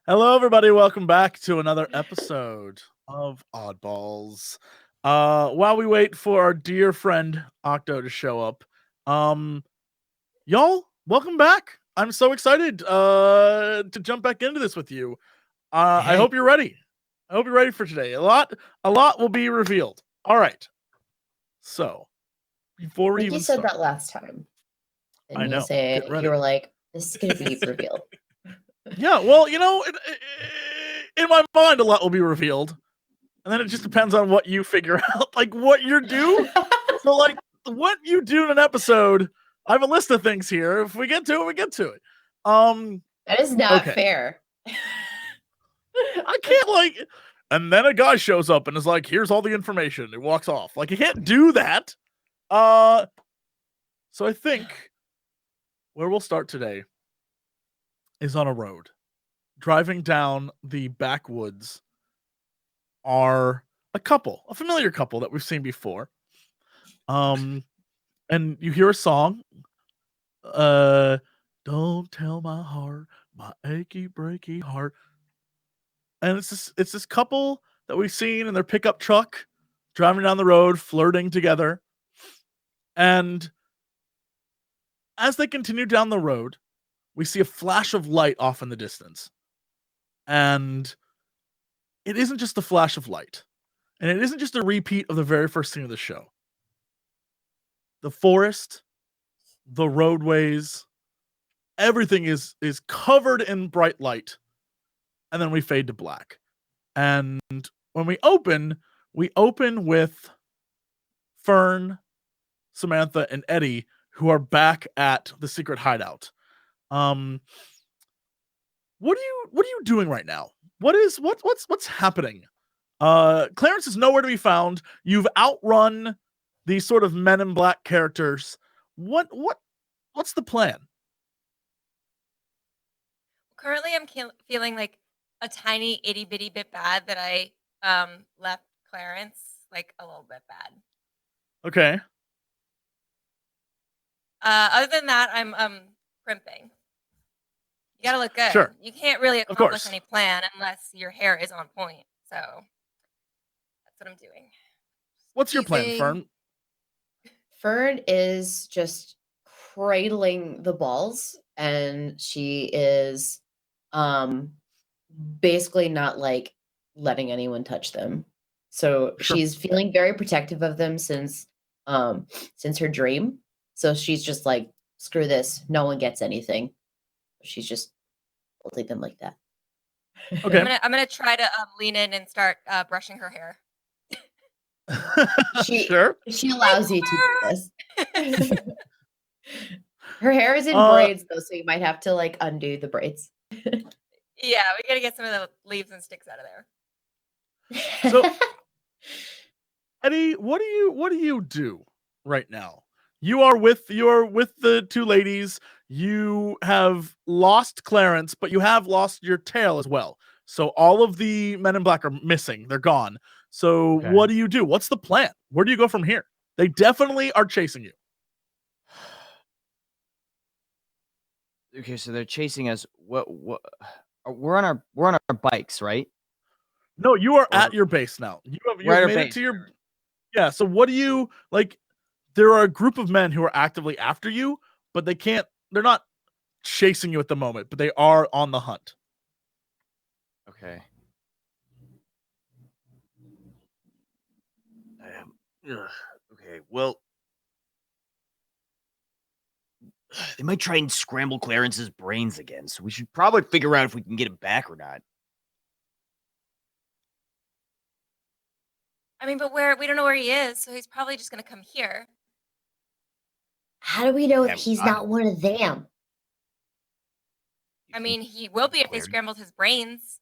Hello, everybody. Welcome back to another episode of Oddballs. While we wait for our dear friend Octo to show up, y'all, welcome back. I'm so excited to jump back into this with you. I hope you're ready. I hope you're ready for today. A lot will be revealed. All right. So, before we I think even you said start, that last time. And I know. you say Get ready. you were like, this is gonna be revealed. Yeah, well, you know, in my mind, a lot will be revealed, and then it just depends on what you figure out, like what you do. So, like, what you do in an episode, I have a list of things here. If we get to it, we get to it. That is not okay. fair. I can't, like, and then a guy shows up and is like, "Here's all the information," and walks off. Like, you can't do that. So I think where we'll start today is on a road. Driving down the backwoods are a familiar couple that we've seen before. And you hear a song. Don't tell my heart, my achy breaky heart. And it's this couple that we've seen in their pickup truck driving down the road, flirting together. And as they continue down the road, we see a flash of light off in the distance. And it isn't just a flash of light. And it isn't just a repeat of the very first scene of the show. The forest, the roadways, everything is covered in bright light. And then we fade to black. And when we open with Fern, Samantha, and Eddie, who are back at the secret hideout. What are you doing right now? What's happening? Clarence is nowhere to be found. You've outrun these sort of Men in Black characters. What's the plan? Currently, I'm feeling like a tiny itty bitty bit bad that I left Clarence, like a little bit bad. Okay. Other than that, I'm primping. You gotta look good. Sure. You can't really accomplish any plan unless your hair is on point. So that's what I'm doing. What's your plan, Fern? Fern is just cradling the balls, and she is basically not like letting anyone touch them. So she's feeling very protective of them since her dream. So she's just like, screw this, no one gets anything. She's just holding them like that. Okay. I'm gonna try to lean in and start brushing her hair. She allows you to do this. Her hair is in braids though, so you might have to like undo the braids. Yeah, we gotta get some of the leaves and sticks out of there. So, Eddie, what do you do right now? You're with the two ladies. You have lost Clarence, but you have lost your tail as well. So all of the Men in Black are missing. They're gone. So what do you do? What's the plan? Where do you go from here? They definitely are chasing you. Okay, so they're chasing us. What we're on our bikes, right? No, you are at your base now. You have made it to your. Yeah. So what do you like? There are a group of men who are actively after you, but they're not chasing you at the moment, but they are on the hunt. Okay. Okay, well, they might try and scramble Clarence's brains again, so we should probably figure out if we can get him back or not. I mean, but we don't know where he is, so he's probably just gonna come here. How do we know that he's not one of them? I mean, he will be if they scrambled his brains.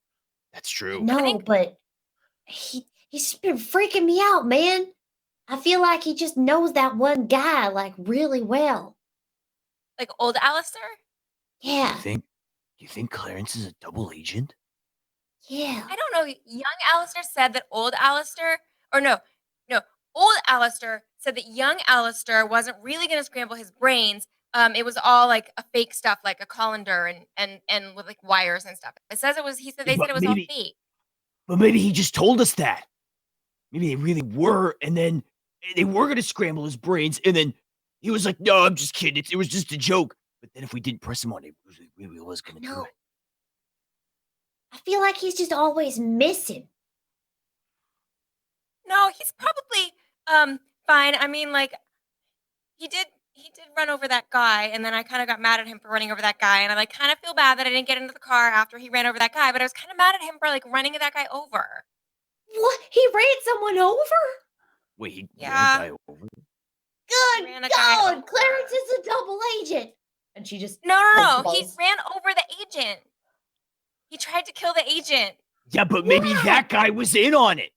That's true. No, but he's been freaking me out, man. I feel like he just knows that one guy like really well. Like old Allistair? Yeah. You think Clarence is a double agent? Yeah. I don't know. Young Allistair said that old Allistair, or no, old Allistair said that young Allistair wasn't really going to scramble his brains, it was all like a fake stuff, like a colander and with like wires and stuff. It says it was. He said they said it was all fake. But maybe he just told us that. Maybe they really were, and then they were going to scramble his brains, and then he was like, "No, I'm just kidding. It was just a joke." But then if we didn't press him on it, we really was going to do it. I feel like he's just always missing. No, he's probably fine. I mean, like he did run over that guy, and then I kind of got mad at him for running over that guy, and I like kind of feel bad that I didn't get into the car after he ran over that guy, but I was kind of mad at him for like running that guy over. What? He ran someone over? Wait, he ran Yeah. a guy over? Good Ran a guy God, over. Clarence is a double agent. And she just No. He Oddballs. ran over the agent. He tried to kill the agent. Yeah, but maybe that guy was in on it.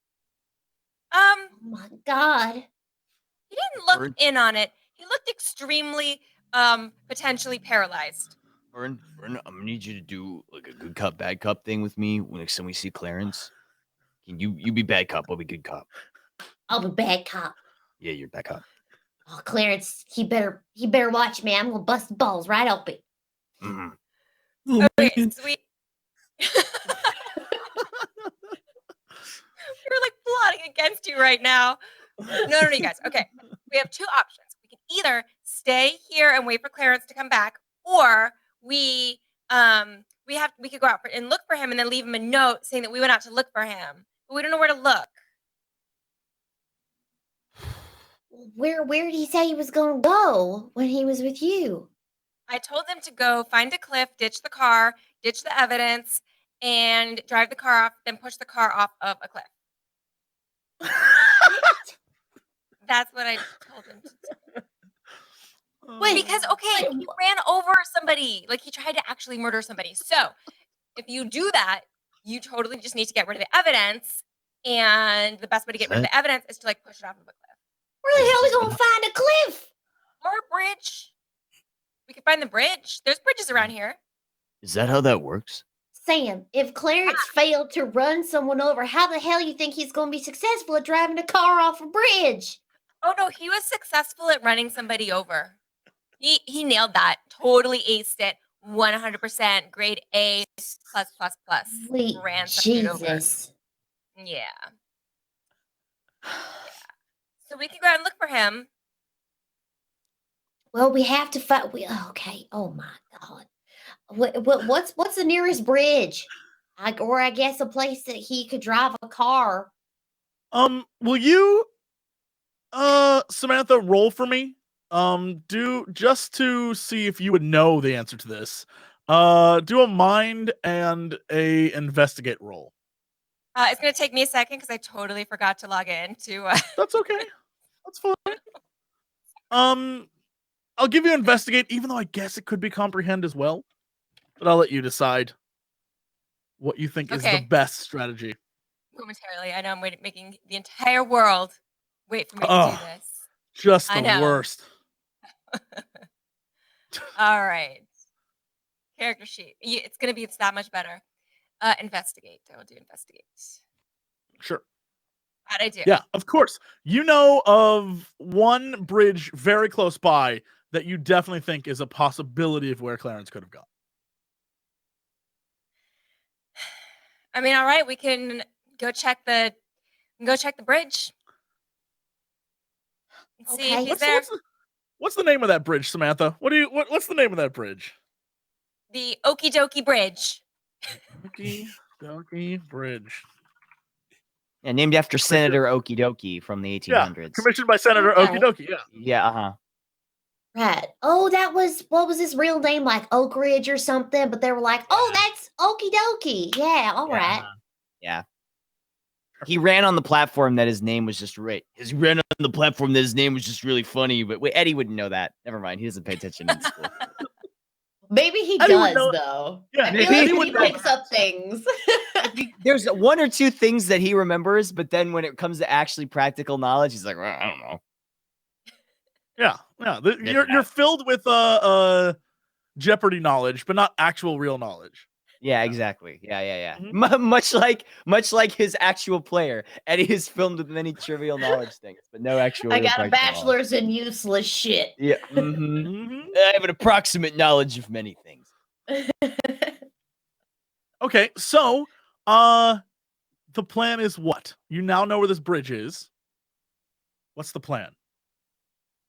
Oh my God. He didn't look Bird. in on it. He looked extremely potentially paralyzed. Vern, I'm gonna need you to do like a good cop, bad cop thing with me when next time we see Clarence. Can you be bad cop? I'll be good cop. I'll be bad cop. Yeah, you're bad cop. Oh, Clarence, he better watch me. I'm gonna bust the balls right open. Mm-hmm. Okay, sweet. We're like plotting against you right now. No, you guys. Okay, we have two options. We can either stay here and wait for Clarence to come back, or we could go out and look for him and then leave him a note saying that we went out to look for him, but we don't know where to look. Where did he say he was gonna go when he was with you? I told them to go find a cliff, ditch the car, ditch the evidence, and drive the car off, then push the car off of a cliff. That's what I told him to do. Wait, Because, okay, he ran over somebody. Like, he tried to actually murder somebody. So, if you do that, you totally just need to get rid of the evidence. And the best way to get rid of the evidence is to, like, push it off of a cliff. where the hell are we gonna find a cliff? Or a bridge. We could find the bridge. There's bridges around here. Is that how that works? Sam, if Clarence failed to run someone over, how the hell you think he's gonna be successful at driving a car off a bridge? Oh, no, he was successful at running somebody over. He nailed that. Totally aced it. 100%. Grade A plus. Sweet Ran somebody over. Jesus. Yeah. So we can go out and look for him. Well, we have to find. Okay. Oh my God. What's the nearest bridge? I guess a place that he could drive a car. Will you, Samantha, roll for me? Do just to see if you would know the answer to this. Do a mind and a investigate roll. It's gonna take me a second because I totally forgot to log in to. That's okay. That's fine. I'll give you investigate, even though I guess it could be comprehend as well. But I'll let you decide what you think is the best strategy. Momentarily, I know I'm making the entire world wait for me to do this. Just the worst. All right. Character sheet. It's gonna be that much better. Investigate. I will do investigate. Sure. How'd I do? Yeah, of course. You know of one bridge very close by that you definitely think is a possibility of where Clarence could have gone. I mean, all right, we can go check the bridge. And see if he's there. What's the name of that bridge, Samantha? What's the name of that bridge? The Okie Dokie Bridge. Okie Dokie Bridge. Yeah, named after Senator Okie Dokie from the 1800s. Yeah, commissioned by Senator Okie Dokie, yeah. Yeah, uh-huh. Right. Oh, what was his real name? Like Oak Ridge or something? But they were like, oh, that's Okie Dokie. Yeah, all right. Uh-huh. Yeah. He ran on the platform that his name was just right. He ran on the platform that his name was just really funny, but wait, Eddie wouldn't know that. Never mind. He doesn't pay attention in school. Maybe he does, though. Yeah, I feel like he picks up things. There's one or two things that he remembers, but then when it comes to actually practical knowledge, he's like, well, I don't know. Yeah. You're filled with Jeopardy knowledge, but not actual real knowledge. Yeah, exactly. Yeah. Mhm. Much like his actual player, Eddie is filmed with many trivial knowledge things, but no actual. I real got a practical knowledge. bachelor's in useless shit. Yeah. I have an approximate knowledge of many things. Okay, so the plan is what? You now know where this bridge is. What's the plan?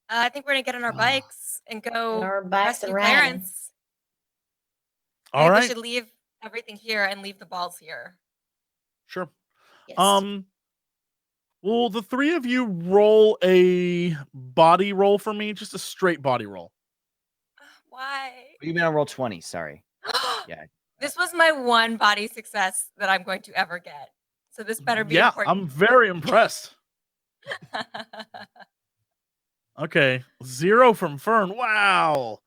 I think we're gonna get on our bikes and go Our bikes rescue and riding. Clarence. I All think we right, should leave everything here and leave the balls here. sure. Yes. Will the three of you roll a body roll for me? Just a straight body roll. Why? You mean on roll 20? Sorry. Yeah. This was my one body success that I'm going to ever get. So this better be Yeah, important. I'm very impressed. Okay, 0 from Fern. Wow.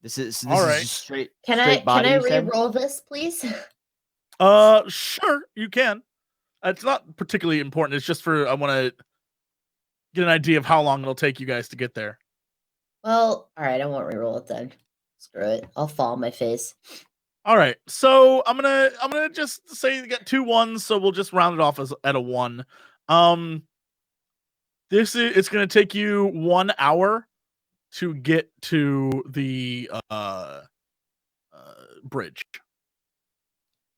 This is All right. just straight. Can straight I body, you said? re-roll this, please? Sure, you can. It's not particularly important. It's just for I want to get an idea of how long it'll take you guys to get there. Well, all right, I won't re-roll it then. Screw it. I'll fall on my face. All right, so I'm gonna just say you got 2 1s, so we'll just round it off as at a 1. It's gonna take you 1 hour to get to the bridge.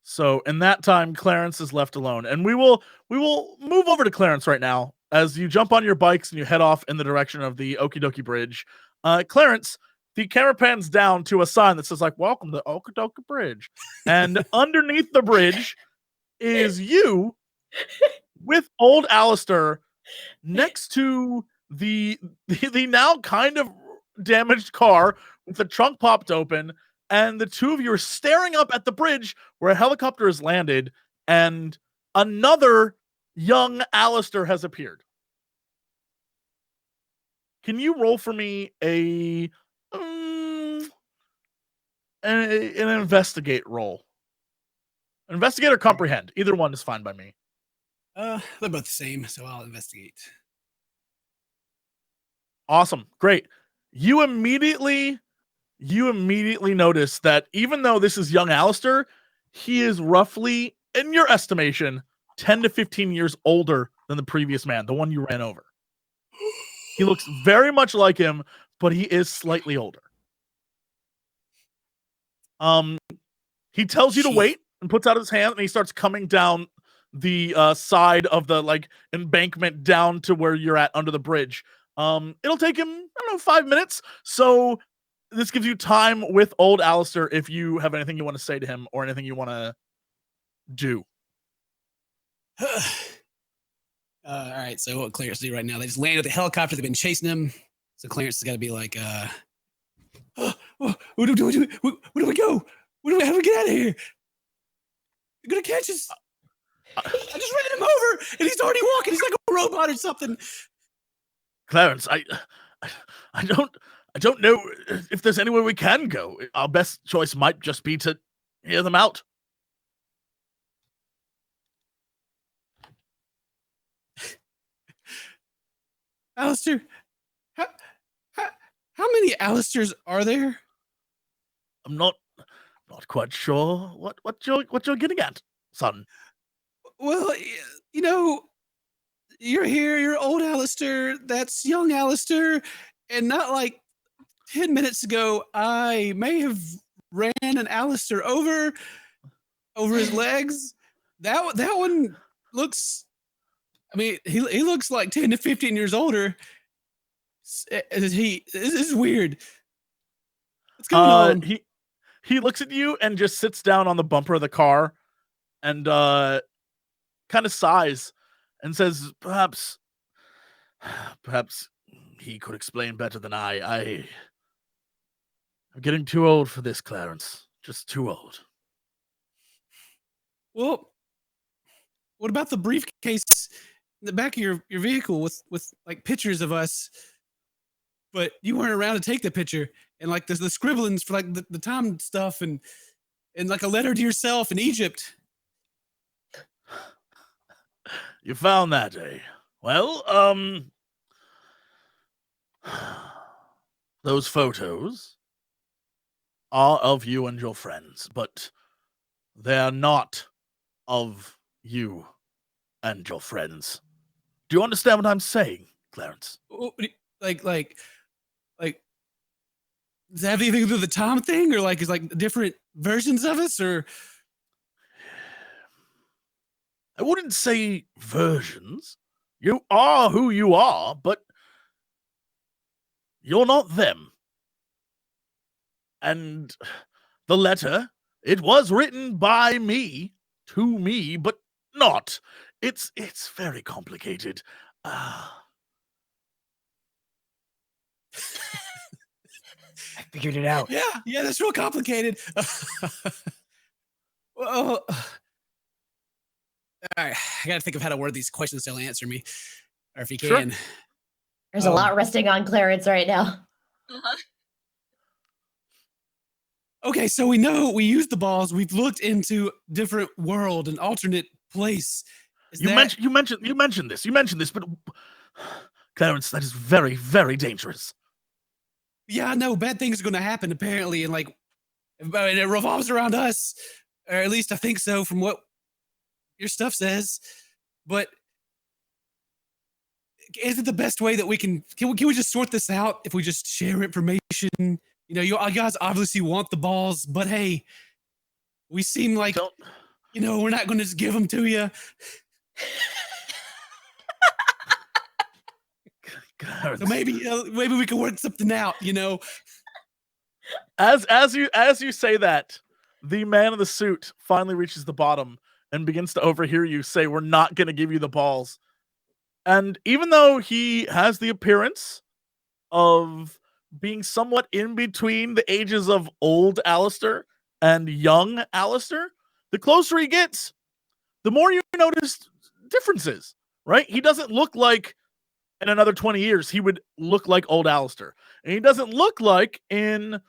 So in that time, Clarence is left alone, and we will move over to Clarence right now as you jump on your bikes and you head off in the direction of the Okie Dokie Bridge. Clarence, the camera pans down to a sign that says like "Welcome to Okie Dokie Bridge," and underneath the bridge is you with old Alistair next to the now kind of damaged car with the trunk popped open, and the two of you are staring up at the bridge where a helicopter has landed, and another young Alistair has appeared. Can you roll for me an investigate roll? Investigate or comprehend. Either one is fine by me. They're both the same, so I'll investigate. Awesome. Great. You immediately notice that even though this is young Alistair, he is roughly, in your estimation, 10 to 15 years older than the previous man, the one you ran over. He looks very much like him, but he is slightly older. He tells you to wait and puts out his hand, and he starts coming down the side of the like embankment down to where you're at under the bridge. It'll take him, I don't know, 5 minutes. So this gives you time with old Alistair if you have anything you want to say to him or anything you want to do. All right, so what Clarence do right now? They just landed with the helicopter. They've been chasing him. So Clarence has got to be like, where do we go? How do we get out of here? They're going to catch us. I just ran him over, and he's already walking. He's like a robot or something. Clarence, I don't know if there's anywhere we can go. Our best choice might just be to hear them out. Alistair, how many Alistairs are there? I'm not quite sure what you're getting at, son. Well, you know, you're here, you're old Alistair, that's young Alistair, and not like 10 minutes ago, I may have ran an Alistair over his legs. That one looks, I mean, he looks like 10 to 15 years older. This is weird. What's going on? He looks at you and just sits down on the bumper of the car and kind of sighs and says, perhaps he could explain better than I. I'm getting too old for this, Clarence. Just too old. Well, what about the briefcase in the back of your vehicle with like pictures of us, but you weren't around to take the picture, and like the scribblings for like the time stuff and like a letter to yourself in Egypt. You found that, eh? Well, those photos are of you and your friends, but They are not of you and your friends. Do you understand what I'm saying, Clarence? Like, does that have anything to do with the Tom thing, or like is like different versions of us, or? I wouldn't say versions. You are who you are, but you're not them. And the letter, it was written by me, to me, but not. It's very complicated. I figured it out. Yeah, that's real complicated. Well, all right, I gotta think of how to word these questions they'll answer me, or if you Sure. can. There's a lot resting on Clarence right now. Okay, so we know we used the balls. We've looked into different world, an alternate place. You mentioned this, but Clarence, that is very, very dangerous. Yeah, I know bad things are going to happen apparently, and like, it revolves around us, or at least I think so from what your stuff says. But is it the best way that we can we just sort this out if we just share information? You know, you guys obviously want the balls, but hey, we seem like, we're not going to just give them to you. So maybe we can work something out, As you say that, the man in the suit finally reaches the bottom and begins to overhear you say, "We're not going to give you the balls." And even though he has the appearance of being somewhat in between the ages of old Alistair and young Alistair, the closer he gets, the more you notice differences, right? He doesn't look like in another 20 years he would look like old Alistair. And he doesn't look like in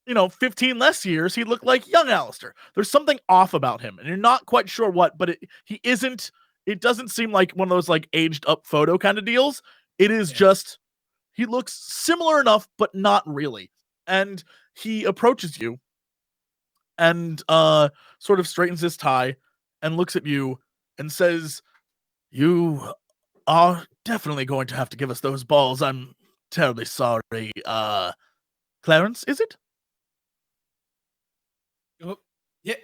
15 less years he'd look like young Alistair. There's something off about him, and you're not quite sure what, but it doesn't seem like one of those like aged up photo kind of deals. It is just he looks similar enough, but not really. And he approaches you and sort of straightens his tie and looks at you and says, "You are definitely going to have to give us those balls. I'm terribly sorry. Clarence, is it?" Oh, yeah.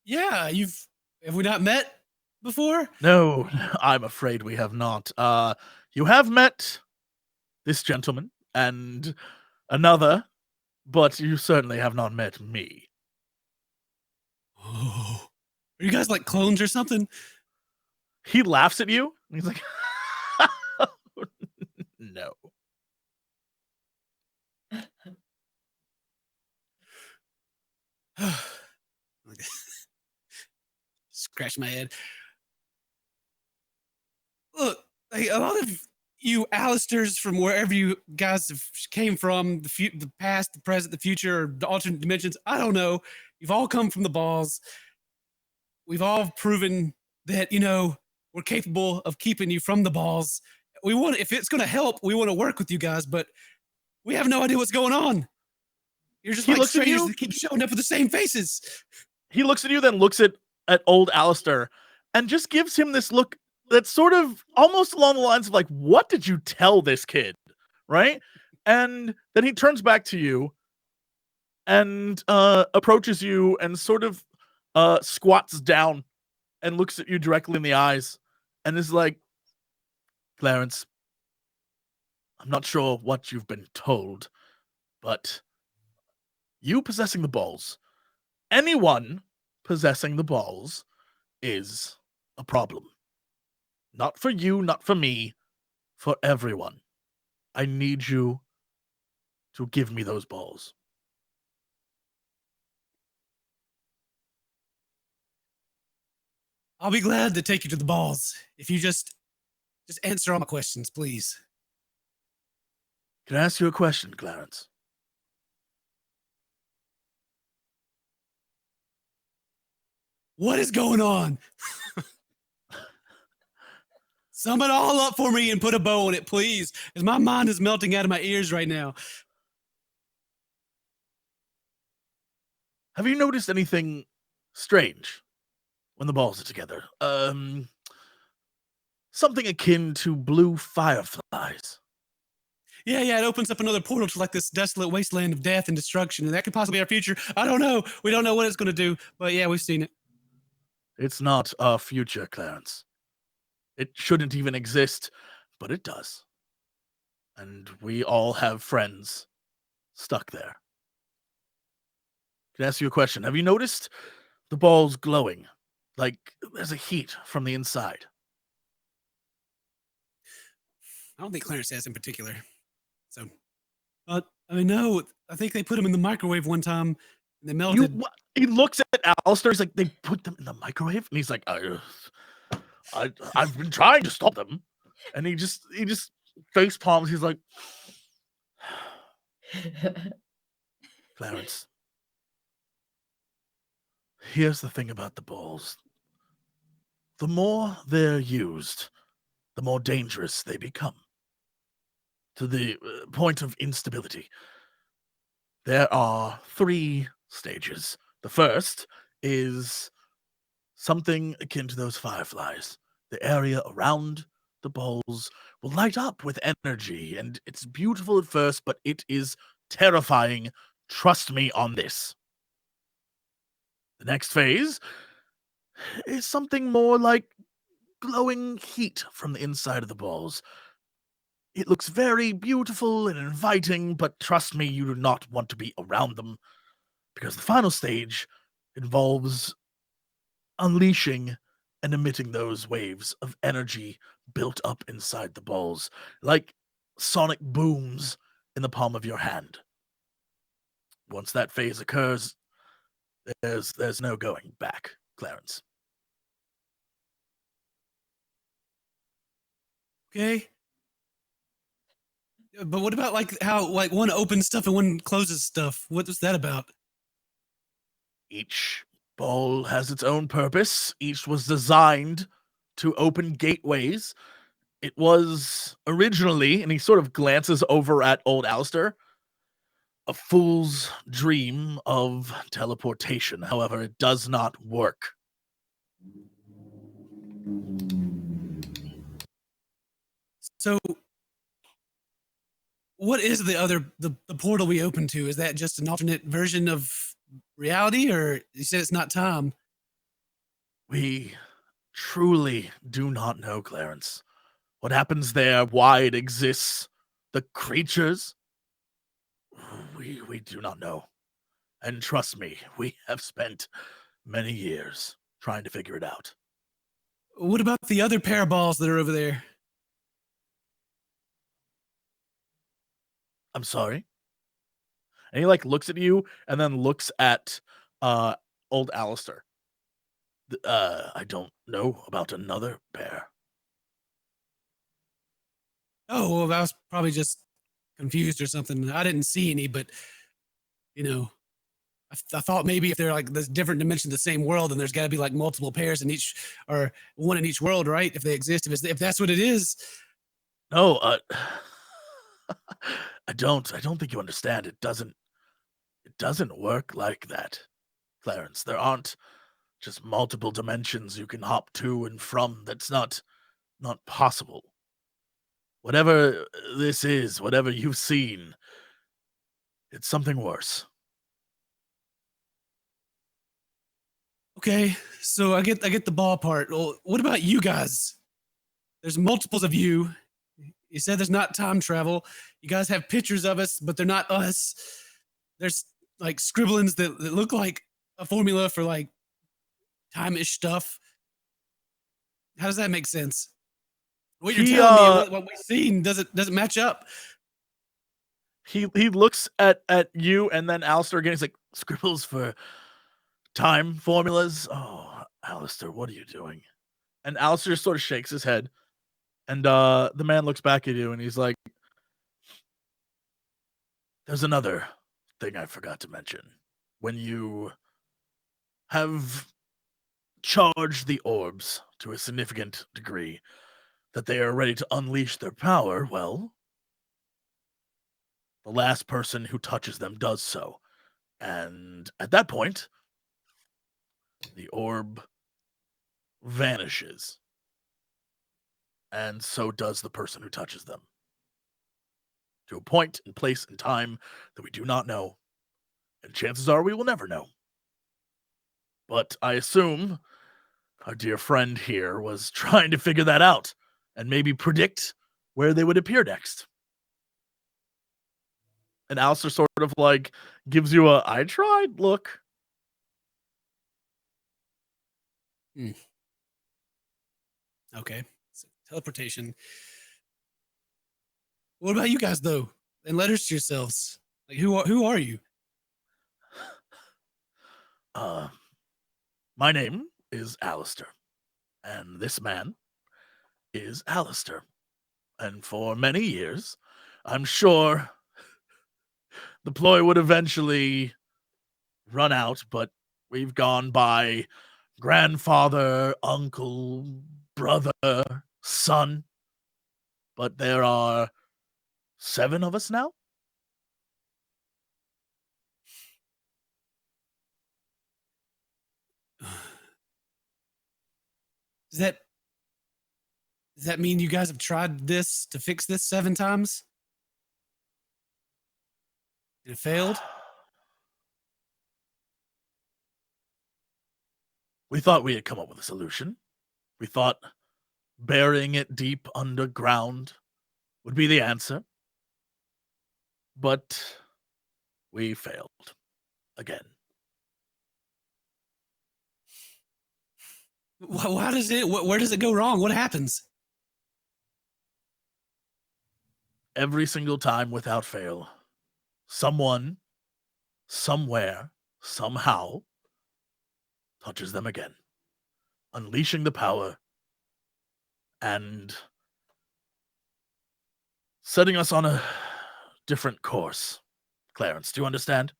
Yeah, have we not met before? No, I'm afraid we have not. You have met this gentleman and another, but you certainly have not met me. Oh, are you guys like clones or something? He laughs at you. And he's like, "No." Scratch my head. Look, like, a lot of you Alistairs from wherever you guys came from, the past, the present, the future, or the alternate dimensions, I don't know. You've all come from the balls. We've all proven that, we're capable of keeping you from the balls. If it's going to help, we want to work with you guys, but we have no idea what's going on. You're just like strangers that keep showing up with the same faces. He looks at you, then looks at old Alistair and just gives him this look that's sort of almost along the lines of like, "What did you tell this kid?" Right? And then he turns back to you and approaches you and sort of squats down and looks at you directly in the eyes and is like, "Clarence, I'm not sure what you've been told, but you possessing the balls, anyone possessing the balls, is a problem. Not for you, not for me, for everyone. I need you to give me those balls." I'll be glad to take you to the balls if you just answer all my questions, please. Can I ask you a question, Clarence? What is going on? Sum it all up for me and put a bow on it, please, because my mind is melting out of my ears right now. Have you noticed anything strange when the balls are together? Something akin to blue fireflies. Yeah, it opens up another portal to like this desolate wasteland of death and destruction, and that could possibly be our future. I don't know. We don't know what it's going to do, but yeah, we've seen it. It's not our future, Clarence. It shouldn't even exist, but it does. And we all have friends stuck there. Can I ask you a question? Have you noticed the balls glowing? Like there's a heat from the inside. I don't think Clarence has in particular. So, I mean, no, I think they put them in the microwave one time and they melted. He looks at Alistairs. He's like, they put them in the microwave? And he's like, I've been trying to stop them. And he just face palms. He's like, Clarence, here's the thing about the balls. The more they're used, the more dangerous they become. To the point of instability. There are 3 stages. The first is something akin to those fireflies. The area around the balls will light up with energy, and it's beautiful at first, but it is terrifying. Trust me on this. The next phase is something more like glowing heat from the inside of the balls. It looks very beautiful and inviting, but trust me, you do not want to be around them, because the final stage involves unleashing and emitting those waves of energy built up inside the balls, like sonic booms in the palm of your hand. Once that phase occurs, there's no going back, Clarence. Okay. But what about like how like one opens stuff and one closes stuff? What was that about? Each ball has its own purpose. Each was designed to open gateways. It was originally, and he sort of glances over at old Alistairs, a fool's dream of teleportation. However, it does not work. So what is the portal we open to? Is that just an alternate version of reality, or you said it's not time? We truly do not know, Clarence. What happens there, why it exists, the creatures, we do not know. And trust me, we have spent many years trying to figure it out. What about the other pair of balls that are over there? I'm sorry. And he like looks at you and then looks at old Alistairs. I don't know about another pair. Oh, well, I was probably just confused or something. I didn't see any, but you know, I thought maybe if they're like this different dimension of the same world, then there's got to be like multiple pairs in each, or one in each world, right? If they exist, if that's what it is. No, I don't think you understand. It doesn't work like that, Clarence. There aren't just multiple dimensions you can hop to and from. That's not possible. Whatever this is, whatever you've seen, it's something worse. Okay, so I get the ball part. Well, what about you guys? There's multiples of you. You said there's not time travel. You guys have pictures of us, but they're not us. There's like scribblings that look like a formula for like time-ish stuff. How does that make sense? What you're telling me and what we've seen doesn't match up. He looks at you and then Alistairs again. He's like, scribbles for time formulas? Oh, Alistairs, what are you doing? And Alistairs sort of shakes his head. And the man looks back at you and he's like, there's another thing I forgot to mention. When you have charged the orbs to a significant degree that they are ready to unleash their power, well, the last person who touches them does so. And at that point, the orb vanishes. And so does the person who touches them. To a point and place and time that we do not know. And chances are we will never know. But I assume our dear friend here was trying to figure that out and maybe predict where they would appear next. And Alistairs sort of like gives you a I tried look. Okay. So teleportation. What about you guys though? And letters to yourselves. Like who are you? My name is Alistair. And this man is Alistair. And for many years, I'm sure the ploy would eventually run out, but we've gone by grandfather, uncle, brother, son. But there are 7 of us now. Does that mean you guys have tried this to fix this 7 times? And it failed? We thought we had come up with a solution. We thought burying it deep underground would be the answer. But we failed again. Why does it? Where does it go wrong? What happens? Every single time without fail, someone, somewhere, somehow touches them again, unleashing the power and setting us on a different course. Clarence, do you understand?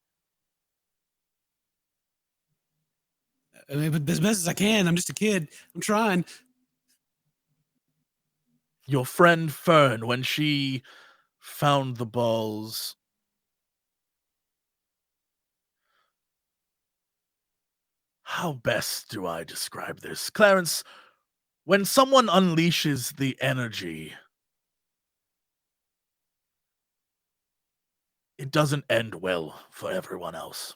I mean, but as best as I can. I'm just a kid. I'm trying. Your friend Fern, when she found the balls, how best do I describe this? Clarence, when someone unleashes the energy, it doesn't end well for everyone else.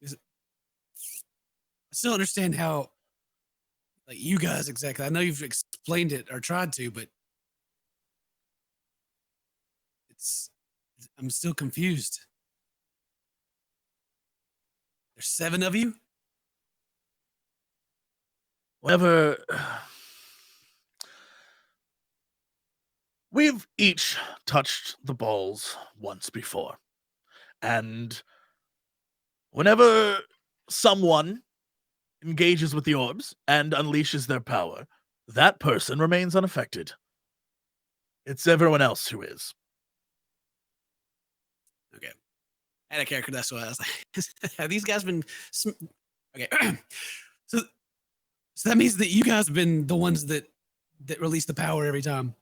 I still understand how, like, you guys exactly. I know you've explained it or tried to, but I'm still confused. There's 7 of you? Whenever we've each touched the balls once before, and whenever someone engages with the orbs and unleashes their power, that person remains unaffected. It's everyone else who is. Okay. I had a character, that's why I was like, have these guys been... Okay. So that means that you guys have been the ones that release the power every time.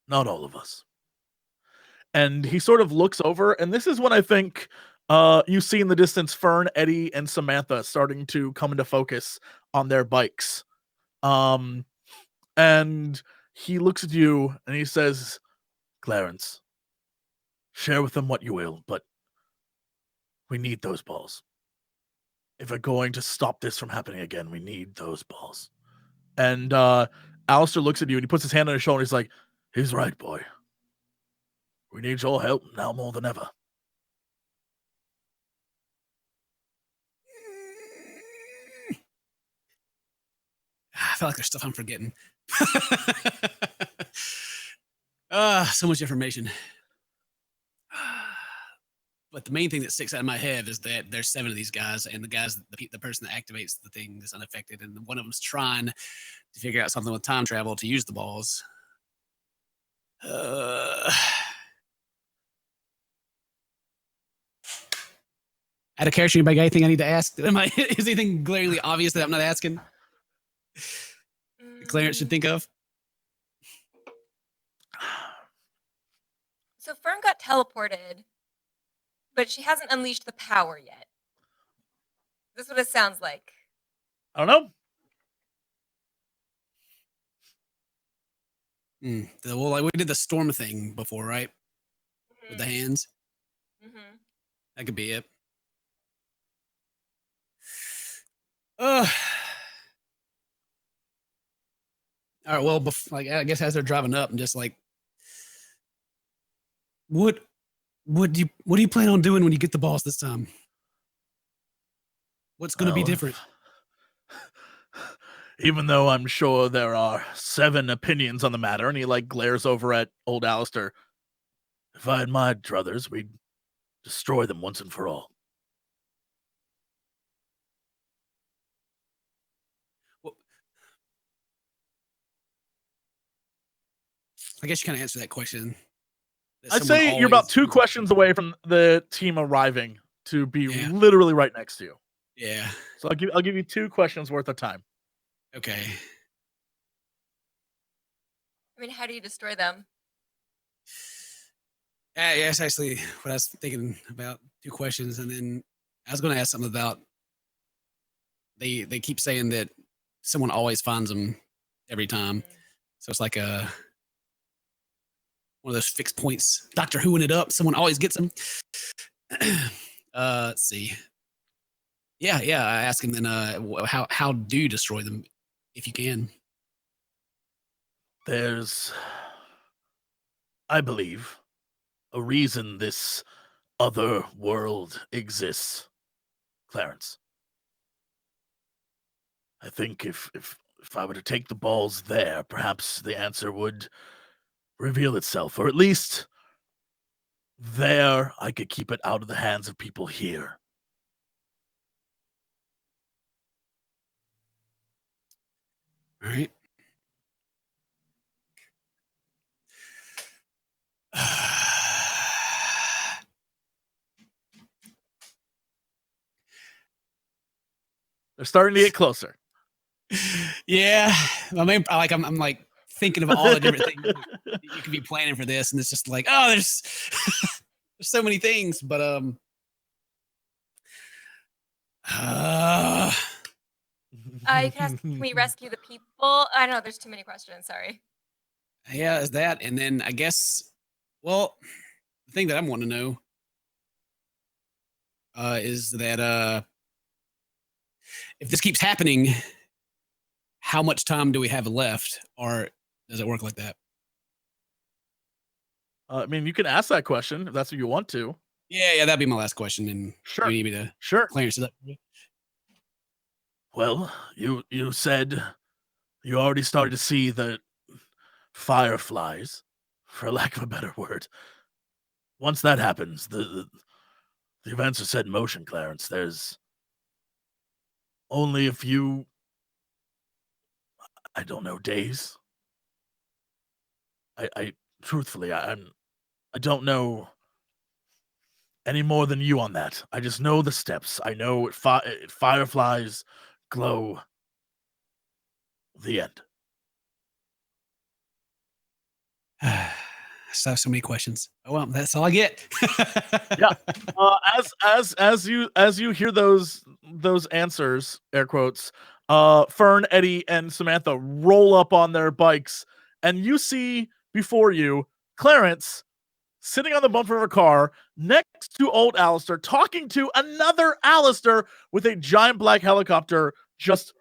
Not all of us. And he sort of looks over, and this is when I think you see in the distance Fern, Eddie, and Samantha starting to come into focus on their bikes. And he looks at you and he says, Clarence, share with them what you will, but we need those balls. If we're going to stop this from happening again, we need those balls. And Alistair looks at you and he puts his hand on his shoulder and he's like, he's right, boy. We need your help now more than ever. I feel like there's stuff I'm forgetting. So much information. But the main thing that sticks out in my head is that there's 7 of these guys, and the person that activates the thing is unaffected, and one of them's trying to figure out something with time travel to use the balls. Out of character, anybody got anything I need to ask? Is anything glaringly obvious that I'm not asking? Clarence should think of? So Fern got teleported, but she hasn't unleashed the power yet. This is what it sounds like. I don't know. Well, like we did the storm thing before, right? With the hands. Mm-hmm. That could be it. All right. Well, I guess as they're driving up, and just like, what do you plan on doing when you get the balls this time? What's going to be different? Even though I'm sure there are 7 opinions on the matter, and he like glares over at old Alistair. If I had my druthers, we'd destroy them once and for all. Well, I guess you kind of answered that question. I'd say you're about 2 questions away from the team arriving to be literally right next to you. Yeah. So I'll give you 2 questions worth of time. Okay. I mean, how do you destroy them? Yeah, that's actually what I was thinking about. 2 questions, and then I was going to ask something about. They keep saying that someone always finds them every time, so it's like one of those fixed points. Doctor Whoing it up. Someone always gets them. Let's see. Yeah. I asked him then. How do you destroy them, if you can? There's, I believe, a reason this other world exists, Clarence. I think if I were to take the balls there, perhaps the answer would reveal itself, or at least there I could keep it out of the hands of people here. All right. They're starting to get closer. Yeah, I mean, I'm like thinking of all the different things that you could be planning for this, and it's just like, oh, there's so many things, but You can ask, can we rescue the people? I know there's too many questions. Sorry. Yeah, is that, and then I guess, well, the thing that I'm wanting to know is that if this keeps happening, how much time do we have left, or does it work like that? I mean, you can ask that question if that's what you want to. Yeah, that'd be my last question. And sure, you need me to clearance it up. Well, you said you already started to see the fireflies, for lack of a better word. Once that happens, the events are set in motion, Clarence. There's only a few, I don't know, days. I truthfully, I don't know any more than you on that. I just know the steps. I know fireflies glow. The end. So many questions. Oh well, that's all I get. Yeah. As you hear those answers, air quotes, Fern, Eddie, and Samantha roll up on their bikes, and you see before you Clarence sitting on the bumper of a car next to old Allister, talking to another Allister with a giant black helicopter, just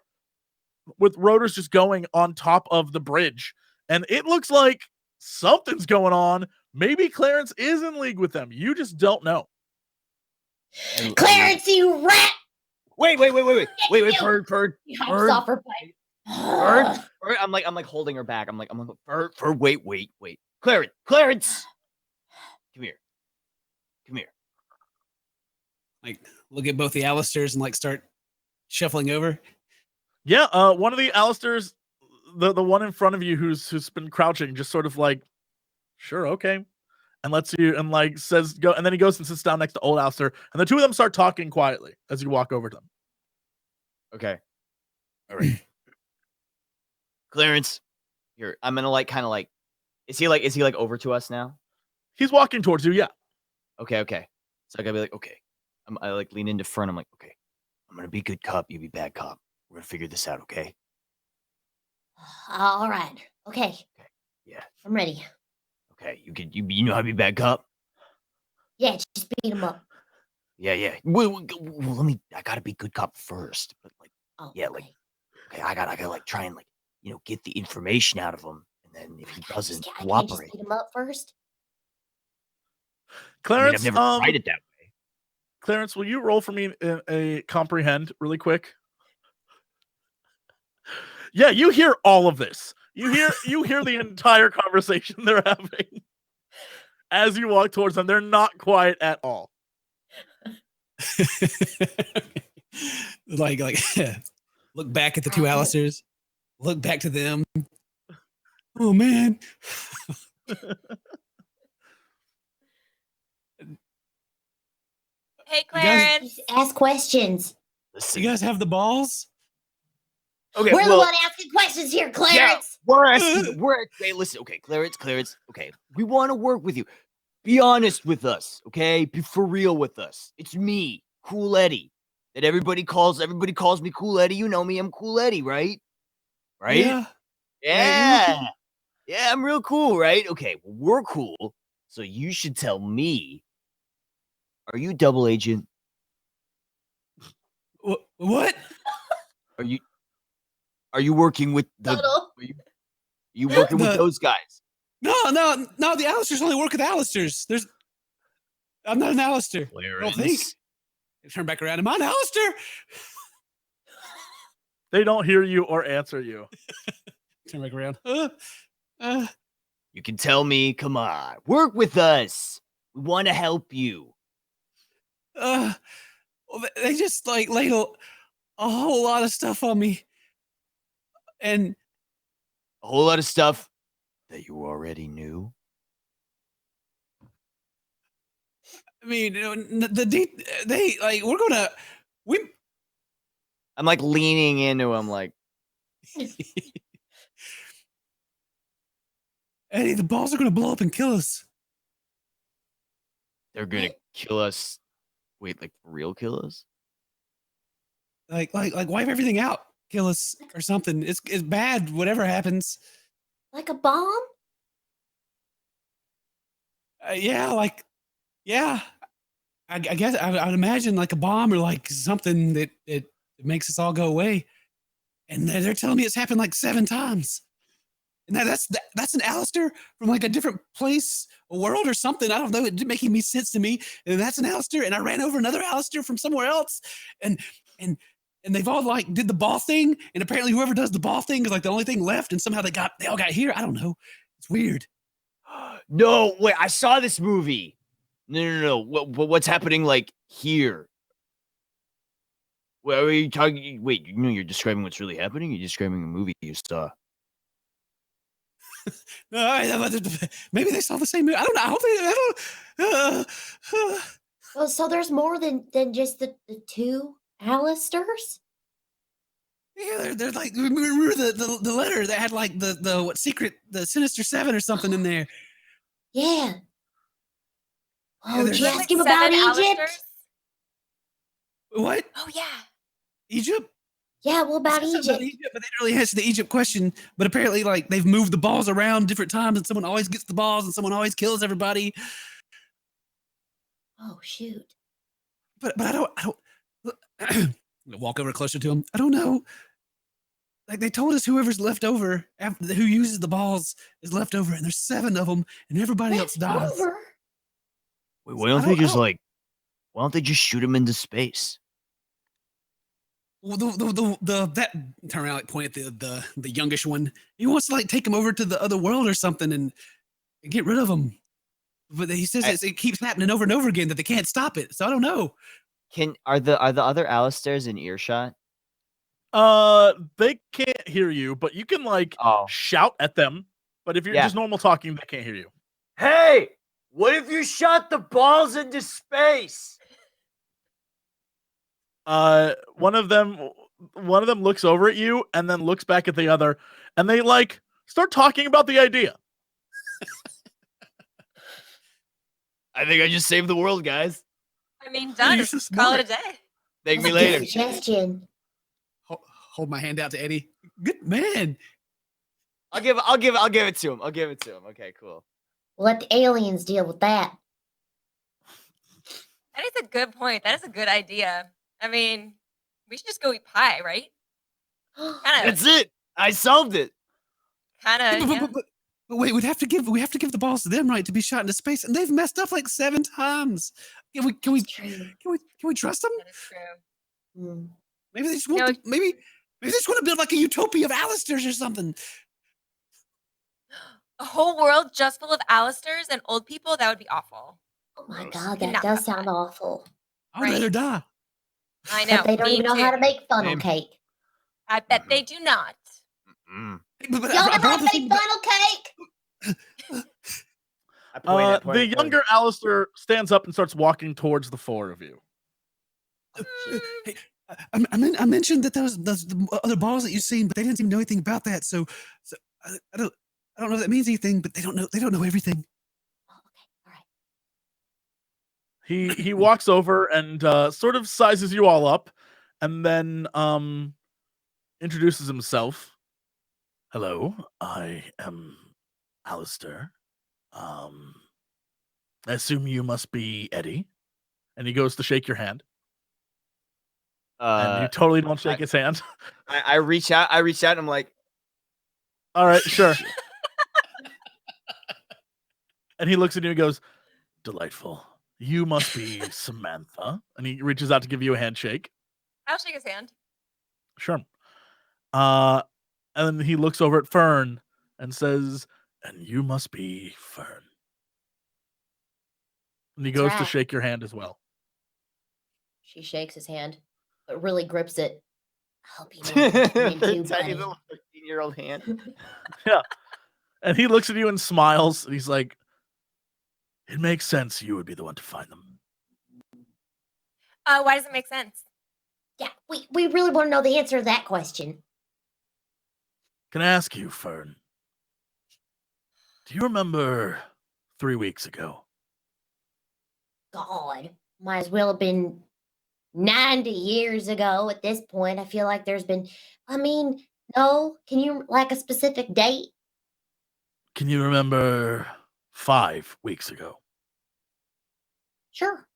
with rotors just going on top of the bridge. And it looks like something's going on. Maybe Clarence is in league with them. You just don't know. Clarence, you rat! Wait, Bird. Bird. I'm like holding her back. I'm like, Bird, wait. Clarence. Come here. Like, look at both the Alistairs and like start shuffling over. Yeah, one of the Alistairs, the one in front of you who's been crouching, just sort of like, sure, okay, and lets you, and like says go, and then he goes and sits down next to old Allistair, and the two of them start talking quietly as you walk over to them. Okay. All right. Clarence, here. I'm gonna like kind of like. Is he like over to us now? He's walking towards you. Yeah. Okay. So I gotta be like, okay. I like lean into front. I'm like, okay. I'm gonna be good cop. You be bad cop. We're gonna figure this out, okay? All right. Okay. Yeah. I'm ready. Okay. You know how to be bad cop? Yeah, just beat him up. Yeah. Well, I gotta be good cop first. But like, Oh, yeah, okay. like, okay, I gotta like try and like, get the information out of him. And then if he doesn't I can't cooperate, just beat him up first. Clarence, I've never tried it that way. Clarence, will you roll for me a comprehend really quick? Yeah, you hear all of this. You hear the entire conversation they're having as you walk towards them. They're not quiet at all. like look back at the two Alistairs. Look back to them. Oh man. Hey, You guys- Clarence. Just ask questions. You guys have the balls? Okay, We're the one asking questions here, Clarence. we're asking. Hey, listen. Okay, Clarence. Okay, we want to work with you. Be honest with us, okay? Be for real with us. It's me, Cool Eddie. That everybody calls me Cool Eddie. You know me, I'm Cool Eddie, right? Right? Yeah. Yeah. Yeah, I'm real cool, right? Okay, well, we're cool. So you should tell me. Are you double agent? What? Are you working with the? Subtle. Are you working with those guys? No. The Alistairs only work with Alistairs. I'm not an Alistair. I don't think. Turn back around. Am I an Alistair? They don't hear you or answer you. Turn back around. You can tell me. Come on, work with us. We want to help you. Well, they just like laid a whole lot of stuff on me, and A whole lot of stuff that you already knew. I mean, they like I'm like leaning into him, like, Eddie, the balls are gonna blow up and kill us. they're gonna kill us. Wait, like for real, kill us? Like wipe everything out, kill us or something. It's bad. Whatever happens. Like a bomb? Yeah. I guess I'd imagine like a bomb or like something that it makes us all go away. And they're telling me it's happened like 7 times. And that's an Alistair from like a different place, a world or something. I don't know. It didn't make any sense to me. And that's an Alistair. And I ran over another Alistair from somewhere else. And they've all like did the ball thing. And apparently whoever does the ball thing is like the only thing left. And somehow they all got here. I don't know. It's weird. No, wait, I saw this movie. No. What's happening like here? What are you talking? Wait, you're describing what's really happening? You're describing a movie you saw. No, maybe they saw the same movie. I don't know. I don't. Well, so there's more than just the 2 Alistairs? Yeah, they're like, remember the letter that had like the what secret, the Sinister 7 or something in there. Yeah. Oh, did you there's ask him about 7 Egypt? Alistairs? What? Oh, yeah. Egypt? Yeah, well, about It said something Egypt. but they didn't really answer the Egypt question. But apparently, like they've moved the balls around different times, and someone always gets the balls, and someone always kills everybody. Oh, shoot. But I don't. Walk over closer to him. I don't know. Like they told us whoever's left over, who uses the balls, is left over, and there's 7 of them, and everybody else dies. Over. Wait, why don't they just shoot him into space? Well, that turn around, like point at the youngish one. He wants to like take him over to the other world or something and get rid of him. But he says it keeps happening over and over again that they can't stop it. So I don't know. Are the other Alistairs in earshot? They can't hear you, but you can like shout at them. But if you're just normal talking, they can't hear you. Hey, what if you shot the balls into space? One of them one of them looks over at you and then looks back at the other, and they like start talking about the idea. I think I just saved the world, guys. I mean, done. You're so Call it a smart. day. Thank me That's a good later. suggestion. Hold my hand out to Eddie. Good man. I'll give it to him. Okay, cool. Let the aliens deal with that. That is a good point. That is a good idea. I mean, we should just go eat pie, right? That's it. I solved it. Kind of. Yeah. But wait, we have to give the balls to them, right, to be shot into space, and they've messed up like 7 times. Can we trust them? That is true. Hmm. Maybe they just want maybe they just want to build like a utopia of Alistairs or something. A whole world just full of Alistairs and old people? That would be awful. Oh my Gross. God, Cannot that does have sound that. awful. I'd Right. rather die. I know. But they don't me even know too. how to make funnel Same. cake. I bet they do not. Mm. But Y'all I know brought how to this make up- funnel cake? The younger Alistair stands up and starts walking towards the 4 of you. Hey, I mentioned that those the other balls that you've seen, but they didn't even know anything about that. So I don't know if that means anything, but they don't know everything. Oh, okay, all right. He walks over and sort of sizes you all up, and then introduces himself. Hello, I am Alistair. I assume you must be Eddie. And he goes to shake your hand, and you totally don't shake his hand. I reach out. And I'm like, All right, sure. And he looks at you and goes, "Delightful. You must be Samantha." And he reaches out to give you a handshake. I'll shake his hand. Sure. And then he looks over at Fern and says, "And you must be Fern." And he That's goes to right. shake your hand as well. She shakes his hand, but really grips it. I hope you know what you're into, tiny buddy. little 13-year-old hand. And he looks at you and smiles. And he's like, "It makes sense you would be the one to find them." Why does it make sense? Yeah, we really want to know the answer to that question. Can I ask you, Fern? Do you remember 3 weeks ago? God, might as well have been 90 years ago at this point. I feel like there's been, no. Can you, like, a specific date? Can you remember 5 weeks ago? Sure.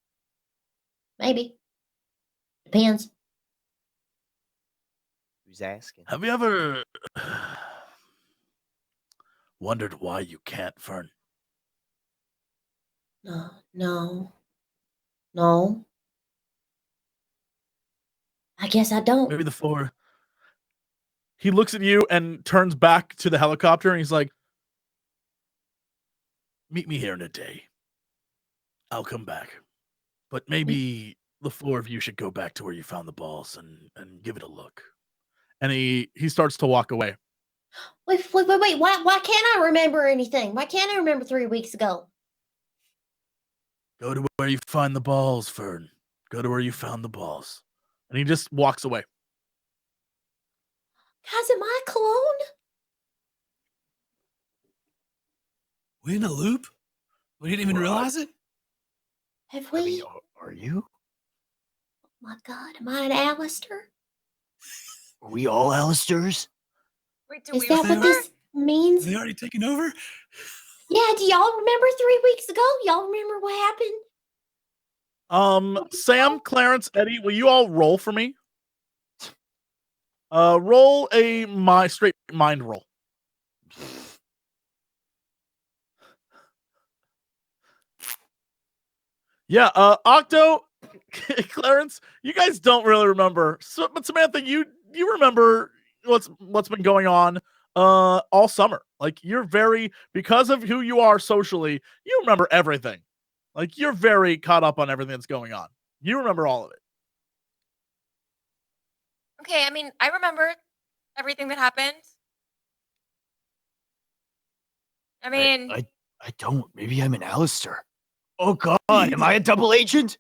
Maybe. Depends. Who's asking? Have you ever wondered why you can't, Fern? No. I guess I don't. Maybe the 4. He looks at you and turns back to the helicopter and he's like, "Meet me here in a day. I'll come back. But maybe the 4 of you should go back to where you found the balls and give it a look." And he starts to walk away. Wait. Why can't I remember anything? Why can't I remember 3 weeks ago? Go to where you find the balls, Fern. Go to where you found the balls. And he just walks away. Guys, am I a clone? We in a loop? We didn't even realize it. Have I we? mean, are you? Oh my God, am I an Alistair? Are we all Alistairs? Wait, do Is we that what remember? this means? They already taken over. Yeah, do y'all remember 3 weeks ago? Y'all remember what happened? Sam, Clarence, Eddie, will you all roll for me? Roll a straight mind roll. Yeah, Octo, Clarence, you guys don't really remember. So, but Samantha, you remember what's been going on all summer. Like, you're very, because of who you are socially, you remember everything. Like, you're very caught up on everything that's going on. You remember all of it. Okay, I mean, I remember everything that happened. I mean, I don't. Maybe I'm an Alistair. Oh God, am I a double agent?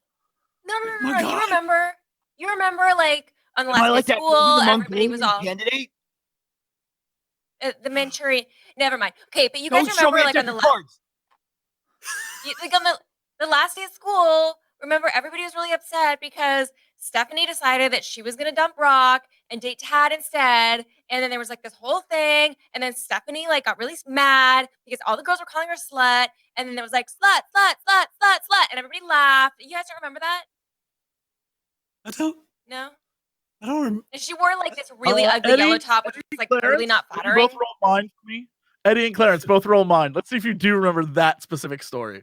no. My God. You remember like on the Am I last day like of that school. movie, The Everybody was Mongolian all Candidate? the Manchurian. Never mind. Okay, but you guys Don't show remember me a like on deck the of cards. like on the last day of school, remember everybody was really upset because Stephanie decided that she was going to dump Brock and date Tad instead. And then there was like this whole thing. And then Stephanie like got really mad because all the girls were calling her slut. And then there was like slut, slut, slut, slut, slut. And everybody laughed. You guys don't remember that? I don't. No? I don't. And she wore like this really ugly Eddie, yellow top, which was like totally not Clarence, would you flattering. both roll mind for me. Eddie and Clarence, both roll mind. Let's see if you do remember that specific story.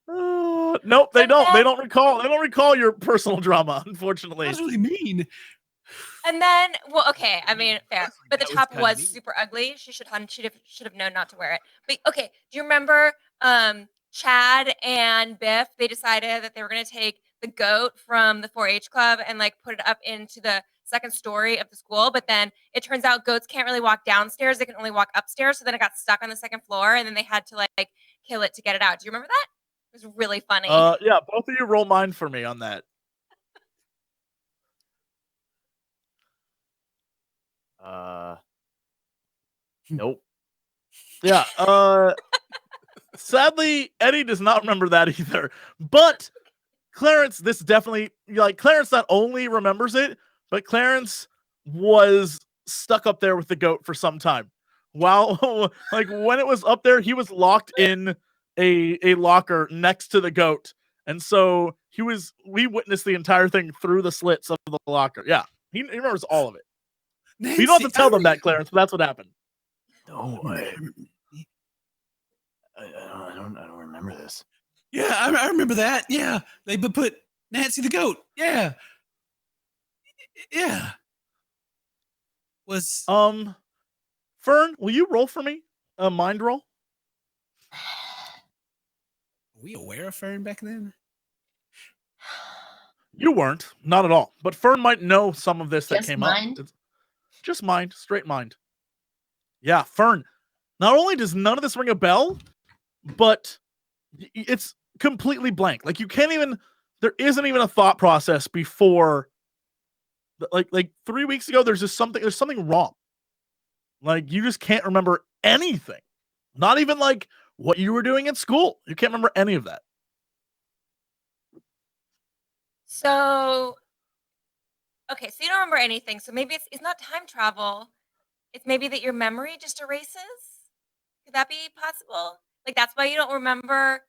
Nope, they don't. They don't recall. They don't recall your personal drama, unfortunately. What does really mean? And then, well, okay, I mean, fair, Honestly, but the that was top kinda was neat. super ugly. She should have known not to wear it. But okay, do you remember Chad and Biff? They decided that they were gonna take the goat from the 4-H club and like put it up into the second story of the school. But then it turns out goats can't really walk downstairs; they can only walk upstairs. So then it got stuck on the second floor, and then they had to like kill it to get it out. Do you remember that? It was really funny. Yeah, both of you roll mind for me on that. Nope. Yeah. Sadly, Eddie does not remember that either. But Clarence, this definitely like Clarence not only remembers it, but Clarence was stuck up there with the goat for some time. While like when it was up there, he was locked in a locker next to the goat. And so we witnessed the entire thing through the slits of the locker. Yeah. He remembers all of it. Nancy, You don't have to tell them that, Clarence, but that's what happened. No, I don't remember this. Yeah, I remember that. Yeah, they put Nancy the goat. Yeah, yeah. Was Fern, will you roll for me? A mind roll? were we aware of Fern back then? You weren't, not at all. But Fern might know some of this that Just came mind? up. It's just mind, straight mind. Yeah, Fern. Not only does none of this ring a bell, but it's completely blank. Like you can't even. There isn't even a thought process before. Like 3 weeks ago, there's something wrong. Like you just can't remember anything. Not even like what you were doing at school. You can't remember any of that. So, okay, so you don't remember anything. So maybe it's not time travel. It's maybe that your memory just erases. Could that be possible? Like that's why you don't remember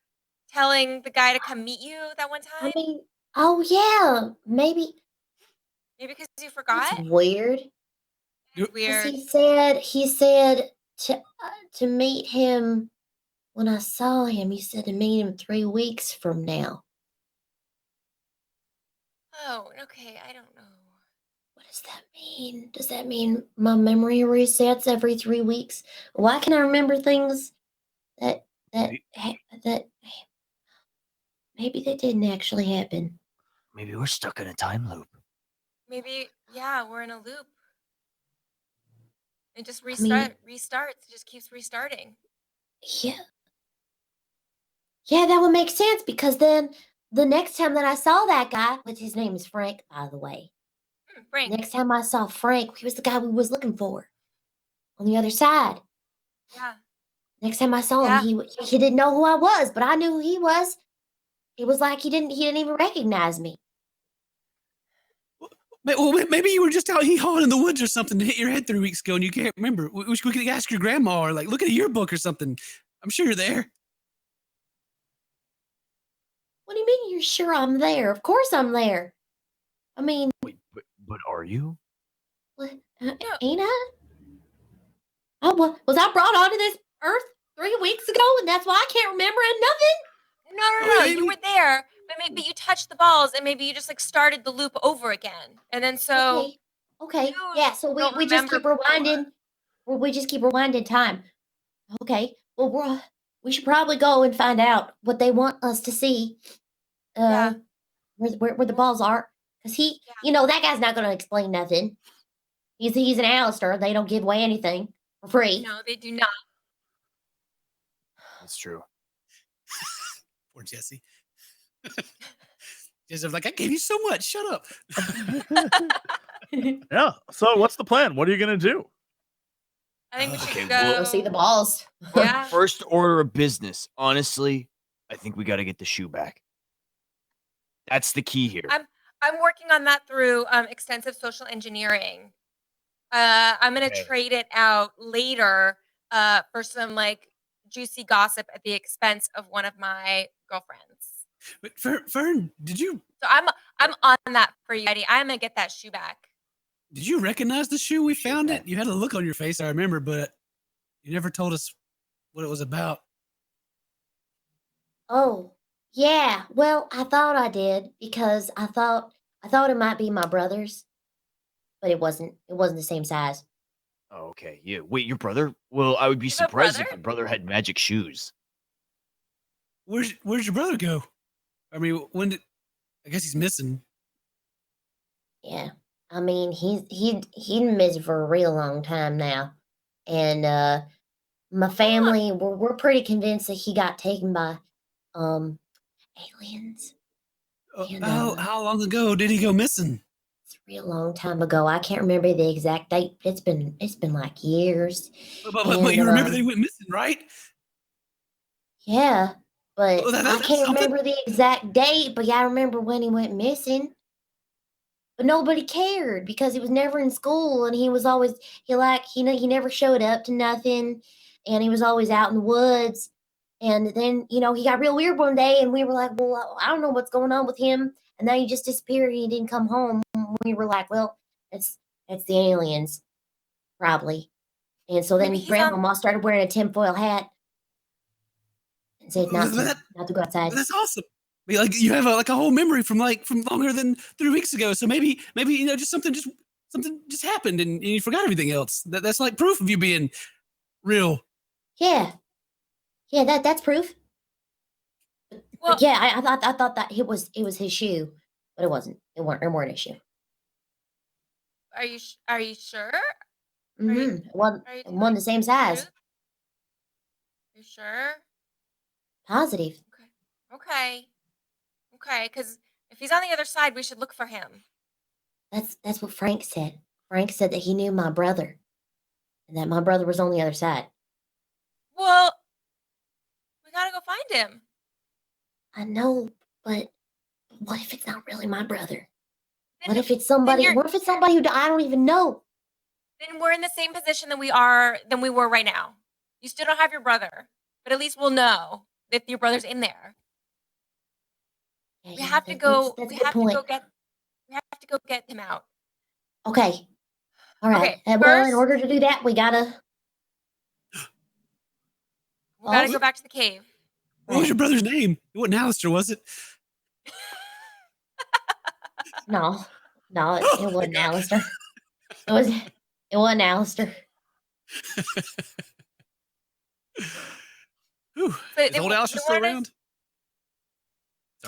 telling the guy to come meet you that one time? I mean, oh yeah, maybe Maybe because you that's forgot. weird. It's 'Cause weird. he said to meet him when I saw him. He said to meet him 3 weeks from now. Oh, okay. I don't know. What does that mean? Does that mean my memory resets every 3 weeks? Why can I remember things that maybe they didn't actually happen? Maybe we're stuck in a time loop. Maybe, yeah, we're in a loop. It just mean- restarts. It just keeps restarting. Yeah. Yeah, that would make sense because then the next time that I saw that guy, which his name is Frank, by the way. Frank. Next time I saw Frank, he was the guy we was looking for on the other side. Yeah. Next time I saw him, he didn't know who I was, but I knew who he was. It was like he didn't even recognize me. Well, maybe you were just out hee-hawing in the woods or something and hit your head 3 weeks ago and you can't remember. We could ask your grandma or like look at a yearbook or something. I'm sure you're there. What do you mean you're sure I'm there? Of course I'm there. I mean, Wait, but are you? what, ain't I? Oh, was I brought onto this earth 3 weeks ago and that's why I can't remember nothing? No. You were there, but maybe you touched the balls and maybe you just like started the loop over again. And then so Okay. you Yeah, so don't we just keep remember rewinding. We just keep rewinding time. Okay. Well, we should probably go and find out what they want us to see. Yeah. Where the balls are. Because that guy's not going to explain nothing. He's an Allistair. They don't give away anything for free. No, they do not. That's true. Poor Jesse. Because I'm like, I gave you so much. Shut up. Yeah. So what's the plan? What are you gonna do? I think we should Okay, go. well- Go see the balls. Yeah. First order of business. Honestly, I think we got to get the shoe back. That's the key here. I'm working on that through extensive social engineering. I'm gonna Okay. trade it out later for some like juicy gossip at the expense of one of my girlfriends. But Fern, did you So I'm on that for you, Eddie. I'm gonna get that shoe back. recognize the shoe we found back. it? You had a look on your face, I remember, but you never told us what it was about. Oh, yeah. Well, I thought I did because I thought it might be my brother's, but it wasn't. It wasn't the same size. Oh, okay. Yeah. Wait, your brother? Well, I would be You have a surprised if brother? your brother had magic shoes. Where's your brother go? I mean, when did I guess he's missing. Yeah. I mean, he's been missing for a real long time now, and my family we're pretty convinced that he got taken by aliens. And, How long ago did he go missing? It's a real long time ago. I can't remember the exact date. But it's been like years. But And, you remember they went missing, right? Yeah, but Well, I that's can't something. remember the exact date. But yeah, I remember when he went missing. But nobody cared because he was never in school, and he was always he never showed up to nothing, and he was always out in the woods. And then he got real weird one day, and we were like, well, I don't know what's going on with him. And then he just disappeared, and he didn't come home. We were like, well, that's the aliens, probably. And so then Maybe he's Grandmama started wearing a tinfoil hat and said not to go outside. That's awesome. I mean, like you have a whole memory from longer than 3 weeks ago. So maybe just something just happened and you forgot everything else. That's like proof of you being real. Yeah, that's proof. Well, But yeah, I thought that it was his shoe, but it wasn't. It weren't his shoe. are you sure? Mm-hmm. It wasn't Are you the same telling the size. truth? You sure? Positive. Okay. Because if he's on the other side, we should look for him. That's what Frank said. Frank said that he knew my brother, and that my brother was on the other side. Well, we gotta go find him. I know, but what if it's not really my brother? Then, What if it's somebody? you're- What if it's somebody who I don't even know? then we're in the same position than we were right now. You still don't have your brother, but at least we'll know if your brother's in there. Yeah, We have to go. We have to go get. We have to go get him out. Okay. All right. Okay, Well, in first- order to do that, we gotta. We gotta Oh. go back to the cave. What was your brother's name? It wasn't Alistair, was it? No, it wasn't Alistair. It wasn't Alistair. Whew. So Is they- old they Alistair still wanted us- around?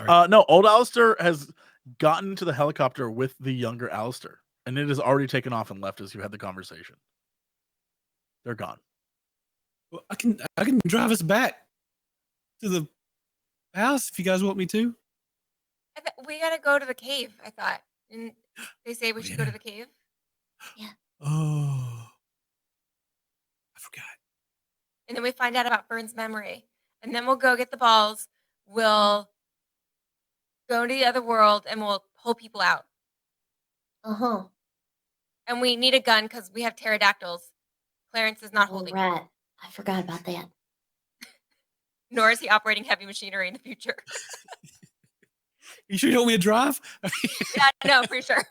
Sorry. No, old Alistair has gotten to the helicopter with the younger Alistair, and it has already taken off and left as you had the conversation. They're gone. Well, I can drive us back to the house if you guys want me to. We gotta go to the cave. I thought. Didn't they say we should go to Yeah. the cave? Oh, I forgot. And then we find out about Fern's memory, and then we'll go get the balls. We'll go to the other world, and we'll pull people out. Uh-huh. And we need a gun because we have pterodactyls. Clarence is not All holding. right. I forgot about that. Nor is he operating heavy machinery in the future. You sure you don't want me to drive? Yeah, no, for sure.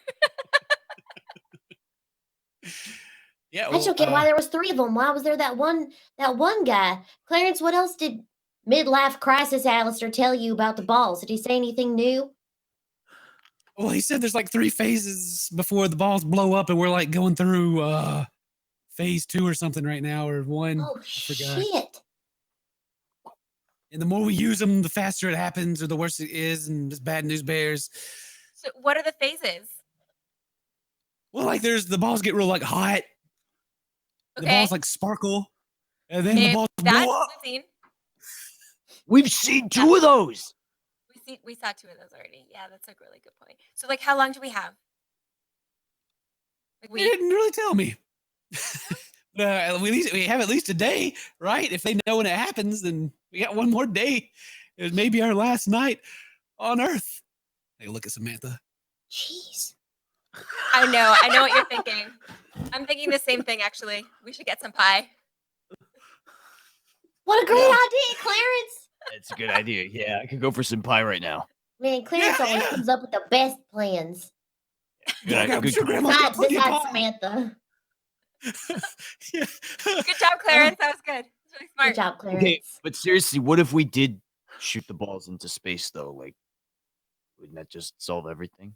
Yeah. I just don't get why there was 3 of them. Why was there that one guy? Clarence, what else did midlife crisis Alistair tell you about the balls? Did he say anything new? Well, he said there's like 3 phases before the balls blow up, and we're like going through phase 2 or something right now, or 1. Oh, forgot. shit. And the more we use them, the faster it happens, or the worse it is, and it's bad news bears. So what are the phases? Well, like there's the balls get real like hot. The Okay. balls like sparkle, and then the balls That blow up. we've seen. We've seen 2 of those. We've we saw 2 of those already. Yeah, that's a really good point. So, like, how long do we have? Like, They didn't really tell me. We have at least a day, right? If they know when it happens, then we got one more day. It may be our last night on Earth. Take a look at Samantha. Jeez. I know what you're thinking. I'm thinking the same thing, actually. We should get some pie. What a great idea, Clarence. That's a good idea. Yeah, I could go for some pie right now. Man, Clarence always comes up with the best plans. I'm sure Grandma's got Besides plenty of pie. Samantha. Yeah. Good job, Clarence. That was good. That's really smart. Good job, Clarence. Okay, but seriously, what if we did shoot the balls into space, though? Like, wouldn't that just solve everything?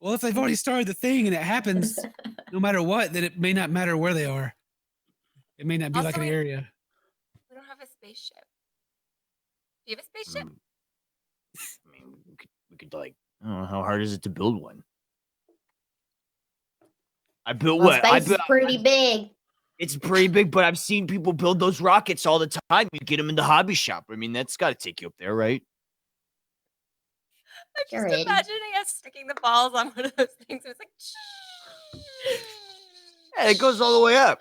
Well, if they've already started the thing and it happens no matter what, then it may not matter where they are. It may not be like Also, an area. We don't have a spaceship. Do you have a spaceship? I mean, we could like, I don't know, how hard is it to build one? I built Well, what? space is pretty big. It's pretty big, but I've seen people build those rockets all the time. You get them in the hobby shop. I mean, that's got to take you up there, right? I'm Sure, just Eddie. imagining us sticking the balls on one of those things. It was like, Yeah, it goes all the way up.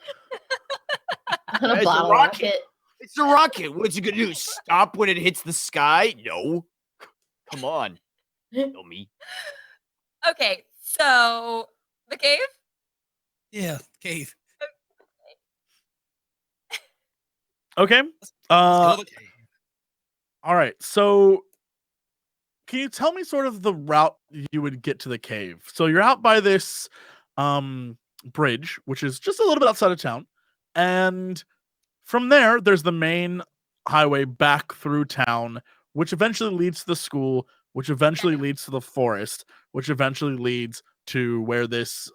On a It's a bottle rocket. rocket. It's a rocket. What's it gonna do? Stop when it hits the sky? No. Come on. Tell me. okay, so the cave? Yeah, cave. Okay. Let's go to the cave. All right. So, can you tell me sort of the route you would get to the cave? So you're out by this bridge, which is just a little bit outside of town, and from there, there's the main highway back through town, which eventually leads to the school, which eventually leads to the forest, which eventually leads to where this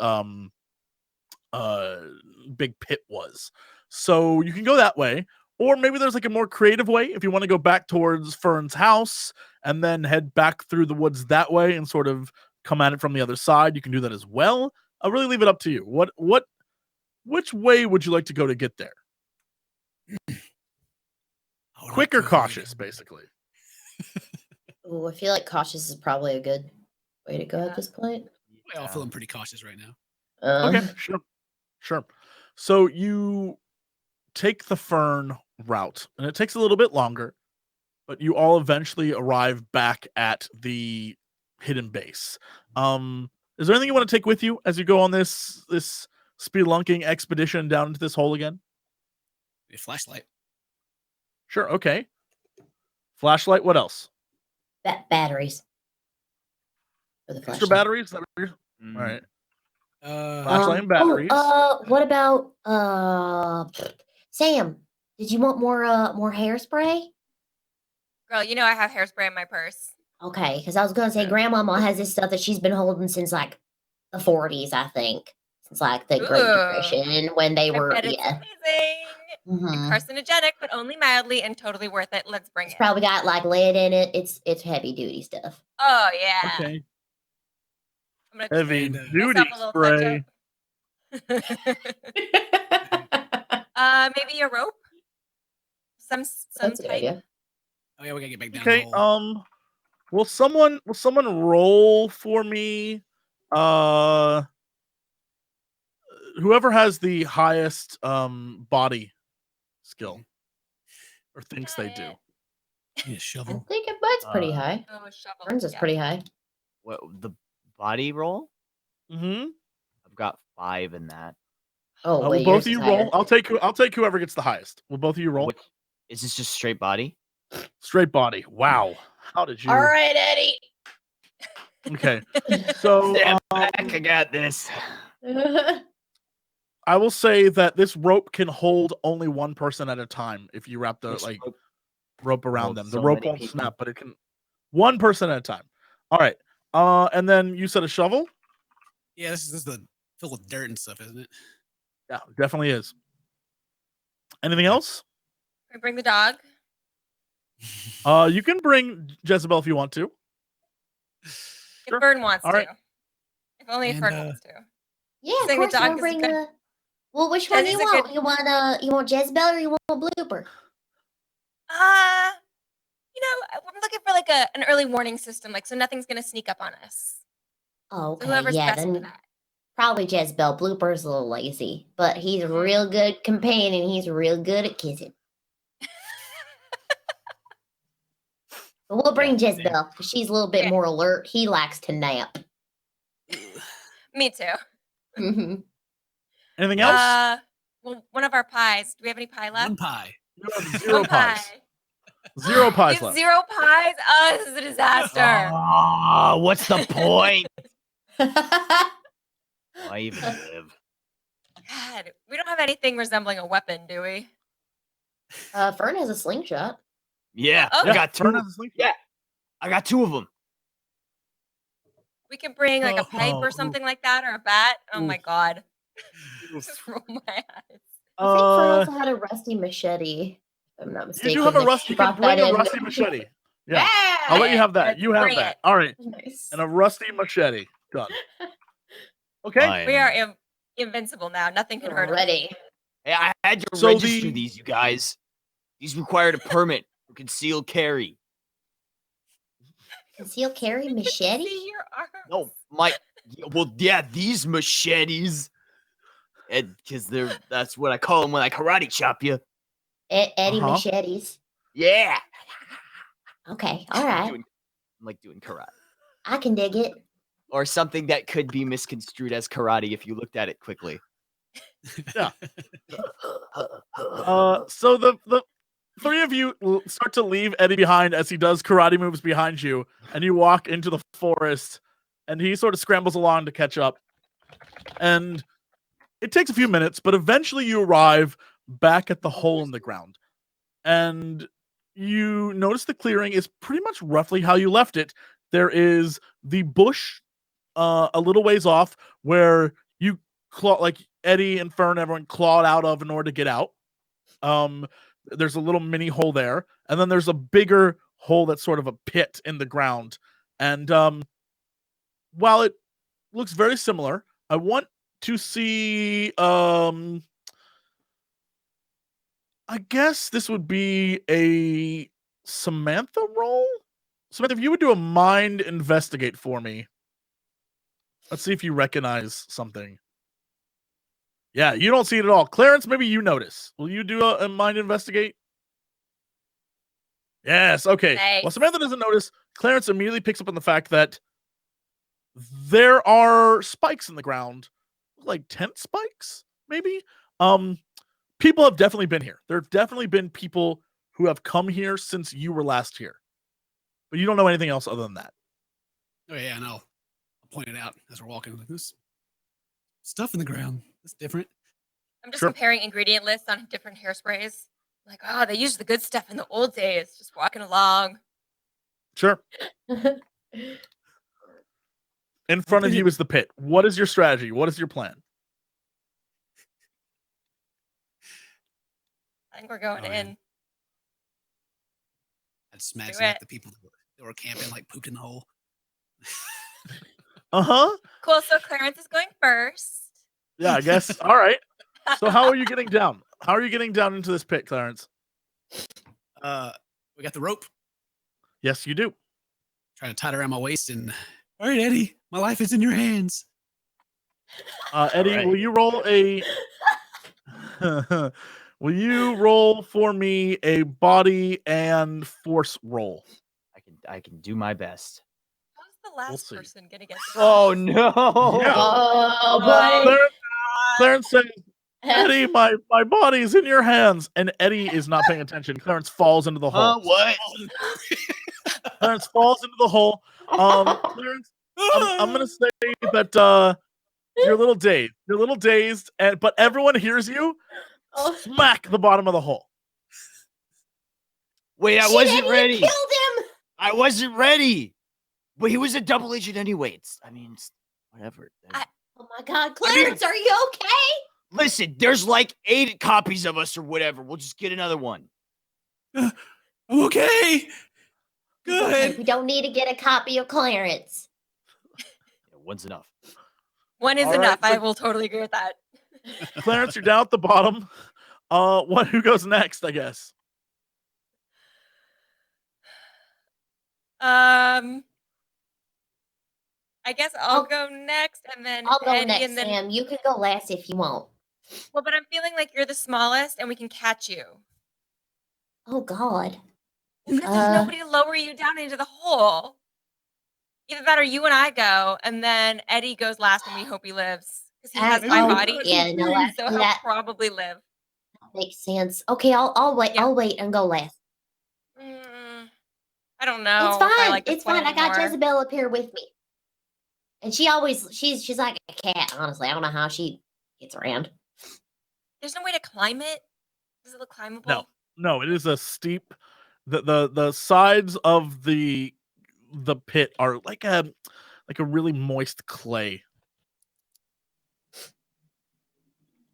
big pit was. So you can go that way, or maybe there's like a more creative way if you want to go back towards Fern's house and then head back through the woods that way and sort of come at it from the other side. You can do that as well. I'll really leave it up to you. Which way would you like to go to get there? Quick or cautious, basically. Ooh, I feel like cautious is probably a good way to go at this point. We're all feeling pretty cautious right now. Okay, sure. So you take the Fern route, and it takes a little bit longer, but you all eventually arrive back at the hidden base. Is there anything you want to take with you as you go on this spelunking expedition down into this hole again? A flashlight. Sure, okay. Flashlight, what else? Batteries. For the Extra flashlight. batteries? Is that what you're... All right. Flashlight and batteries. What about Sam? Did you want more hairspray? Girl, you know I have hairspray in my purse. Okay, because I was gonna say Grandmama has this stuff that she's been holding since like the 40s, I think. Since like the Great Depression when they were It's amazing. Mhm. Carcinogenic, but only mildly and totally worth it. Let's bring It's it. probably got like lead in it. It's heavy duty stuff. Oh yeah. Okay. I'm gonna Heavy give duty myself a little spray. touch-up. Maybe a rope. Some That's a good type. idea. Oh yeah, we gotta get back down. Okay, the hole. will someone roll for me? Whoever has the highest body skill or thinks they do. Need a I shovel. think mine's pretty high. Oh, a shovel. Burns is yeah. pretty high. What, the body roll? Mm-hmm. I've got 5 in that. Oh, Will wait, both yours of is you roll? higher. I'll take whoever gets the highest. Will both of you roll? What, is this just straight body? Straight body. Wow. How did you? All right, Eddie. Okay. So I got this. I will say that this rope can hold only one person at a time if you wrap the This rope around holds them. The so rope many won't people. snap, but it can one person at a time. All right. And then you said a shovel? Yeah, this is the filled with dirt and stuff, isn't it? Yeah, definitely is. Anything else? Can we bring the dog? You can bring Jezebel if you want to. Sure. If Fern wants All right. to. If only if And, Fern wants to. Yeah, of Saying the course. You dog want is to a bring good- the. Well, which one do you Jenny's a want? good- You want Jezebel or you want Blooper? I'm looking for like an early warning system, like so nothing's gonna sneak up on us. Okay, So whoever's yeah, best for then that. probably Jezebel. Blooper's a little lazy, but he's a Mhm. real good companion. He's real good at kissing. But we'll bring Jezebel because she's a little bit Okay. more alert. He likes to nap. Me too. Mhm. Anything else? Well, one of our pies. Do we have any pie left? One pie. You have 0 One pies. pie. 0 We pies have left. 0 pies. Oh, this is a disaster. Ah, what's the point? Why even live? God, we don't have anything resembling a weapon, do we? Fern has a slingshot. Yeah, Oh. I got Fern two. has a slingshot. Yeah, I got 2 of them. We can bring like a pipe Oh. or something like that, or a bat. Oh my Oof. god. Oof. Just roll my eyes. I think Fern also had a rusty machete. If I'm not You mistaken. do have a that rusty. she You can brought bring that a in. rusty machete. Yeah, Yeah, I'll let you have that. let's You have bring that. it. All right, Nice. and a rusty machete. Done. Okay. Fine. We are invincible now. Nothing can hurt us. Ready. Hey, I had to So register the- these, you guys. These required a permit for concealed carry. Conceal carry machete? See your arms. No, these machetes. Because that's what I call them when I karate chop you. Eddie Uh-huh. machetes. Yeah. Okay, all I'm right. like doing karate. I can dig it. Or something that could be misconstrued as karate if you looked at it quickly. So the 3 of you start to leave Eddie behind as he does karate moves behind you, and you walk into the forest, and he sort of scrambles along to catch up. And it takes a few minutes, but eventually you arrive back at the hole in the ground. And you notice the clearing is pretty much roughly how you left it. There is the bush a little ways off where you like Eddie and Fern, everyone clawed out of in order to get out. There's a little mini hole there, and then there's a bigger hole that's sort of a pit in the ground. And while it looks very similar, I want to see I guess this would be a Samantha roll. Samantha, if you would do a mind investigate for me. Let's see if you recognize something. Yeah, you don't see it at all. Clarence, maybe you notice. Will you do a mind investigate? Yes, okay. Nice. Well, Samantha doesn't notice. Clarence immediately picks up on the fact that there are spikes in the ground. Like tent spikes, maybe? People have definitely been here. There have definitely been people who have come here since you were last here. But you don't know anything else other than that. Oh yeah, no. I'll point it out as we're walking. Like, there's stuff in the ground. That's different. I'm just Sure. comparing ingredient lists on different hairsprays. Like, oh, they used the good stuff in the old days. Just walking along. Sure. In front of you is the pit. What is your strategy? What is your plan? I think we're going Oh, yeah. in. I'd smash Do like it. the people that were camping, like pooped in the hole. Uh-huh. Cool. So Clarence is going first. Yeah, I guess. All right. So how are you getting down? How are you getting down into this pit, Clarence? We got the rope. Yes, you do. Trying to tie it around my waist and all right, Eddie, my life is in your hands. Eddie, Alright. will you roll a will you roll for me a body and force roll? I can do my best. How's the last see. person gonna get? Oh no! Yeah. Oh, buddy. Clarence says, Eddie, my body's in your hands. And Eddie is not paying attention. Clarence falls into the hole. What? Clarence falls into the hole. Clarence, I'm gonna say that you're a little dazed. You're a little dazed, but everyone hears you smack the bottom of the hole. Wait, I Shit, wasn't Eddie, you ready. killed him. I wasn't ready. But he was a double agent anyway. It's whatever. Oh my God, Clarence, are you okay? Listen, there's like 8 copies of us or whatever. We'll just get another one. I'm okay. Okay, Good. we don't need to get a copy of Clarence. Yeah, one's enough. One is All right, enough. I so- will totally agree with that. Clarence, you're down at the bottom. Who goes next, I guess? I guess I'll I'll- go next, and then I'll go Eddie, next, and then. Sam. You can go last if you want. Well, but I'm feeling like you're the smallest, and we can catch you. Oh God. Because there's nobody to lower you down into the hole. Either that or you and I go, and then Eddie goes last, and we hope he lives. Because he has my body. Yeah, no, So he'll probably live. makes sense. Okay, I'll wait. Yeah. I'll wait and go last. I don't know. It's fine. If I like this It's fine. one I got anymore. Jezebel up here with me, and she's like a cat. Honestly, I don't know how she gets around. There's no way to climb it. Does it look climbable? No, it is a steep. The sides of the pit are like a really moist clay.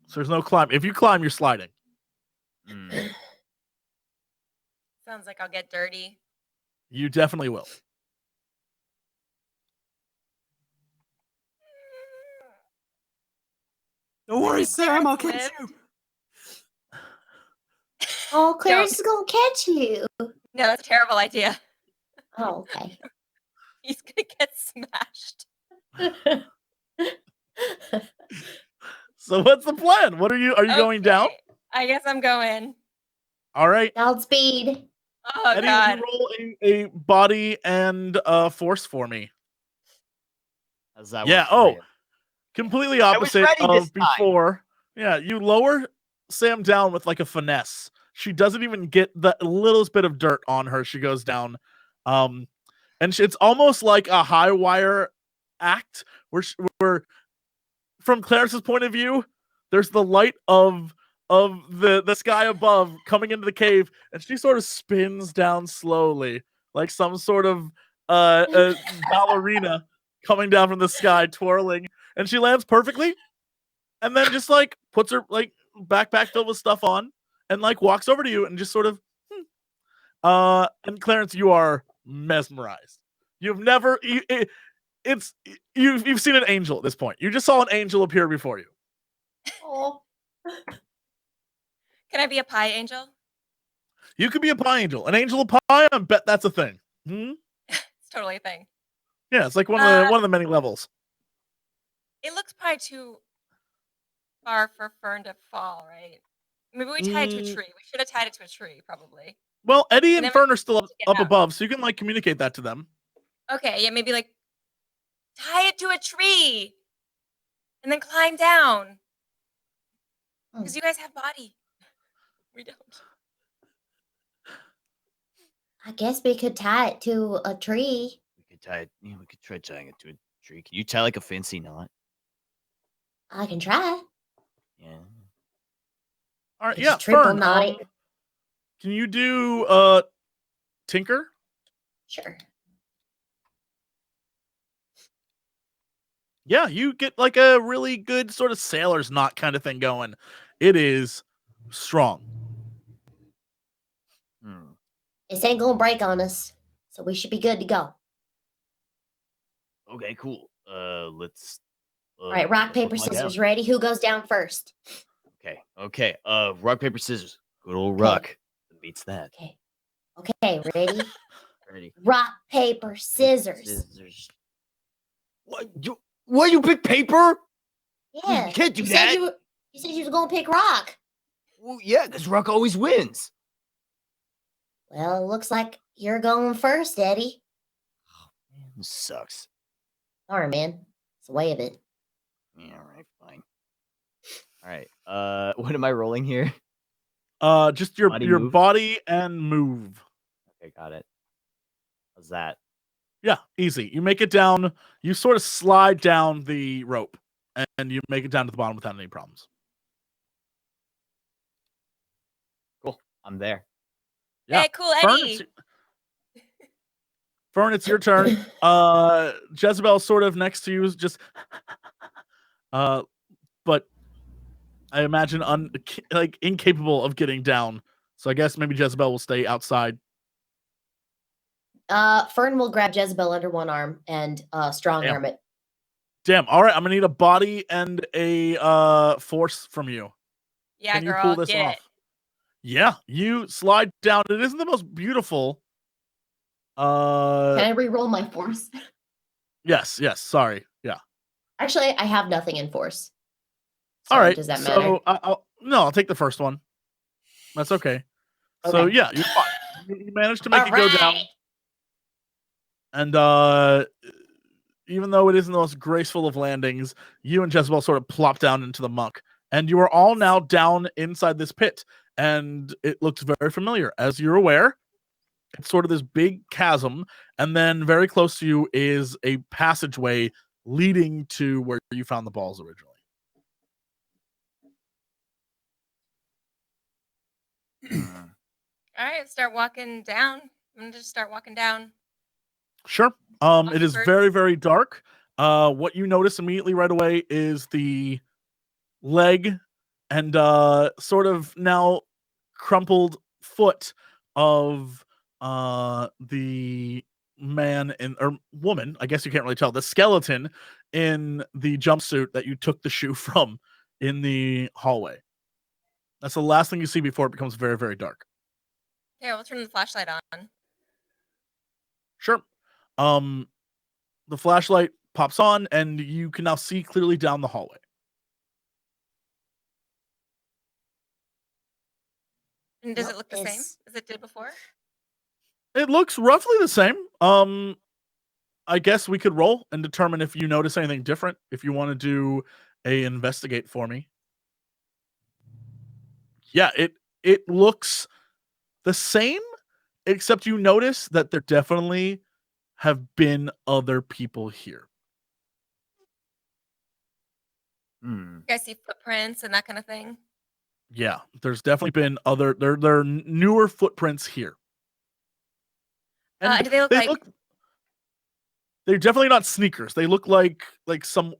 So there's no climb. If you climb, you're sliding. Sounds like I'll get dirty. You definitely will. Don't worry, Sam. I'll catch Live. you. Oh, Clarence is gonna catch you. No, that's a terrible idea. Oh, okay. He's gonna get smashed. So what's the plan? Are you going down? Okay, I guess I'm going. All right. Godspeed. Oh Eddie, God. you roll a body and force for me. How's that Yeah. work for Oh, you? completely was opposite ready this of time. before. Yeah, you lower Sam down with like a finesse. She doesn't even get the littlest bit of dirt on her. She goes down, and it's almost like a high wire act where from Clarence's point of view, there's the light of the sky above coming into the cave, and she sort of spins down slowly, like some sort of ballerina coming down from the sky, twirling, and she lands perfectly, and then just like puts her like backpack filled with stuff on, and like walks over to you and just sort of, and Clarence, you are mesmerized. You've never you've seen an angel at this point. You just saw an angel appear before you. Oh. Can I be a pie angel? You could be a pie angel. An angel of pie, I bet that's a thing. It's totally a thing. Yeah, it's like one of the many levels. It looks probably too far for Fern to fall, right? Maybe we tie it to a tree. We should have tied it to a tree, probably. Well, Eddie And and then Fern are still to get up out. above, so you can like communicate that to them. Okay, yeah, maybe like tie it to a tree and then climb down. Because you guys have body. We don't. I guess we could tie it to a tree. We could tie it. We could try tying it to a tree. Can you tie like a fancy knot? I can try. Yeah. All right, Just yeah, triple Fern. knot it. Can you do Tinker? Sure. Yeah, you get like a really good sort of sailor's knot kind of thing going. It is strong. This ain't gonna break on us, so we should be good to go. Okay, cool. Let's. All right, rock, paper, find scissors. out. Ready? Who goes down first? Okay. Rock, paper, scissors. Good old Okay. rock. Beats that. Okay, ready? Ready. Rock, paper, scissors. Scissors. What? You pick paper? Yeah. You can't do you that. Said you said you was gonna pick rock. Well, yeah, because rock always wins. Well, it looks like you're going first, Eddie. Man, this sucks. Sorry, man. It's the way of it. Yeah, all right, fine. All right. What am I rolling here? Just your Body your move? body and move. Okay, got it. How's that? Yeah, easy. You make it down. You sort of slide down the rope, and you make it down to the bottom without any problems. Cool. I'm there. Yeah. Hey, cool, Fern, Eddie. Fern, it's your turn. Jezebel sort of next to you is just but I imagine incapable of getting down. So I guess maybe Jezebel will stay outside. Fern will grab Jezebel under one arm and strong arm it. Damn. All right, I'm gonna need a body and a force from you. Yeah, Can you girl, pull this get off? it. Yeah, you slide down. It isn't the most beautiful Can I re-roll my force? Yes. Sorry. Yeah. Actually, I have nothing in force. So All right. does that matter? So I'll take the first one. That's okay. So Okay. yeah, you're fine. You managed to make All it go down. right. And even though it isn't the most graceful of landings, you and Jezebel sort of plop down into the muck. And you are all now down inside this pit. And it looks very familiar. As you're aware, it's sort of this big chasm. And then very close to you is a passageway leading to where you found the balls originally. All right, start walking down. I'm gonna just start walking down. Sure. It is first. very, very dark. What you notice immediately right away is the leg and sort of now crumpled foot of the man or woman. I guess you can't really tell. The skeleton in the jumpsuit that you took the shoe from in the hallway. That's the last thing you see before it becomes very, very dark. Okay, we'll turn the flashlight on. Sure. The flashlight pops on, and you can now see clearly down the hallway. And does What it look the same is- as it did before? It looks roughly the same. I guess we could roll and determine if you notice anything different. If you want to do a investigate for me. Yeah, it looks the same, except you notice that there definitely have been other people here. You guys see footprints and that kind of thing? Yeah, there's definitely been other there are newer footprints here. Do they look like they're definitely not sneakers. They look like some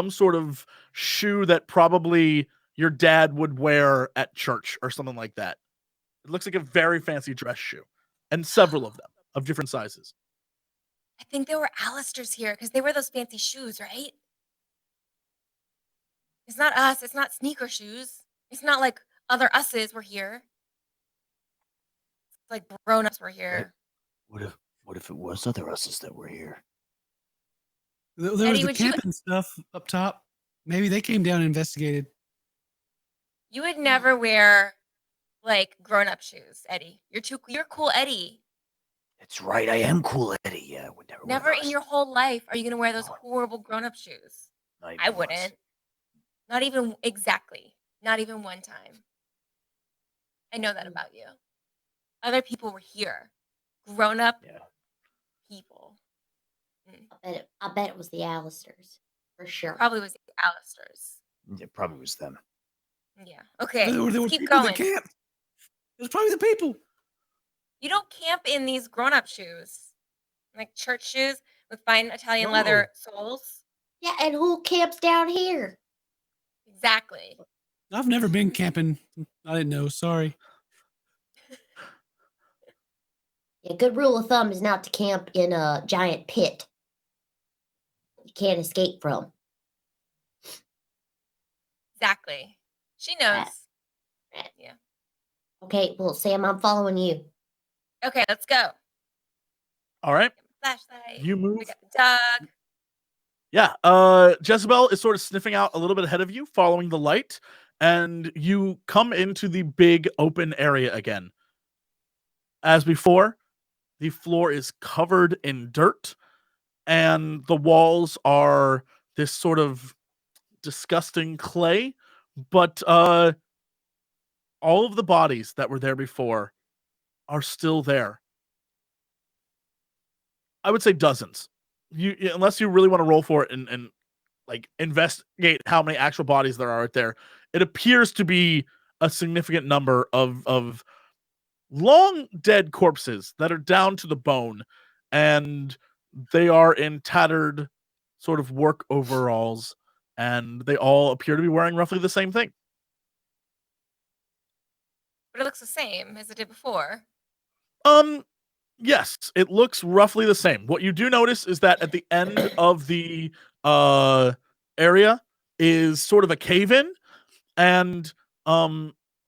sort of shoe that probably your dad would wear at church or something like that. It looks like a very fancy dress shoe, and several of them of different sizes. I think they were Alistairs here because they wear those fancy shoes, right? It's not us. It's not sneaker shoes. It's not like other us's were here. It's like grown-ups were here. What if it was other us's that were here? There was Eddie, the would you- camping stuff up top. Maybe they came down and investigated. You would never wear like grown-up shoes, Eddie. You're cool, Eddie. That's right. I am cool, Eddie. Yeah, I would never. wear Never in those. your whole life are you gonna wear those No. horrible grown-up shoes. Not even I once. wouldn't. Not even exactly. Not even one time. I know that about you. Other people were here. Grown-up Yeah. people. I bet it was the Alistairs for sure. Probably was the Alistairs. It probably was them. Yeah. Okay. There were let's keep people going. that camped. It was probably the people. You don't camp in these grown-up shoes. Like church shoes with fine Italian leather soles. Yeah, and who camps down here? Exactly. I've never been camping. I didn't know. Sorry. A good rule of thumb is not to camp in a giant pit you can't escape from. Exactly. She knows. Right. Yeah. Okay, well, Sam, I'm following you. Okay, let's go. All right, Flashlight. you move. We got Doug. Yeah, Jezebel is sort of sniffing out a little bit ahead of you, following the light, and you come into the big open area again. As before, the floor is covered in dirt, and the walls are this sort of disgusting clay, but all of the bodies that were there before are still there. I would say dozens. Unless you really want to roll for it and like investigate how many actual bodies there are out there, it appears to be a significant number of long dead corpses that are down to the bone, and they are in tattered sort of work overalls, and they all appear to be wearing roughly the same thing. But it looks the same as it did before. Yes, it looks roughly the same. What you do notice is that at the end of the area is sort of a cave-in, and up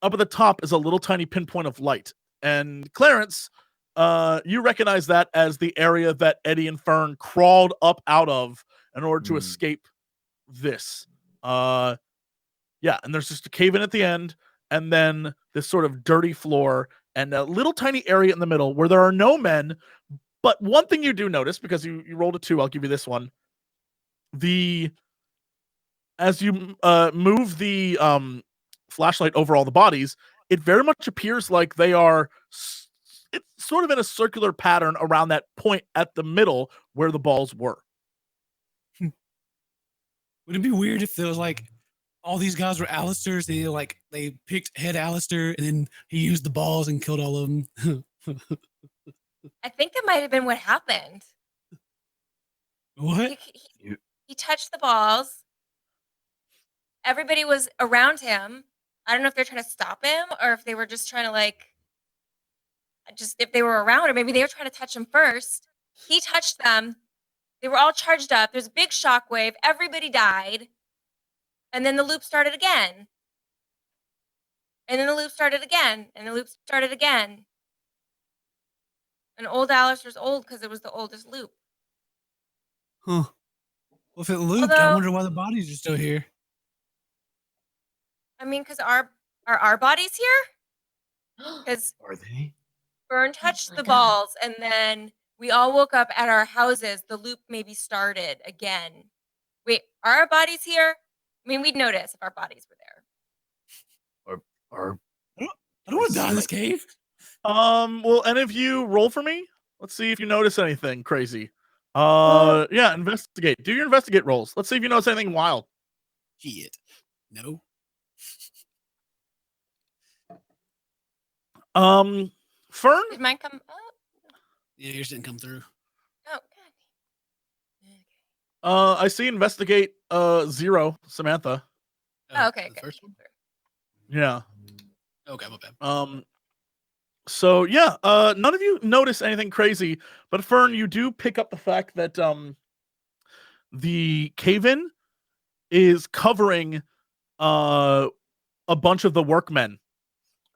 at the top is a little tiny pinpoint of light. And Clarence, you recognize that as the area that Eddie and Fern crawled up out of in order to escape this. Yeah, and there's just a cave in at the end, and then this sort of dirty floor and a little tiny area in the middle where there are no men. But one thing you do notice, because you rolled a 2, I'll give you this one. As you move the flashlight over all the bodies, it very much appears like they are it's sort of in a circular pattern around that point at the middle where the balls were. Would it be weird if there was like all these guys were Alistairs? They picked head Alistair and then he used the balls and killed all of them. I think that might have been what happened. What? He touched the balls. Everybody was around him. I don't know if they're trying to stop him or if they were just trying to if they were around, or maybe they were trying to touch him first. He touched them. They were all charged up. There's a big shockwave. Everybody died. And then the loop started again. And then the loop started again. And the loop started again. And old Alistairs old because it was the oldest loop. Huh. Well, if it looped, I wonder why the bodies are still here. I mean, because are our bodies here? Because Are they? Fern touched my the God. balls, and then we all woke up at our houses. The loop maybe started again. Wait, are our bodies here? I mean, we'd notice if our bodies were there. Or I don't want to die in this cave. Will any of you roll for me? Let's see if you notice anything crazy. Yeah, investigate. Do your investigate rolls. Let's see if you notice anything wild. Shit. No. Fern? Did mine come up? Yeah, yours didn't come through. Oh, God. I see investigate 0, Samantha. Oh, okay. The Good. first one? Yeah. Okay, my bad. So yeah, none of you notice anything crazy, but Fern, you do pick up the fact that the cave-in is covering a bunch of the workmen.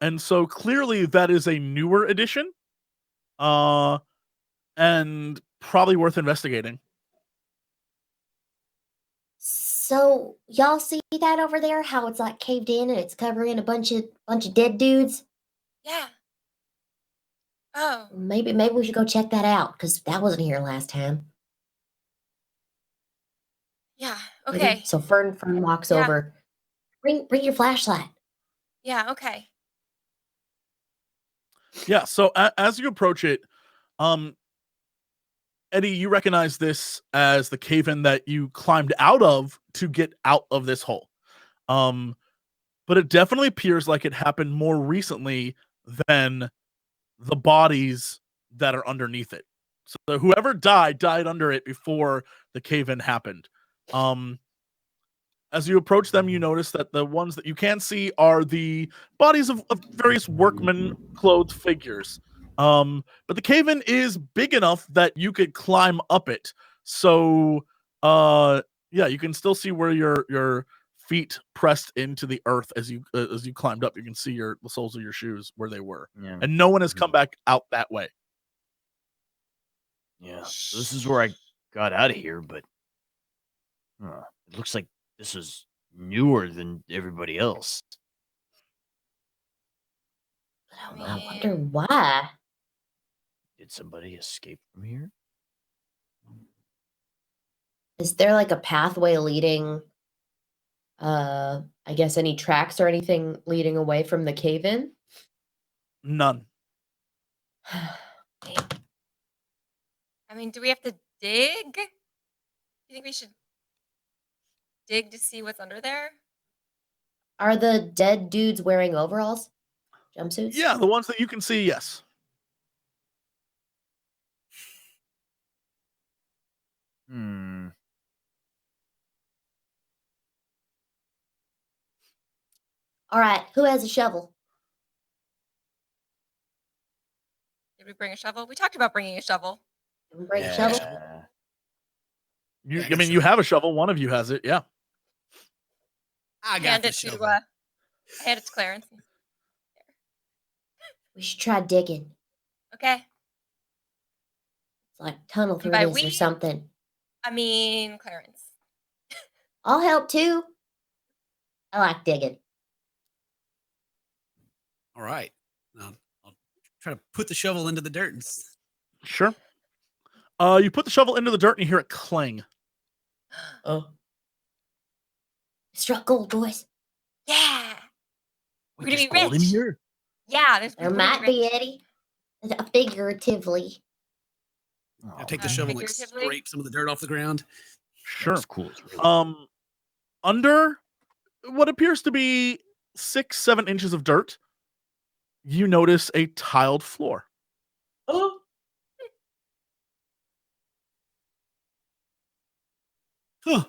And so clearly that is a newer addition. And probably worth investigating. So y'all see that over there? How it's like caved in and it's covering a bunch of dead dudes? Yeah. Oh. Maybe we should go check that out because that wasn't here last time. Yeah. Ready? Okay. So Fern walks Yeah. over. Bring your flashlight. Yeah. Okay. Yeah, so as you approach it, Eddie, you recognize this as the cave-in that you climbed out of to get out of this hole. But it definitely appears like it happened more recently than the bodies that are underneath it. So whoever died under it before the cave-in happened. As you approach them, you notice that the ones that you can see are the bodies of various workmen clothed figures. But the cave-in is big enough that you could climb up it. So yeah, you can still see where your feet pressed into the earth as you climbed up. You can see the soles of your shoes where they were. Yeah. And no one has come back out that way. Yeah. So this is where I got out of here, but it looks like this is newer than everybody else. I wonder why. Did somebody escape from here? Is there like a pathway leading, I guess any tracks or anything leading away from the cave-in? None. I mean, do we have to dig? Do you think we should dig to see what's under there? Are the dead dudes wearing overalls? Jumpsuits? Yeah, the ones that you can see, yes. All right, who has a shovel? Did we bring a shovel? We talked about bringing a shovel. Can we bring a shovel? I mean, you have a shovel. One of you has it. Yeah. I got Hand the it to shovel. hand it to Clarence. We should try digging. Okay. It's like tunnel through by this or we- something. I mean, Clarence. I'll help too. I like digging. All right. I'll try to put the shovel into the dirt. Sure. You put the shovel into the dirt and you hear it clang. Oh. Struck gold, boys. Yeah. Wait, We're gonna there's be gold in rich. here? Yeah, there's There we're gonna might rich. be, Eddie. Figuratively. I'll take the Oh, shovel and like, figuratively? scrape some of the dirt off the ground. Sure. That's cool. It's really Under what appears to be 6-7 inches of dirt, you notice a tiled floor. Oh. Huh.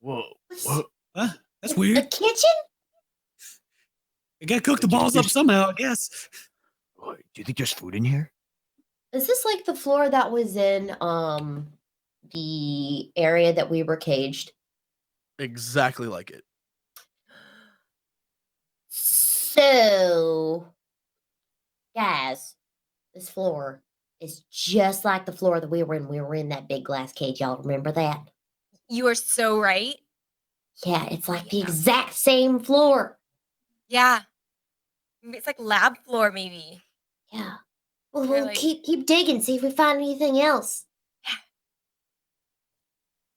Whoa. What? Huh? That's The weird. kitchen? I gotta cook the balls up somehow, I guess. Do you think there's food in here? Is this like the floor that was in the area that we were caged? Exactly like it. So, guys, this floor is just like the floor that we were in. We were in that big glass cage. Y'all remember that? You are so right. Yeah, it's like the Yeah. exact same floor. Yeah. It's like lab floor, maybe. Yeah. Well, They're we'll like- keep digging, see if we find anything else.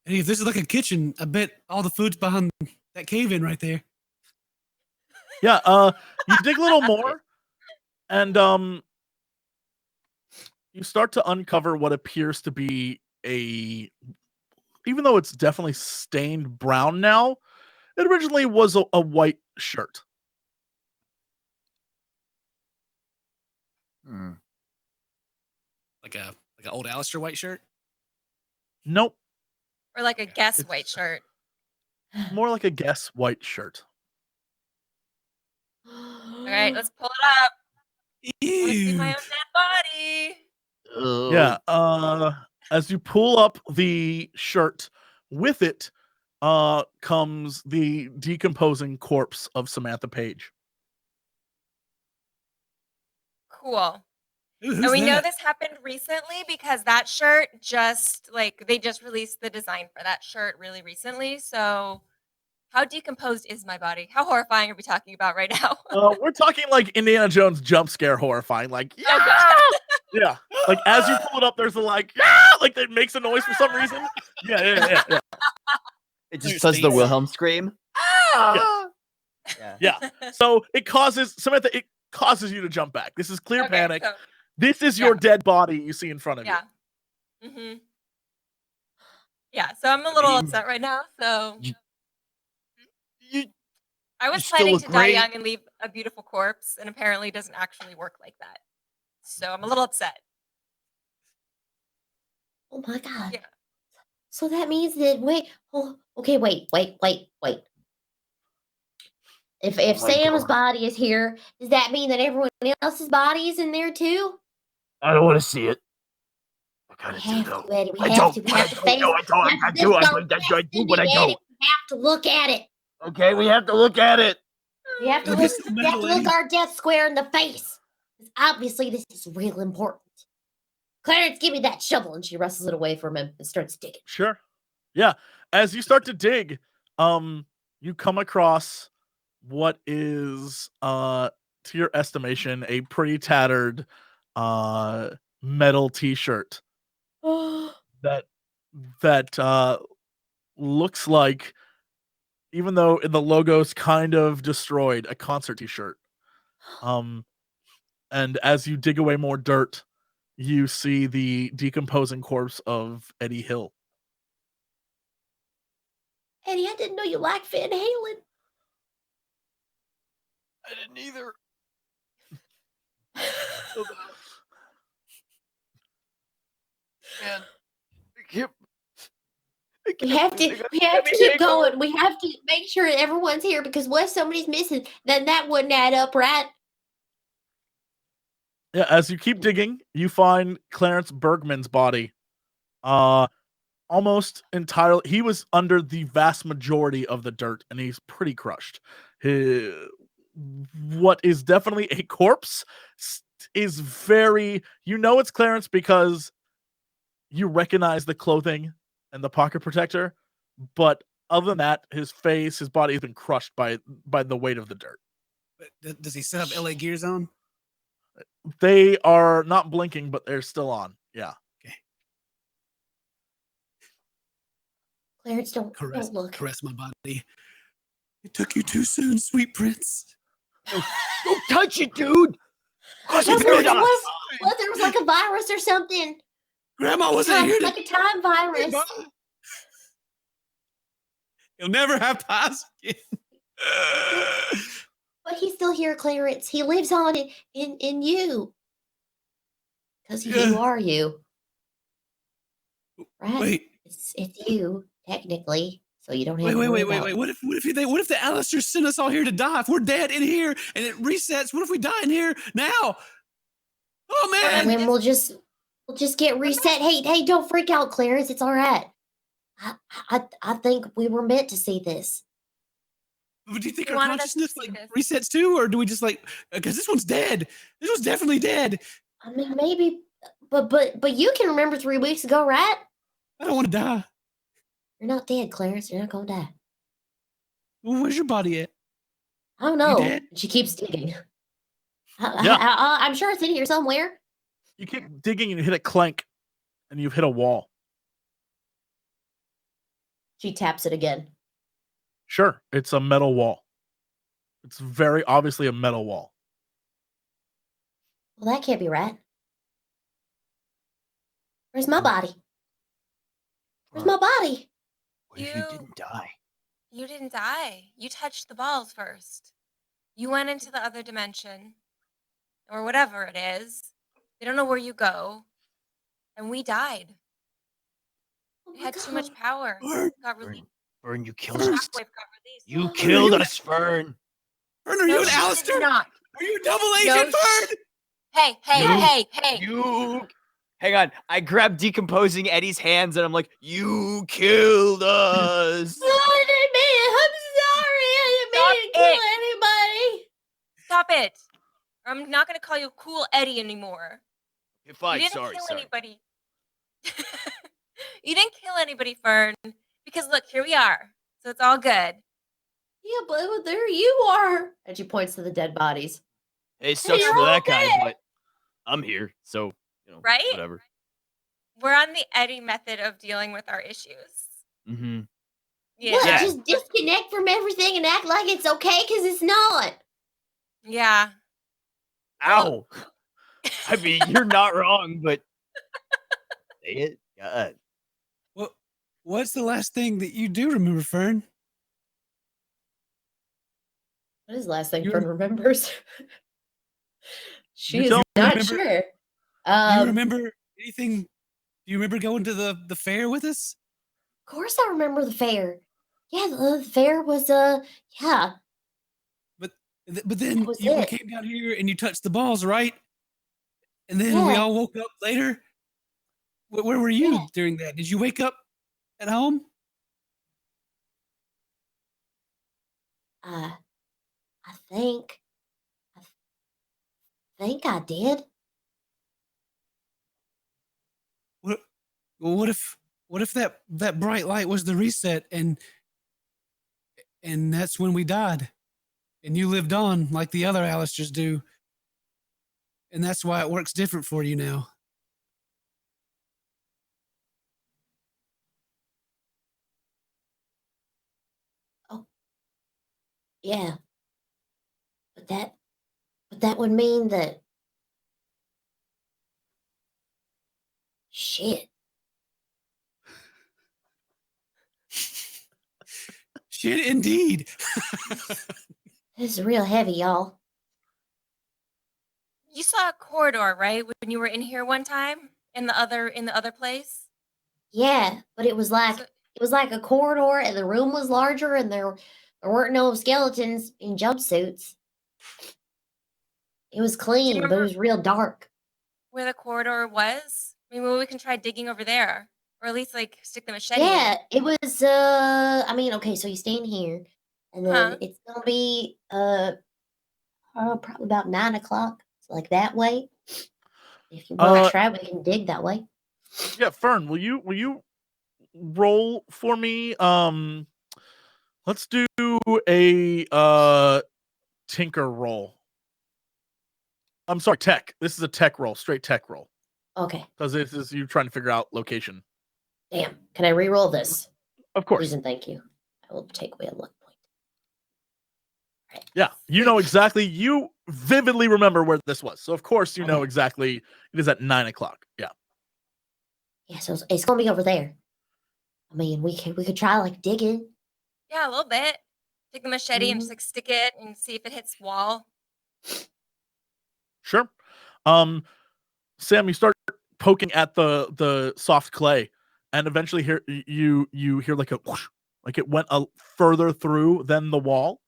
Hey, if this is like a kitchen, I bet all the food's behind that cave in right there. Yeah, you dig a little more, and you start to uncover what appears to be even though it's definitely stained brown now, it originally was a white shirt. Hmm. Like an old Allister white shirt. Nope, Or like a guess It's- white shirt. more like a guess white shirt. All right, let's pull it up. I want to see my Ew. own dead body. Yeah, as you pull up the shirt, with it comes the decomposing corpse of Samantha Page. Cool. Ooh, who's And we know that? this happened recently because that shirt they just released the design for that shirt really recently. So how decomposed is my body? How horrifying are we talking about right now? We're talking like Indiana Jones jump scare horrifying, like yeah, Oh, God. yeah. Like as you pull it up, there's a like yeah, like that makes a noise for some reason. Yeah. It Your just does the face. Wilhelm scream. Ah! Yeah. Yeah. So it causes Samantha. It causes you to jump back. This is clear Okay, panic. so- This is your dead body you see in front of yeah. Mm-hmm. Yeah, so I'm a little mean, upset right now. So You, I was still planning look to die great. young and leave a beautiful corpse, and apparently it doesn't actually work like that. So I'm a little upset. Oh my god. Yeah. So that means that wait. If my Sam's God. body is here, does that mean that everyone else's body is in there too? I don't want to see it. I We gotta have do though. to, Eddie. We I have don't. to. We I have to don't. face No, I don't. we I have to do. just I go do. back I do, into but I it, Eddie. don't. We have to look at it. Okay, we have to look at it. We have to It'll be look, so we have to metal, look Eddie. our death square in the face. 'Cause obviously, this is real important. Clarence, give me that shovel, and she wrestles it away from him and starts digging. Sure. Yeah. As you start to dig, you come across what is to your estimation a pretty tattered metal t-shirt that looks like, even though the logo's kind of destroyed, a concert t-shirt. And as you dig away more dirt, you see the decomposing corpse of Eddie Hill. Eddie, I didn't know you liked Van Halen. I didn't either. Man, We have to keep going. We have to make sure everyone's here because what if somebody's missing? Then that wouldn't add up, right? Yeah, as you keep digging, you find Clarence Bergman's body. Almost entirely, he was under the vast majority of the dirt, and he's pretty crushed. What is definitely a corpse is very, it's Clarence because You recognize the clothing and the pocket protector, but other than that, his face, his body has been crushed by the weight of the dirt. But does he still have LA gears on? They are not blinking, but they're still on. Yeah. Clarence, don't look. Caress my body. It took you too soon, sweet prince. Don't touch it, dude. What if there was like a virus or something? Grandma wasn't here. Like a time virus. You'll never have pies again. But he's still here, Clarence. He lives on in you. Because you are you. Right? Wait. It's you, technically. So you don't have Wait. What if the Alistairs sent us all here to die? If we're dead in here and it resets, what if we die in here now? Oh man! And then we'll just get reset. Hey, don't freak out, Clarence. It's all right. I think we were meant to see this. But do you think our consciousness resets too, or do we just because this one's dead? This one's definitely dead. I mean, maybe, but you can remember 3 weeks ago, right? I don't want to die. You're not dead, Clarence. You're not gonna die. Well, where's your body at? I don't know. She keeps digging. I'm sure it's in here somewhere. You keep digging and you hit a clank, and you've hit a wall. She taps it again. Sure, it's a metal wall. It's very obviously a metal wall. Well, that can't be right. Where's my body? Where's my body? What if you didn't die? You didn't die. You touched the balls first. You went into the other dimension, or whatever it is. They don't know where you go, and we died. We had too much power. Got released. Fern, you killed us. Shockwave got released. You killed us, Fern. Fern, are you an Alistair? Not. Are you a double agent, Fern? Hey. You. Hang on. I grabbed decomposing Eddie's hands and I'm like, you killed us. I didn't mean it. I'm sorry. I didn't mean to kill anybody. Stop it. I'm not going to call you Cool Eddie anymore. If I, You didn't sorry. kill anybody. You didn't kill anybody, Fern. Because look, here we are. So it's all good. Yeah, but there you are. And she points to the dead bodies. It sucks for that guy, but I'm here. So, right? Whatever. We're on the Eddie method of dealing with our issues. Mm-hmm. Yeah. Just disconnect from everything and act like it's okay because it's not. Yeah. Ow. I mean, you're not wrong, but say it. God. What's the last thing that you do remember, Fern? What is the last thing Fern remembers? She is don't not remember- sure. Do you remember anything? Do you remember going to the fair with us? Of course I remember the fair. Yeah, the fair was, yeah. But then you came down here and you touched the balls, right? And then we all woke up later. Where were you during that? Did you wake up at home? I think I did. What if that bright light was the reset and that's when we died and you lived on like the other Alistairs do, and that's why it works different for you now? Oh, yeah. But that would mean that. Shit. Shit, indeed. This is real heavy, y'all. You saw a corridor, right? When you were in here one time in the other place? Yeah, but it was like a corridor and the room was larger and there weren't no skeletons in jumpsuits. It was clean, but it was real dark. Where the corridor was? I mean, well, we can try digging over there. Or at least stick the machete in. Yeah, it was I mean, okay, so you stand here and then it's gonna be probably about 9 o'clock. So that way. If you want to try, we can dig that way. Yeah, Fern, will you roll for me? Let's do a tinker roll. I'm sorry, tech. This is a tech roll, straight tech roll. Okay. Because this is you trying to figure out location. Damn. Can I re-roll this? Of course. Please and thank you. I will take away a luck point. Right. Yeah, you know exactly. You vividly remember where this was, so of course you know Okay. exactly. It is at 9:00. Yeah. Yeah, so it's gonna be over there. I mean, we could try like digging. Yeah, a little bit. Take the machete and Mhm. just like stick it and see if it hits wall. Sure. Sam, you start poking at the soft clay, and eventually you hear like a whoosh, like it went further through than the wall,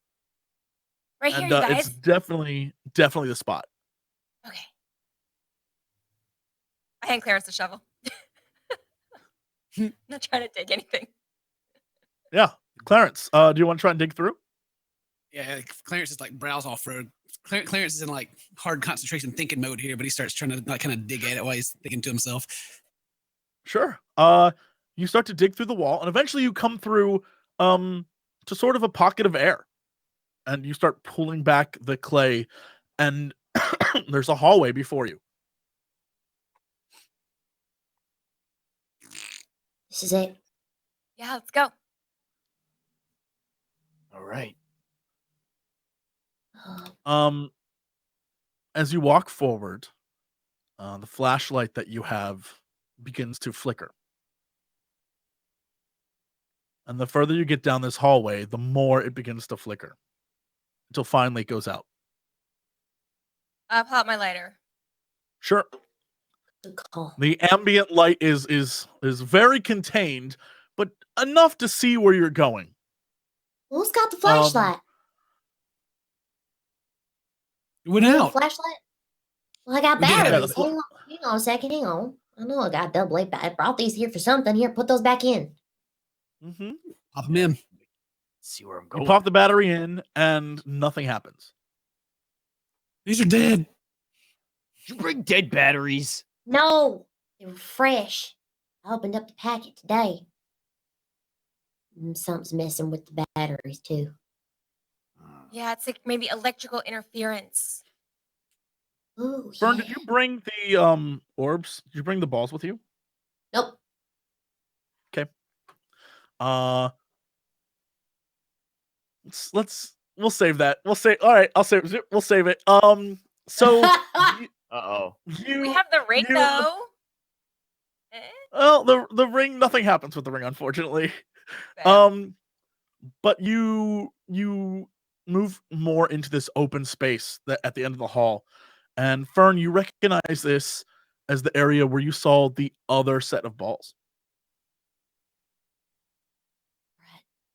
Right here, and you it's guys. definitely the spot. Okay. I hand Clarence the shovel. Not trying to dig anything. Yeah, Clarence, do you want to try and dig through? Yeah, Clarence is like brows off road. Clarence is in like hard concentration thinking mode here, but he starts trying to like kind of dig at it while he's thinking to himself. Sure. You start to dig through the wall, and eventually you come through to sort of a pocket of air, and you start pulling back the clay, and there's a hallway before you. This is it. Yeah, let's go. All right. As you walk forward, the flashlight that you have begins to flicker. And the further you get down this hallway, the more it begins to flicker until finally it goes out. Pull out my lighter. Sure. Good call. The ambient light is very contained, but enough to see where you're going. Who's got the flashlight? It went You got a out. flashlight? Well, I got We did have batteries. it. Hang on a second. Hang on. I know I got double A. I brought these here for something. Here, put those back in. Mm-hmm. Pop him in. See where I'm You going. pop the battery in, and nothing happens. These are dead. Did you bring dead batteries? No, they were fresh. I opened up the packet today. Something's messing with the batteries too. Yeah, it's like maybe electrical interference. Ooh, Fern, yeah. did you bring the orbs? Did you bring the balls with you? Nope. We'll save that. All right, we'll save it. So Uh-oh. We have the ring though. Eh? Well, the ring, nothing happens with the ring, unfortunately. Bad. But you move more into this open space that at the end of the hall, and Fern, you recognize this as the area where you saw the other set of balls.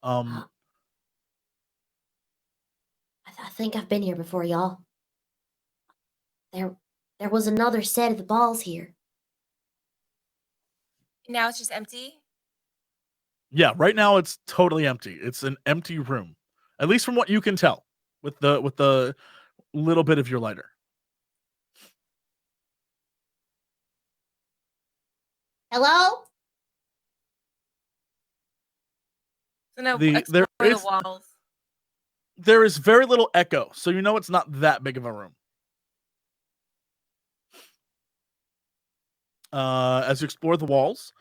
I think I've been here before, y'all. There was another set of the balls here. Now it's just empty. Yeah, right now it's totally empty. It's an empty room, at least from what you can tell with the little bit of your lighter. Hello? So no, there explore the is walls. there is very little echo, so you know it's not that big of a room. As you explore the walls,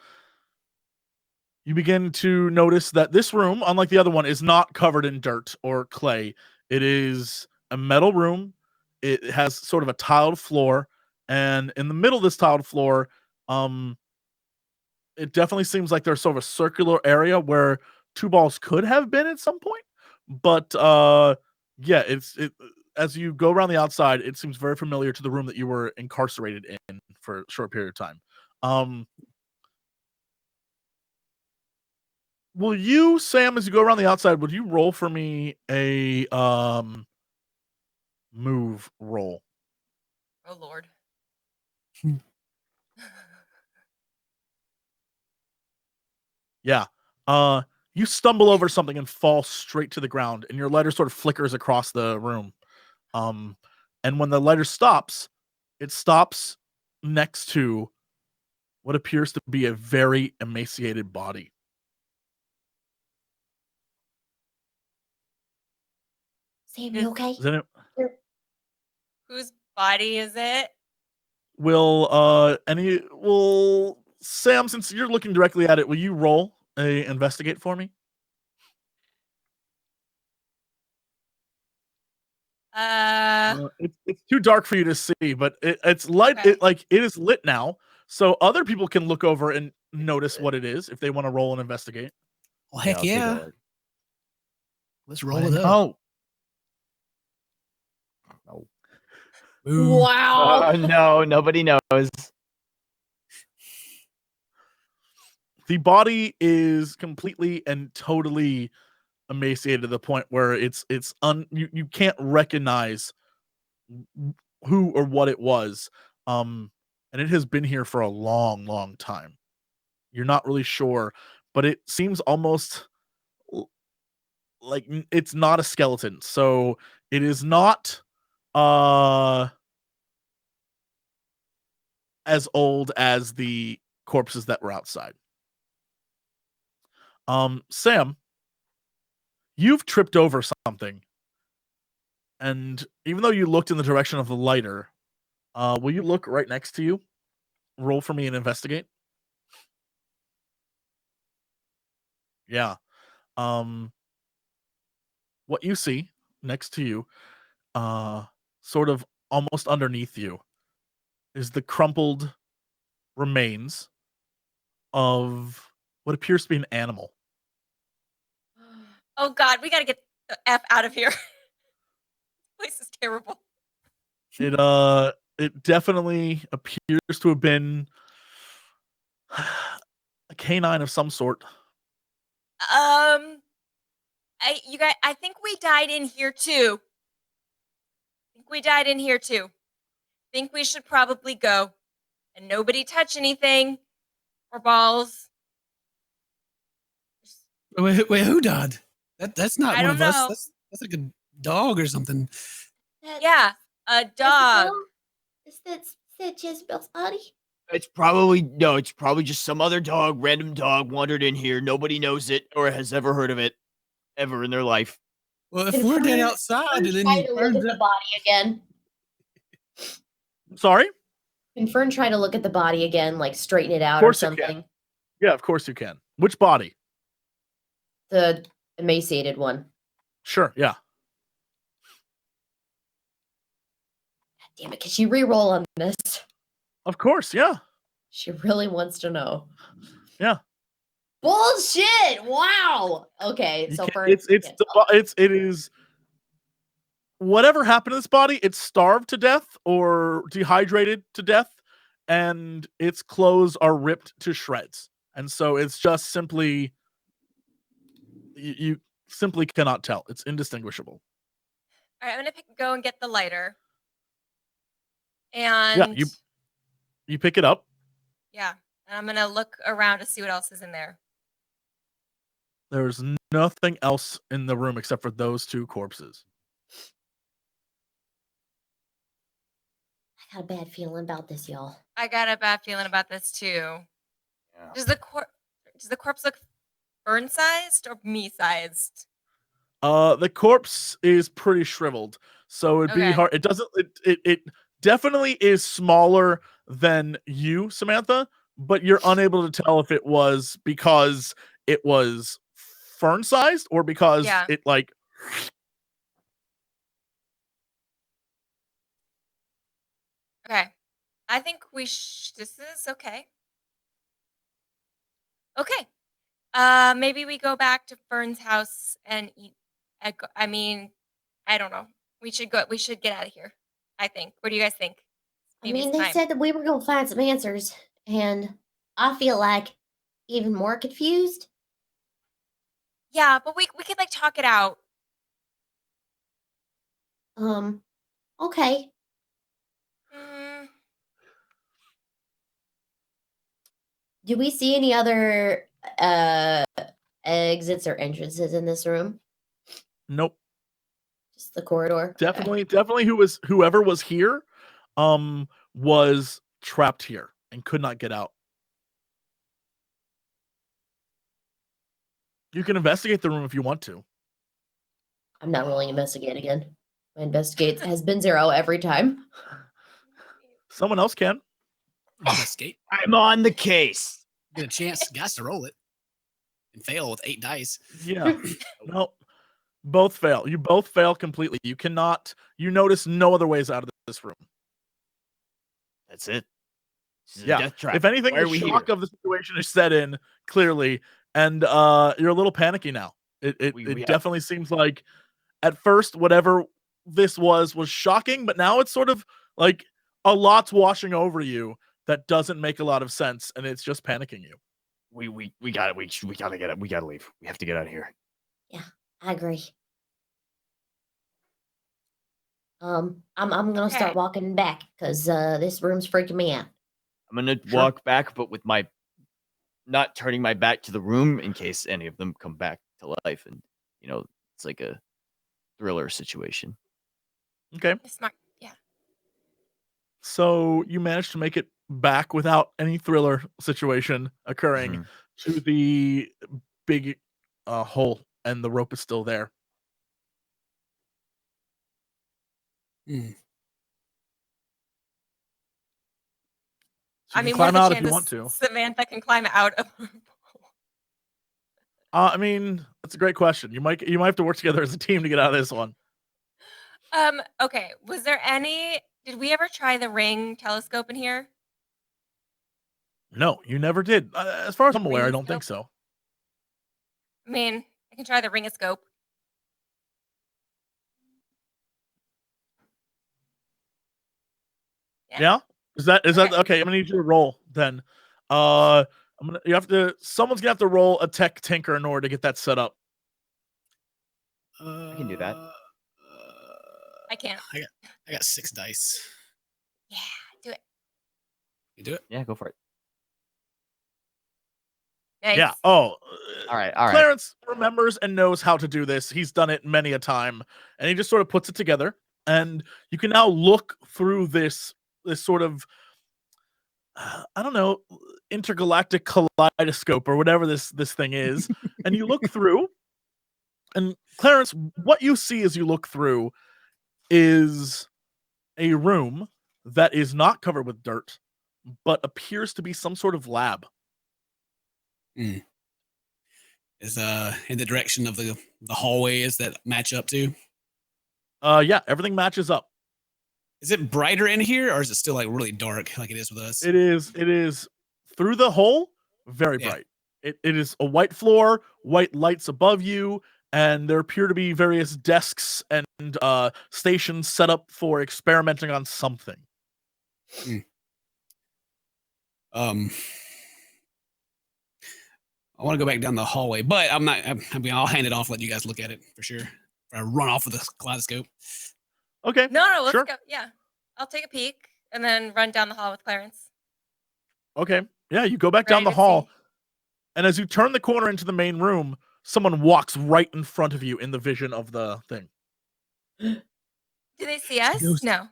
you begin to notice that this room, unlike the other one, is not covered in dirt or clay. It is a metal room. It has sort of a tiled floor, and in the middle of this tiled floor, it definitely seems like there's sort of a circular area where two balls could have been at some point. But yeah, it as you go around the outside, it seems very familiar to the room that you were incarcerated in for a short period of time. Will you, Sam, as you go around the outside, would you roll for me a move roll? Oh Lord. Yeah. You stumble over something and fall straight to the ground, and your lighter sort of flickers across the room. And when the lighter stops, it stops next to what appears to be a very emaciated body. Sam, you okay? Is it, Whose body is it? will Sam, since you're looking directly at it, will you roll a investigate for me? It's too dark for you to see, but it's light. Okay. It is lit now, so other people can look over and notice what it is if they want to roll and investigate. Well, heck I'll take yeah. it. Let's roll it up. Oh, Ooh. Wow. No, nobody knows. the body is completely and totally emaciated to the point where you can't recognize who or what it was. And it has been here for a long time. You're not really sure, but it seems almost like it's not a skeleton. So it is not as old as the corpses that were outside. Sam, you've tripped over something. And even though you looked in the direction of the lighter, will you look right next to you? Roll for me and investigate. Yeah. What you see next to you, sort of almost underneath you, is the crumpled remains of what appears to be an animal. Oh God, we gotta get the F out of here. This place is terrible. It definitely appears to have been a canine of some sort. I think we died in here too. Think we should probably go. And nobody touch anything or balls. Wait, who died? That's not I one don't of us. know. That's like a dog or something. Yeah, a dog. Is that Jezebel's body? It's probably just some other dog, random dog wandered in here. Nobody knows it or has ever heard of it ever in their life. Well, if we're dead outside and then try he to look burns at the up, body again. Sorry? Can Fern try to look at the body again, like straighten it out or course you can. something? Yeah, of course you can. Which body? The emaciated one. Sure, yeah. Damn it, can she re-roll on this? Of course, yeah. She really wants to know. Yeah. Bullshit! Wow. Okay, You so can't- Fern. it is whatever happened to this body, it's starved to death or dehydrated to death, and its clothes are ripped to shreds. And so it's just simply you simply cannot tell. It's indistinguishable. All right, I'm gonna go and get the lighter. Yeah, And you pick it up. yeah, and I'm gonna look around to see what else is in there. There's nothing else in the room except for those two corpses. I got a bad feeling about this, y'all. I got a bad feeling about this too. Yeah. Does the corpse look Fern sized or me sized? The corpse is pretty shriveled, so it'd be Okay. hard. It definitely is smaller than you, Samantha, but you're unable to tell if it was because it was fern sized or because Yeah. it like. Okay. I think this is okay. Okay. Maybe we go back to Fern's house and eat. I mean, I don't know. We should go. We should get out of here. I think. What do you guys think? I Maybe mean, it's they time. said that we were going to find some answers, and I feel like even more confused. Yeah, but we could like talk it out. Okay. Mm, Do we see any other exits or entrances in this room? Nope. Just the corridor? Okay. Definitely whoever was here was trapped here and could not get out. You can investigate the room if you want to. I'm not rolling investigate again. My investigate has been 0 every time. Someone else can. Investigate. I'm on the case. Get a chance, guys, to roll it and fail with 8 dice. Yeah. No. Both fail. You both fail completely. You cannot. You notice no other ways out of this room. That's it. This is a Yeah. death trap. If anything, Why the are we shock here? of the situation is set in clearly, and you're a little panicky now. It We have- definitely seems like at first whatever this was shocking, but now it's sort of like a lot's washing over you that doesn't make a lot of sense, and it's just panicking you. We gotta get it. We gotta leave. We have to get out of here. I agree. I'm gonna start Okay. walking back because this room's freaking me out. I'm gonna Sure. walk back, but with my not turning my back to the room in case any of them come back to life, and it's like a thriller situation. Okay. Smart. Yeah. So you managed to make it back without any thriller situation occurring Mhm. to the big hole, and the rope is still there. Hmm. So I you mean, can what are climb the out if you chances want to. Samantha can climb out of? I mean, that's a great question. You might have to work together as a team to get out of this one. Okay. Was there any? Did we ever try the ring telescope in here? No, you never did. As far as I'm aware, I Ring don't think scope? so. I mean, I can try the ringoscope. Yeah? Is that Okay. okay? I'm gonna need you to roll then. Someone's gonna have to roll a tech tinker in order to get that set up. I can do that. I can't. I got 6 dice. Yeah, do it. You do it? Yeah, go for it. Nice. Yeah. All right. Clarence remembers and knows how to do this. He's done it many a time, and he just sort of puts it together. And you can now look through this sort of I don't know, intergalactic kaleidoscope or whatever this thing is, and you look through. And Clarence, what you see as you look through is a room that is not covered with dirt, but appears to be some sort of lab. Is in the direction of the hallways that match up to? Yeah, everything matches up. Is it brighter in here, or is it still like really dark like it is with us? It is through the hole, very Yeah. bright. It is a white floor, white lights above you, and there appear to be various desks and stations set up for experimenting on something. I want to go back down the hallway, but I'm not. I'll hand it off, let you guys look at it for sure. I run off with the kaleidoscope. Okay. No, let's Sure. go. Yeah. I'll take a peek and then run down the hall with Clarence. Okay. Yeah, you go back down Ready the to hall, see. and as you turn the corner into the main room, someone walks right in front of you in the vision of the thing. Do they see us? knows. No.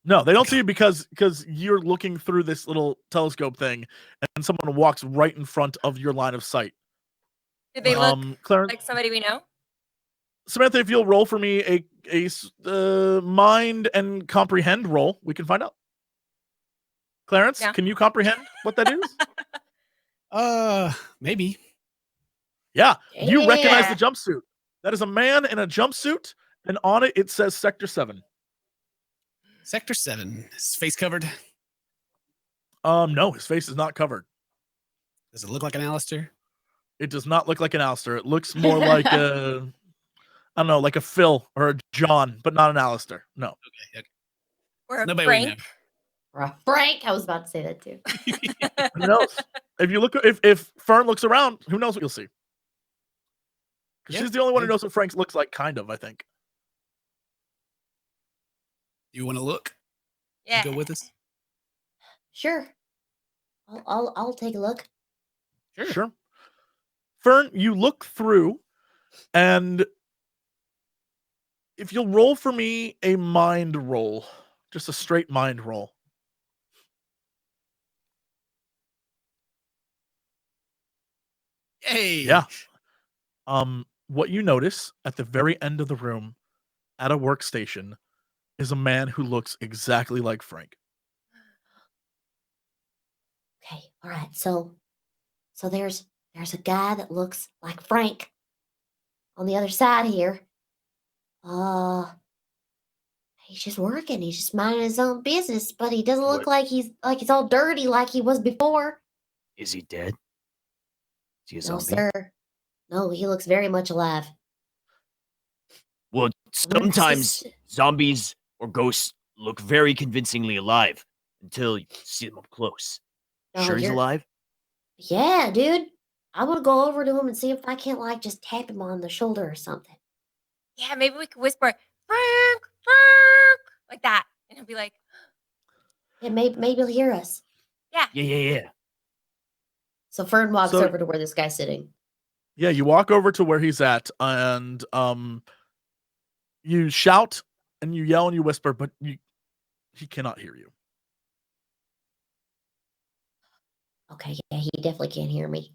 No, they don't see you because you're looking through this little telescope thing, and someone walks right in front of your line of sight. Did they look Clarence, like somebody we know? Samantha, if you'll roll for me a mind and comprehend roll, we can find out. Clarence, Yeah. can you comprehend what that is? Maybe. Yeah, you recognize Yeah. the jumpsuit. That is a man in a jumpsuit, and on it says Sector 7. Sector 7. His face covered. No, his face is not covered. Does it look like an Alistair? It does not look like an Alistair. It looks more like a, I don't know, like a Phil or a John, but not an Alistair. No. Okay. Or a Nobody we know. Frank? Frank, I was about to say that too. Who knows? If you look, if Fern looks around, who knows what you'll see? 'Cause Yeah, she's the only one who maybe. knows what Frank looks like, kind of, I think. You want to look? Yeah. Go with us? Sure. I'll take a look. Sure. Fern, you look through, and if you'll roll for me a mind roll, just a straight mind roll. Hey. Yeah. What you notice at the very end of the room at a workstation is a man who looks exactly like Frank. Okay, all right. So there's a guy that looks like Frank on the other side here. He's just working. He's just minding his own business, but he doesn't look What? like he's all dirty like he was before. Is he dead? Is he a No, zombie? sir. No, he looks very much alive. Well, Where's sometimes this- zombies or ghosts look very convincingly alive until you see them up close. No, Sure he's you're- alive? Yeah, dude. I would go over to him and see if I can't like just tap him on the shoulder or something. Yeah, maybe we could whisper, Frank, Frank, like that. And he'll be like, Yeah, maybe he'll hear us. yeah. Yeah. So Fern walks So- over to where this guy's sitting. Yeah, you walk over to where he's at, and you shout and you yell and you whisper, but he cannot hear you. Okay, yeah, he definitely can't hear me.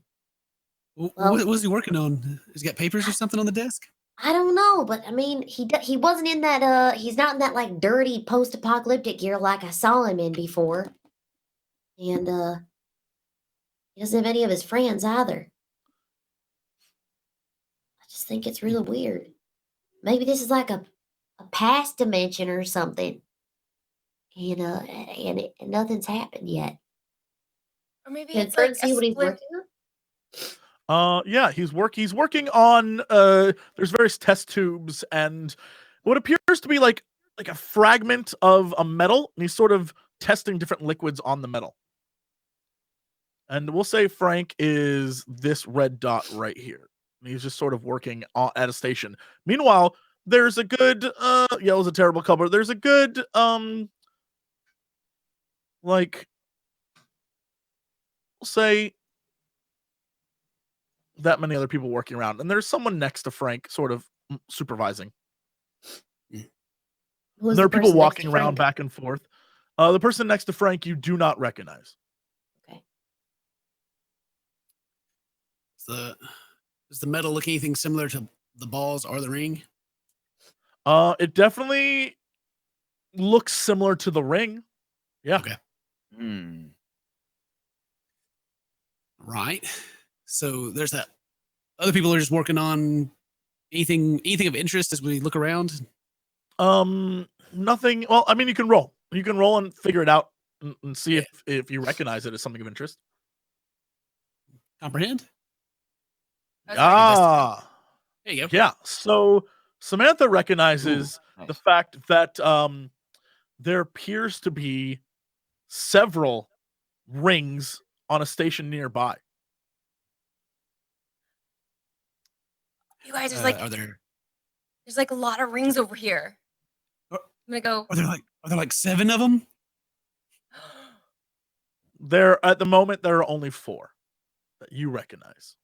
What Well- was he working on? Has he got papers or something on the desk? I don't know, but I mean, he wasn't in that he's not in that like dirty post-apocalyptic gear like I saw him in before. And he doesn't have any of his friends either. I just think it's really weird. Maybe this is like a past dimension or something. And nothing's happened yet. Or maybe Can it's Fern like see a what he's split. working on? Yeah, he's working on there's various test tubes and what appears to be like a fragment of a metal, and he's sort of testing different liquids on the metal. And we'll say Frank is this red dot right here. And he's just sort of working at a station. Meanwhile, there's a good yellow's a terrible color. There's a good like we'll say that many other people working around, and there's someone next to Frank sort of supervising. Who's There the are people person next walking to around Frank? back and forth. The person next to Frank you do not recognize. Okay. Does the metal look anything similar to the balls or the ring? It definitely looks similar to the ring. Yeah. Okay. Hmm. Right. So there's that. Other people are just working on anything of interest as we look around. Nothing. Well, I mean, you can roll. You can roll and figure it out and see if you recognize it as something of interest. Comprehend? Okay. Ah, There you go. yeah. So Samantha recognizes Nice. the fact that there appears to be several rings on a station nearby. You guys, Are there there's like a lot of rings over here. Are- I'm gonna go. are there like 7 of them? There at the moment there are only 4 that you recognize.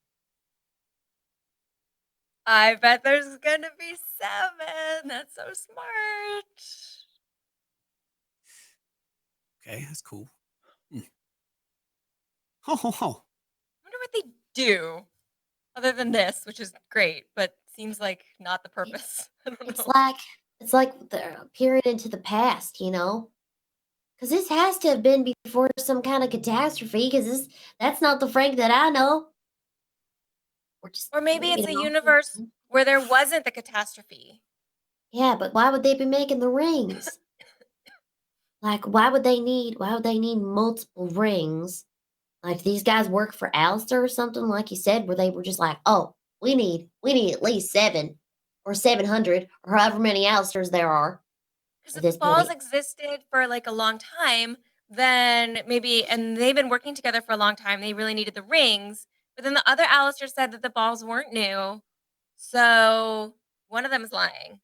I bet there's gonna be 7. That's so smart. Okay, that's cool. Ho ho ho. I wonder what they do other than this, which is great, but seems like not the purpose. I don't know. It's like they're peering into the past, you know? Because this has to have been before some kind of catastrophe, because that's not the Frank that I know. Or maybe it's a you know? universe where there wasn't the catastrophe. Yeah, but why would they be making the rings? Like, why would they need multiple rings? Like, these guys work for Alistairs or something, like you said, where they were just like, oh, we need at least 7 or 700 or however many Alistairs there are. Because At if this the balls point. existed for like a long time, then maybe, and they've been working together for a long time, they really needed the rings. But then the other Alistair said that the balls weren't new. So one of them is lying.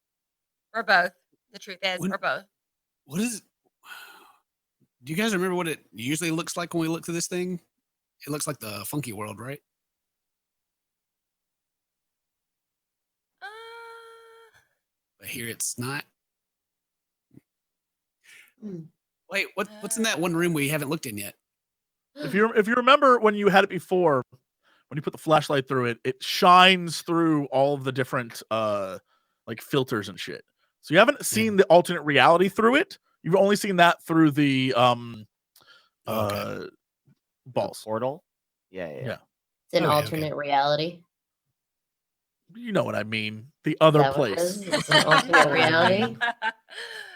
Or both. The truth is, When- or both. What is Do you guys remember what it usually looks like when we look through this thing? It looks like the funky world, right? Uh, But here it's not. Hmm. Wait, what's in that one room we haven't looked in yet? If you remember when you had it before, when you put the flashlight through it, it shines through all of the different like filters and shit. So you haven't seen the alternate reality through it. You've only seen that through the balls. The portal? Yeah. It's an alternate reality. You know what I mean. The other place. It's an alternate reality.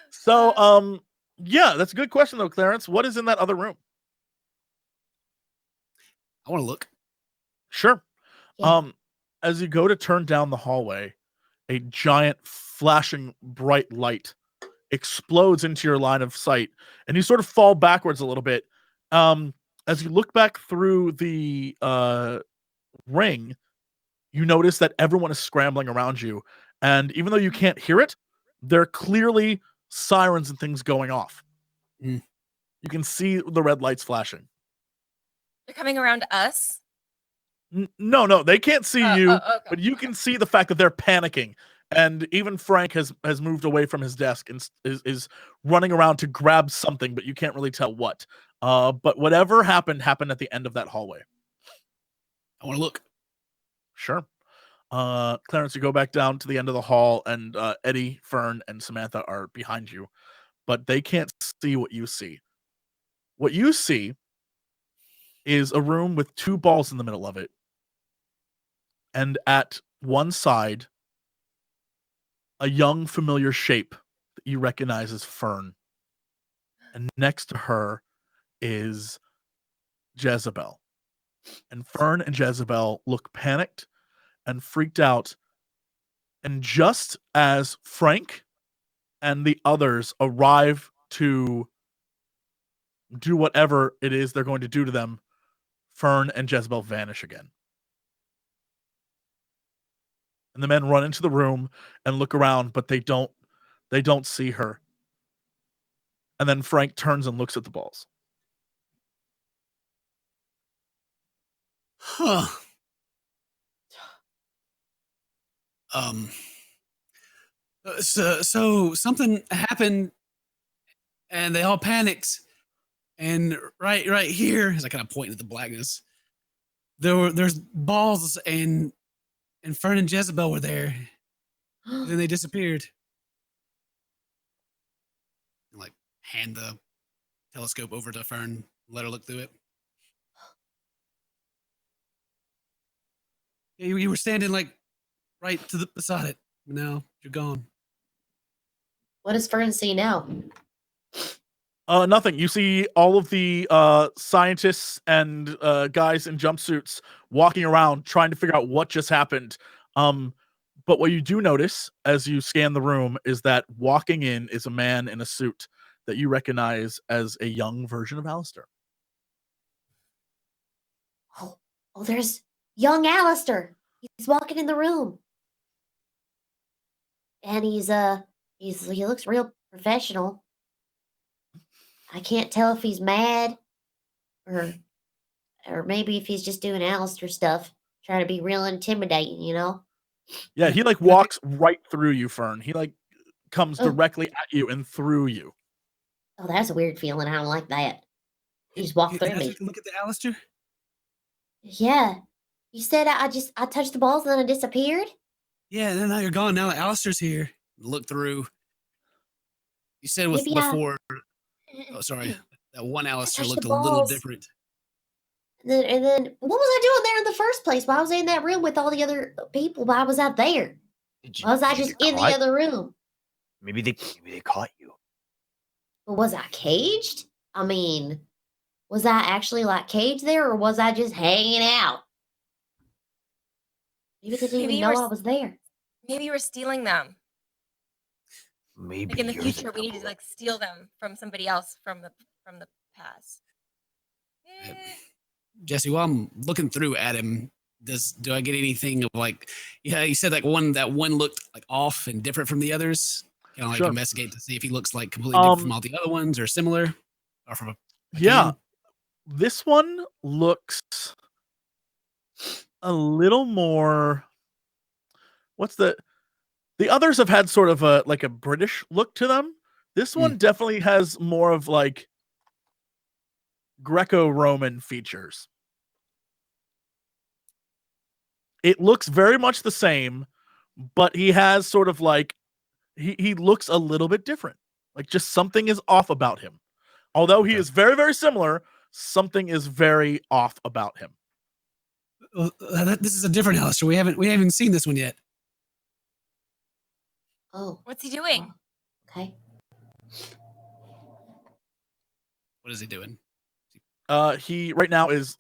So, yeah, that's a good question though, Clarence. What is in that other room? I want to look. Sure. Yeah. As you go to turn down the hallway, a giant flashing bright light explodes into your line of sight, and you sort of fall backwards a little bit. As you look back through the ring, you notice that everyone is scrambling around you, and even though you can't hear it, there are clearly sirens and things going off. You can see the red lights flashing. They're coming around us? No, they can't see you, okay. but you can see the fact that they're panicking. And even Frank has moved away from his desk and is running around to grab something, but you can't really tell what. But whatever happened at the end of that hallway. I want to look. Sure. Clarence, you go back down to the end of the hall, and Eddie, Fern, and Samantha are behind you, but they can't see what you see. What you see is a room with two balls in the middle of it. And at one side, a young familiar shape that you recognize as Fern. And next to her is Jezebel. And Fern and Jezebel look panicked and freaked out. And just as Frank and the others arrive to do whatever it is they're going to do to them, Fern and Jezebel vanish again. And the men run into the room and look around, but they don't see her. And then Frank turns and looks at the balls. Huh. So something happened, and they all panicked. And right here, as I kind of point at the blackness, there's balls, and Fern and Jezebel were there. And then they disappeared. And like hand the telescope over to Fern, let her look through it. Yeah, you were standing like right beside it. Now you're gone. What does Fern see now? Nothing. You see all of the scientists and guys in jumpsuits walking around trying to figure out what just happened. But what you do notice as you scan the room is that walking in is a man in a suit that you recognize as a young version of Alistair. Oh, there's young Alistair. He's walking in the room. And he looks real professional. I can't tell if he's mad or maybe if he's just doing Alistair stuff, trying to be real intimidating, you know? Yeah, he like walks right through you, Fern. He like comes directly at you and through you. Oh, that's a weird feeling. I don't like that. He just walked through me. Look at the Alistair. Yeah. You said I touched the balls and then I disappeared? Yeah, and then now you're gone. Now Alistair's here. Look through. You said before. Oh, sorry. That one Alistair looked a little different. And then what was I doing there in the first place? Why was I in that room with all the other people? Why was I there? Why was I just in the other room? Maybe they caught you. But was I caged? I mean, was I actually like caged there, or was I just hanging out? Maybe they didn't even know I was there. Maybe you were stealing them. Maybe like in the future, we need to like steal them from somebody else from the past. Jesse, while I'm looking through at him, do I get anything of like? Yeah, you said that one looked like off and different from the others. Kind of like investigate to see if he looks like completely different from all the other ones or similar, or from a this one looks a little more. What's the others have had sort of a British look to them. This one definitely has more of like Greco-Roman features. it looks very much the same, but he has sort of like he looks a little bit different. Like just something is off about him. Although he is very, very similar, something is very off about him. This is a different Alistair. We haven't seen this one yet. Oh, What's he doing? okay. What is he doing? He right now is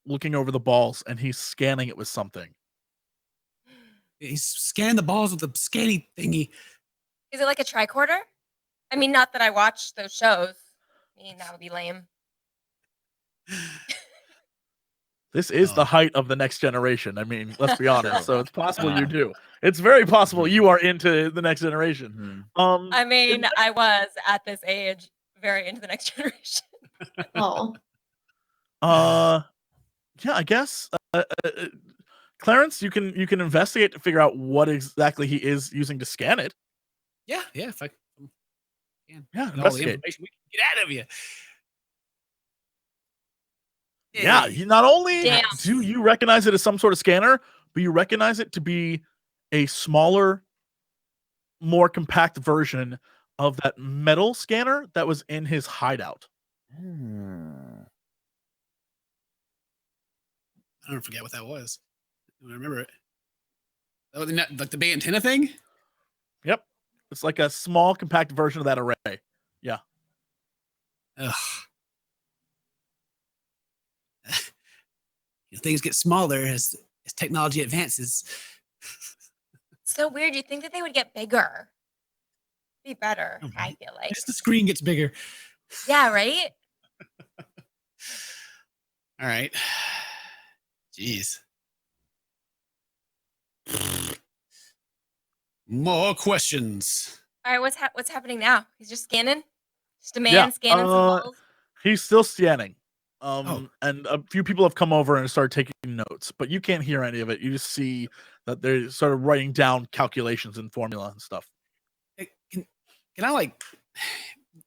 looking over the balls and he's scanning it with something. He's scanning the balls with the scanning thingy. Is it like a tricorder? I mean, not that I watch those shows. I mean, that would be lame. This is the height of the next generation. I mean, let's be honest. So it's possible you do. It's very possible you are into the next generation. I mean, I was at this age very into the next generation. Oh, yeah, I guess. Clarence, you can investigate to figure out what exactly he is using to scan it. Yeah. If I can. Yeah, All the investigate. information we can get out of you. Yeah, you not only Damn. do you recognize it as some sort of scanner, but you recognize it to be a smaller, more compact version of that metal scanner that was in his hideout. I don't forget what that was. I don't remember it. That was like the big antenna thing? Yep. It's like a small, compact version of that array. Yeah. Ugh. Things get smaller as technology advances. So weird. You'd think that they would get bigger. Be better, Okay. I feel like. Just the screen gets bigger. Yeah, right? All right. Jeez. More questions. All right, what's happening now? He's just scanning? Just a man Yeah, scanning some balls? He's still scanning. Oh. And a few people have come over and started taking notes, but you can't hear any of it. You just see that they're sort of writing down calculations and formula and stuff. Hey, Can I like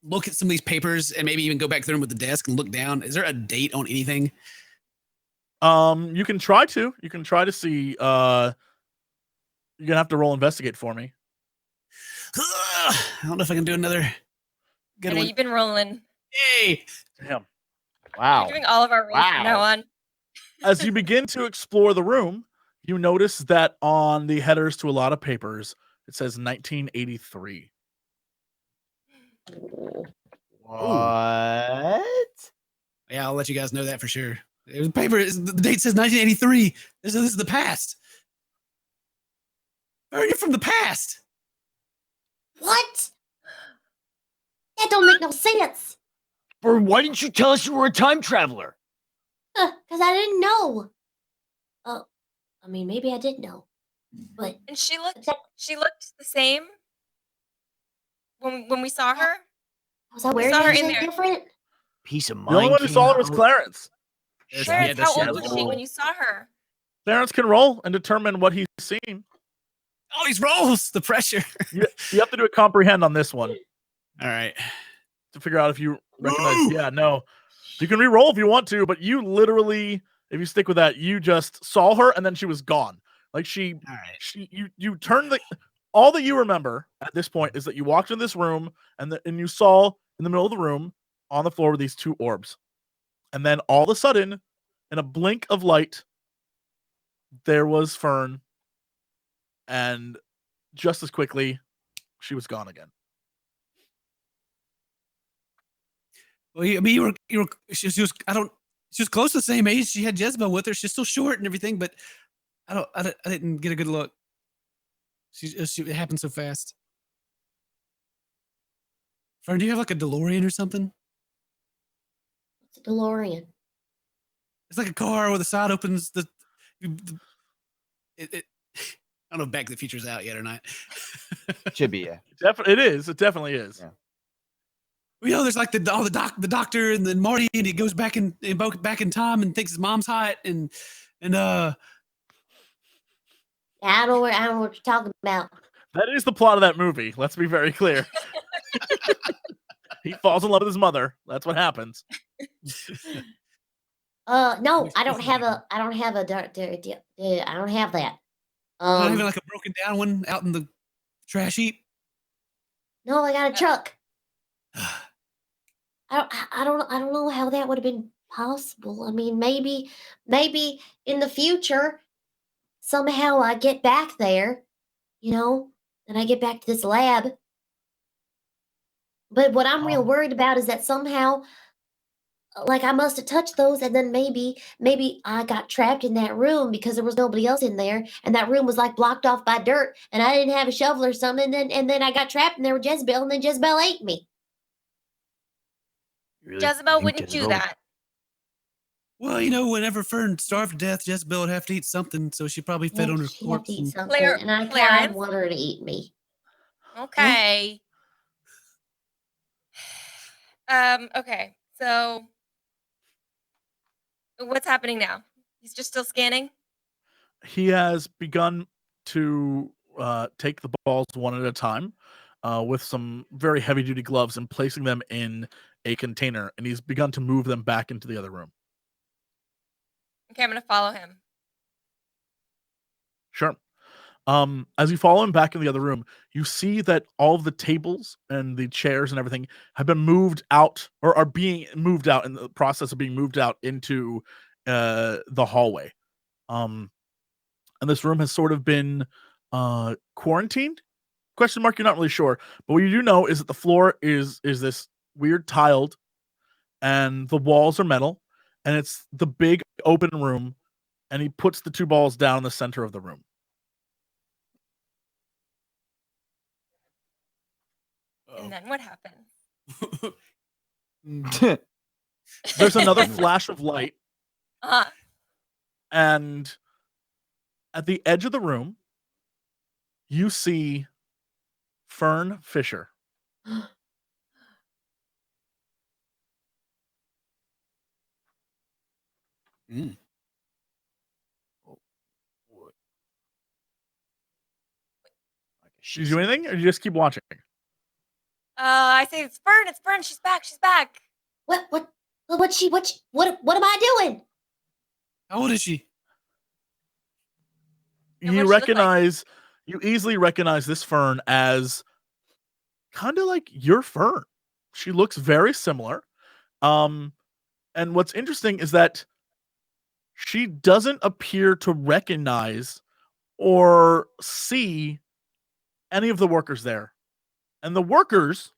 look at some of these papers and maybe even go back through them with the desk and look down? Is there a date on anything? You can try to. You can try to see. You're gonna have to roll investigate for me. I don't know if I can do another I good know one. you've been rolling. Yay! Damn. Wow. You're doing all of our rolls from now on. As you begin to explore the room, you notice that on the headers to a lot of papers, it says 1983. What? Yeah, I'll let you guys know that for sure. It was paper. The date says 1983. This is the past. You're from the past. what? That don't make no sense. Or why didn't you tell us you were a time traveler? Because I didn't know. I mean, maybe I did know, but And she looked that, the same when we saw her. was I wearing saw her in anything there. different? Piece of The only mind. one who came saw her was out. Clarence. Clarence, that's how the old was she when you saw her? Clarence can roll and determine what he's seen. All these rolls, the pressure. You have to do a comprehend on this one All right. to figure out if you recognize. Yeah, no. You can re-roll if you want to, but you literally, if you stick with that, you just saw her and then she was gone. Like All right. you turned the. All that you remember at this point is that you walked in this room and you saw in the middle of the room on the floor were these two orbs, and then all of a sudden, in a blink of light, there was Fern, and just as quickly, she was gone again. Well, I mean, you were. She was. She was close to the same age. She had Jezebel with her. She's still short and everything, but I didn't get a good look. It happened so fast. Fern, do you have like a DeLorean or something? It's a DeLorean. It's like a car where the side opens. I don't know if Back to the Future's out yet or not. Should be, yeah. It is. It definitely is. Yeah. You know, there's like the doctor and then Marty, and he goes back in time and thinks his mom's hot and I don't know what you're talking about. That is the plot of that movie. Let's be very clear. He falls in love with his mother. That's what happens. No, I don't Which have one? a. I don't have a. I don't have that. Not even like a broken down one out in the trash heap. No, I got a truck. I don't know how that would have been possible. I mean, maybe in the future, somehow I get back there, and I get back to this lab. But what I'm real worried about is that somehow, like, I must have touched those, and then maybe I got trapped in that room because there was nobody else in there, and that room was like blocked off by dirt, and I didn't have a shovel or something, and then I got trapped in there with Jezebel, and then Jezebel ate me. Really Jezebel think wouldn't do Jezebel- that. Well, whenever Fern starved to death, Jezebel would have to eat something, so she probably fed on her She'd have corpse. to eat and- something, and I kind Clarence? of want her to eat me. Okay. Okay. So what's happening now? He's just still scanning? He has begun to take the balls one at a time with some very heavy duty gloves and placing them in a container, and he's begun to move them back into the other room. Okay, I'm gonna follow him. Sure. As you follow him back in the other room, you see that all of the tables and the chairs and everything have been moved out, or are being moved out in the process of being moved out into the hallway. And this room has sort of been quarantined? Question mark, you're not really sure. But what you do know is that the floor is this weird tiled, and the walls are metal, and it's the big open room, and he puts the two balls down in the center of the room. And then what happens? There's another flash of light, Uh-huh. and at the edge of the room, you see Fern Fisher. Mm. Did you do anything, or you just keep watching? I say it's Fern, she's back. What am I doing? How old is she? And what You does she look like? recognize, you easily recognize this Fern as kind of like your Fern. She looks very similar. And what's interesting is that she doesn't appear to recognize or see any of the workers there. And the workers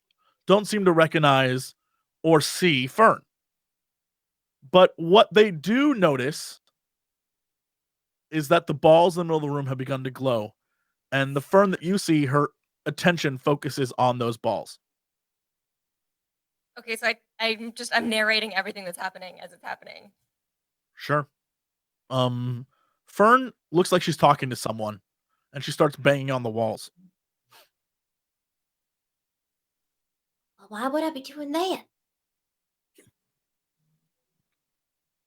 don't seem to recognize or see Fern. But what they do notice is that the balls in the middle of the room have begun to glow. And the Fern that you see, her attention focuses on those balls. Okay, so I'm narrating everything that's happening as it's happening. Sure. Fern looks like she's talking to someone, and she starts banging on the walls. Why would I be doing that?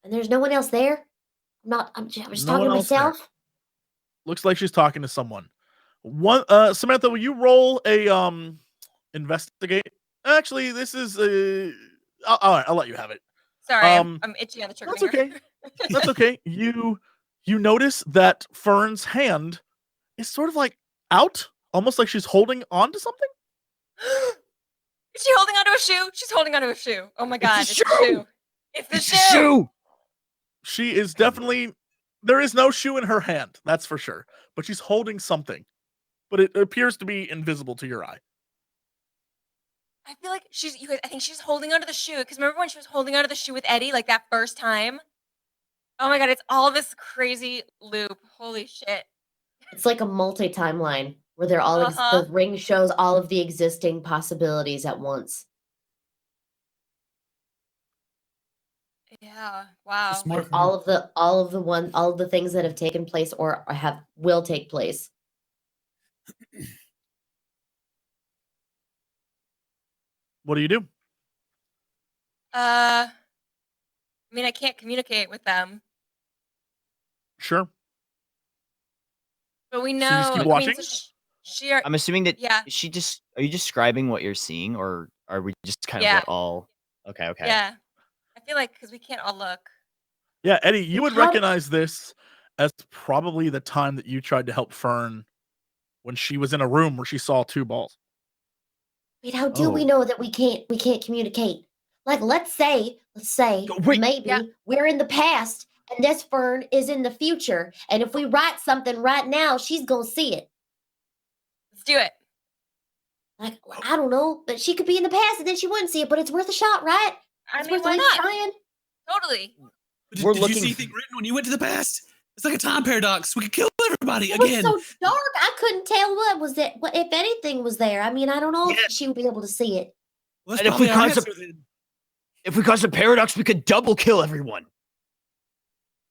And there's no one else there? I'm just No talking one to else there. myself? Looks like she's talking to someone. One, Samantha, will you roll a investigate? Actually, this is all right. I'll let you have it. Sorry, I'm itchy on the trigger That's finger. okay. That's okay. You notice that Fern's hand is sort of like out, almost like she's holding on to something. Is she holding onto a shoe? She's holding onto a shoe. Oh my god, It's it's a the shoe! shoe. It's the It's shoe. a shoe! She is definitely, there is no shoe in her hand, that's for sure. But she's holding something. But it appears to be invisible to your eye. I feel like I think she's holding onto the shoe. Because remember when she was holding onto the shoe with Eddie, like that first time? Oh my god, it's all this crazy loop. Holy shit. It's like a multi-timeline where they're all the ring shows all of the existing possibilities at once. Yeah. Wow. Smart. All of the things that have taken place or will take place. What do you do? I mean, I can't communicate with them, Sure. but we So know. you just keep I mean, watching? so I'm assuming that Yeah. is she just are you describing what you're seeing, or are we just kind Yeah. of all okay? Yeah. I feel like because we can't all look. Yeah, Eddie, you would How- recognize this as probably the time that you tried to help Fern when she was in a room where she saw 2 balls. Wait, how do we Oh. know that we can't communicate? Like, let's say Wait. maybe Yeah. we're in the past and this Fern is in the future, and if we write something right now, she's gonna see it. Let's do it. Like, I don't know, but she could be in the past and then she wouldn't see it, but it's worth a shot, right? I It's mean, worth why at least not? trying. Totally. Did, We're did you looking see anything written when you went to the past? It's like a time paradox. We could kill everybody It was again. so dark, I couldn't tell what was it, what if anything was there. I mean, I don't know Yeah. if she would be able to see it. Well, that's And if we probably our cause a- answer then. If we cause a paradox, we could double kill everyone.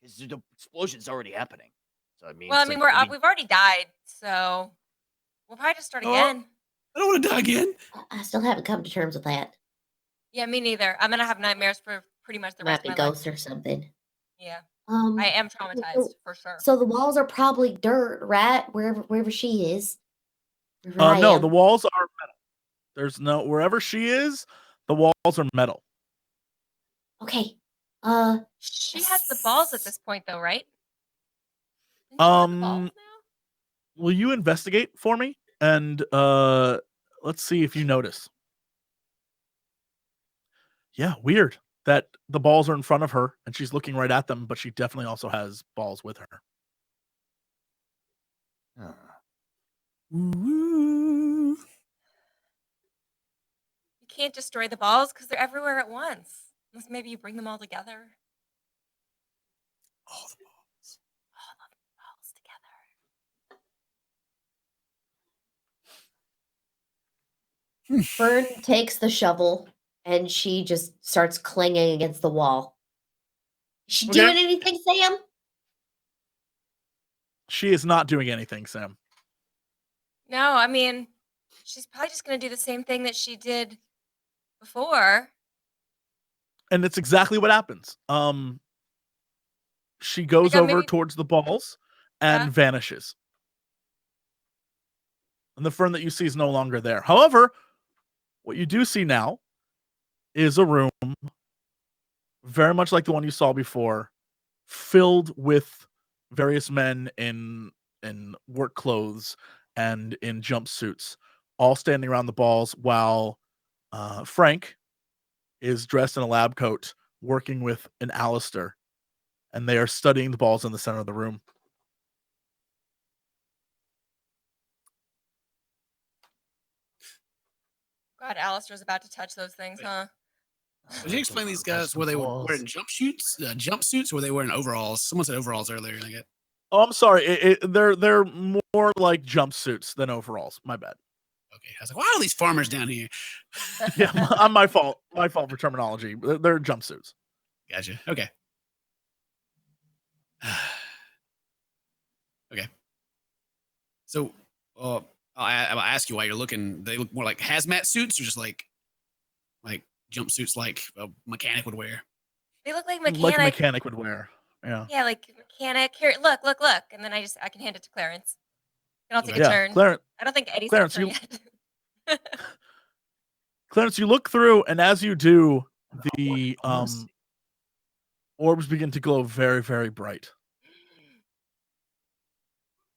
Because the explosion's already happening. So I mean, Well, I it's mean, like, we've already died, so we'll probably just start Oh. again. I don't want to die again. I still haven't come to terms with that. Yeah, me neither. I'm gonna have nightmares for pretty much the Might rest be of my life. ghosts or something. Yeah, Um, I am so- traumatized for sure. So the walls are probably dirt, right? Wherever she is. Wherever I No, am. the walls are metal. There's no wherever she is, the walls are metal. Okay. She has the balls at this point, though, right? Doesn't she have the balls now? Will you investigate for me? And let's see if you notice. Yeah, weird that the balls are in front of her and she's looking right at them, but she definitely also has balls with her. Ooh. You can't destroy the balls because they're everywhere at once. Unless maybe you bring them all together. All the balls. All of the balls together. Fern takes the shovel and she just starts clanging against the wall. Is she Okay. doing anything, Sam? She is not doing anything, Sam. No, I mean, she's probably just gonna do the same thing that she did before. And it's exactly what happens. She goes Like, over maybe- towards the balls and Yeah. vanishes. And the Fern that you see is no longer there. However, what you do see now is a room very much like the one you saw before, filled with various men in work clothes and in jumpsuits, all standing around the balls, while Frank is dressed in a lab coat, working with an Alistairs, and they are studying the balls in the center of the room. God, Alistairs about to touch those things, huh? Would you explain these guys were they wearing jumpsuits, or were they wearing overalls? Someone said overalls earlier. And I get Oh, I'm sorry. They're more like jumpsuits than overalls. My bad. okay. I was like, why are these farmers down here? Yeah, my fault. My fault for terminology. They're jumpsuits. Gotcha. Okay. Okay. So, I'll ask you why you're looking. They look more like hazmat suits, or just like jumpsuits, like a mechanic would wear. They look like Like a mechanic. mechanic would wear. Yeah. Yeah, like mechanic. Here, look. And then I can hand it to Clarence. And I'll take a Yeah. turn. Clarence, I don't think Eddie's Clarence, turn you- yet. Clarence, you look through, and as you do, the orbs begin to glow very, very bright.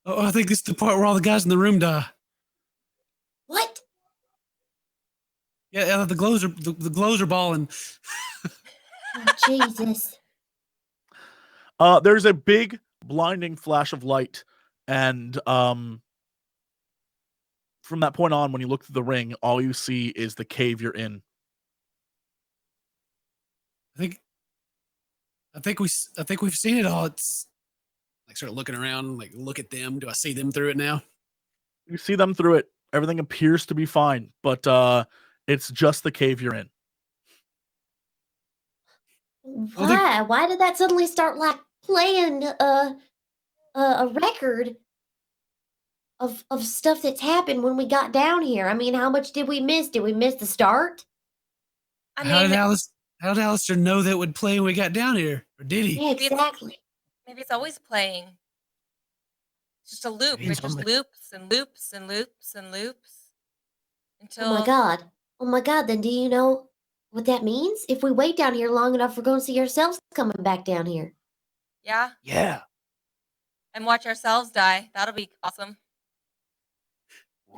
Oh, I think this is the part where all the guys in the room die. What? Yeah, the glows are balling. Oh, Jesus. There's a big blinding flash of light, and from that point on, when you look through the ring, all you see is the cave you're in. I think we've seen it all. It's like sort of looking around, like look at them. Do I see them through it now? You see them through it. Everything appears to be fine, but it's just the cave you're in. Why? Why did that suddenly start like playing a record of stuff that's happened when we got down here? I mean, how much did we miss? Did we miss the start? I How mean, did Alistair know that would play when we got down here? Or did he? Yeah, Maybe it's- exactly. maybe it's always playing. It's just a loop. Maybe It just somebody- loops and loops and loops and loops until. Oh my god. Oh my god, then do you know what that means? If we wait down here long enough, we're going to see ourselves coming back down here. Yeah, Yeah. and watch ourselves die. That'll be awesome.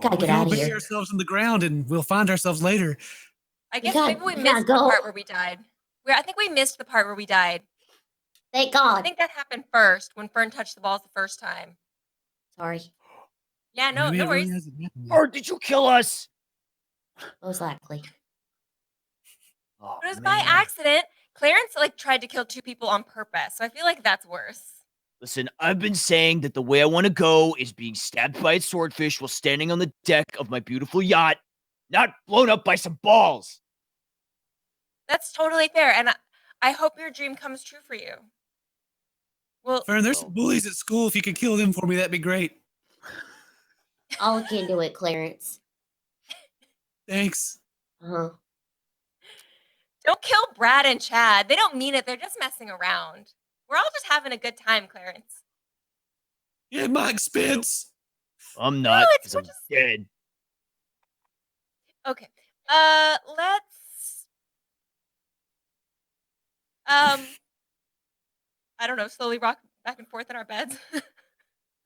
Gotta We get can all out of bury here. ourselves in the ground and we'll find ourselves later. I We guess gotta- maybe we we gotta missed the go. part where we died. I think we missed the part where we died. Thank I God. think that happened first when Fern touched the balls the first time. Sorry. Yeah, no, Maybe no it really worries. hasn't happened yet. Or did you kill us? Most likely. Oh, It was by man. accident. Clarence tried to kill 2 people on purpose, so I feel like that's worse. Listen, I've been saying that the way I want to go is being stabbed by a swordfish while standing on the deck of my beautiful yacht, not blown up by some balls. That's totally fair, and I hope your dream comes true for you. Well, Fern, there's some bullies at school. If you could kill them for me, that'd be great. I'll look into it, Clarence. Thanks. Uh-huh. don't kill Brad and Chad. They don't mean it. They're just messing around. We're all just having a good time, Clarence. Yeah, at my expense. I'm not, it's because I'm dead. Okay. Let's I don't know, slowly rock back and forth in our beds.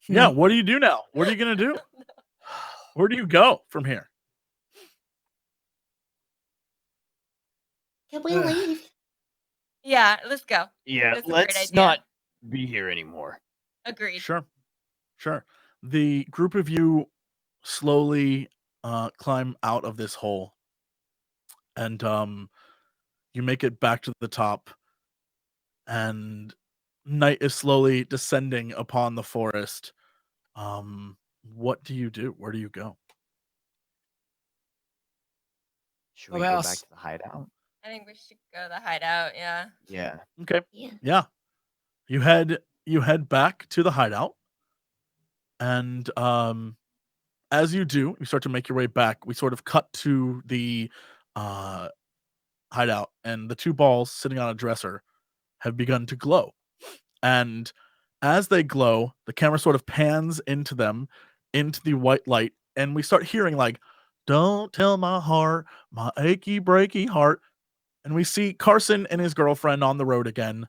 Yeah, what do you do now? What are you gonna do? Where do you go from here? Can we leave? Yeah, let's go. Yeah, That's a great let's idea. not be here anymore. Agreed. Sure. The group of you slowly climb out of this hole, and you make it back to the top, and night is slowly descending upon the forest. What do you do? Where do you go? Should we go back Clubhouse. to the hideout? I think we should go to the hideout, yeah. Yeah. Okay. Yeah. Yeah. You head back to the hideout, and as you do, you start to make your way back. We sort of cut to the hideout, and the 2 balls sitting on a dresser have begun to glow. And as they glow, the camera sort of pans into them, into the white light, and we start hearing "Don't tell my heart, my achy breaky heart." And we see Carson and his girlfriend on the road again,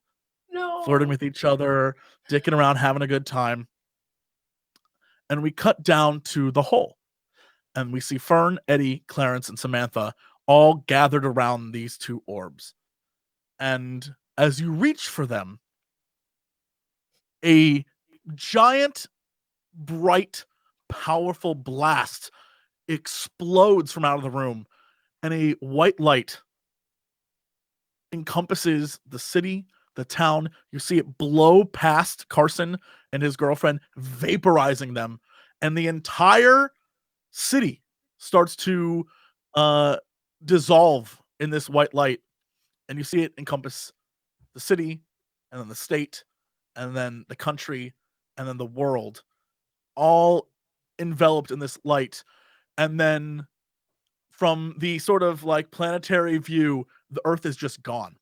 flirting with each other, dicking around, having a good time. And we cut down to the hole, and we see Fern, Eddie, Clarence, and Samantha all gathered around these 2 orbs. And as you reach for them, a giant, bright, powerful blast explodes from out of the room, and a white light encompasses the city, the town. You see it blow past Carson and his girlfriend, vaporizing them, and the entire city starts to dissolve in this white light, and you see it encompass the city, and then the state, and then the country, and then the world, all enveloped in this light. And then from the sort of planetary view, the Earth is just gone.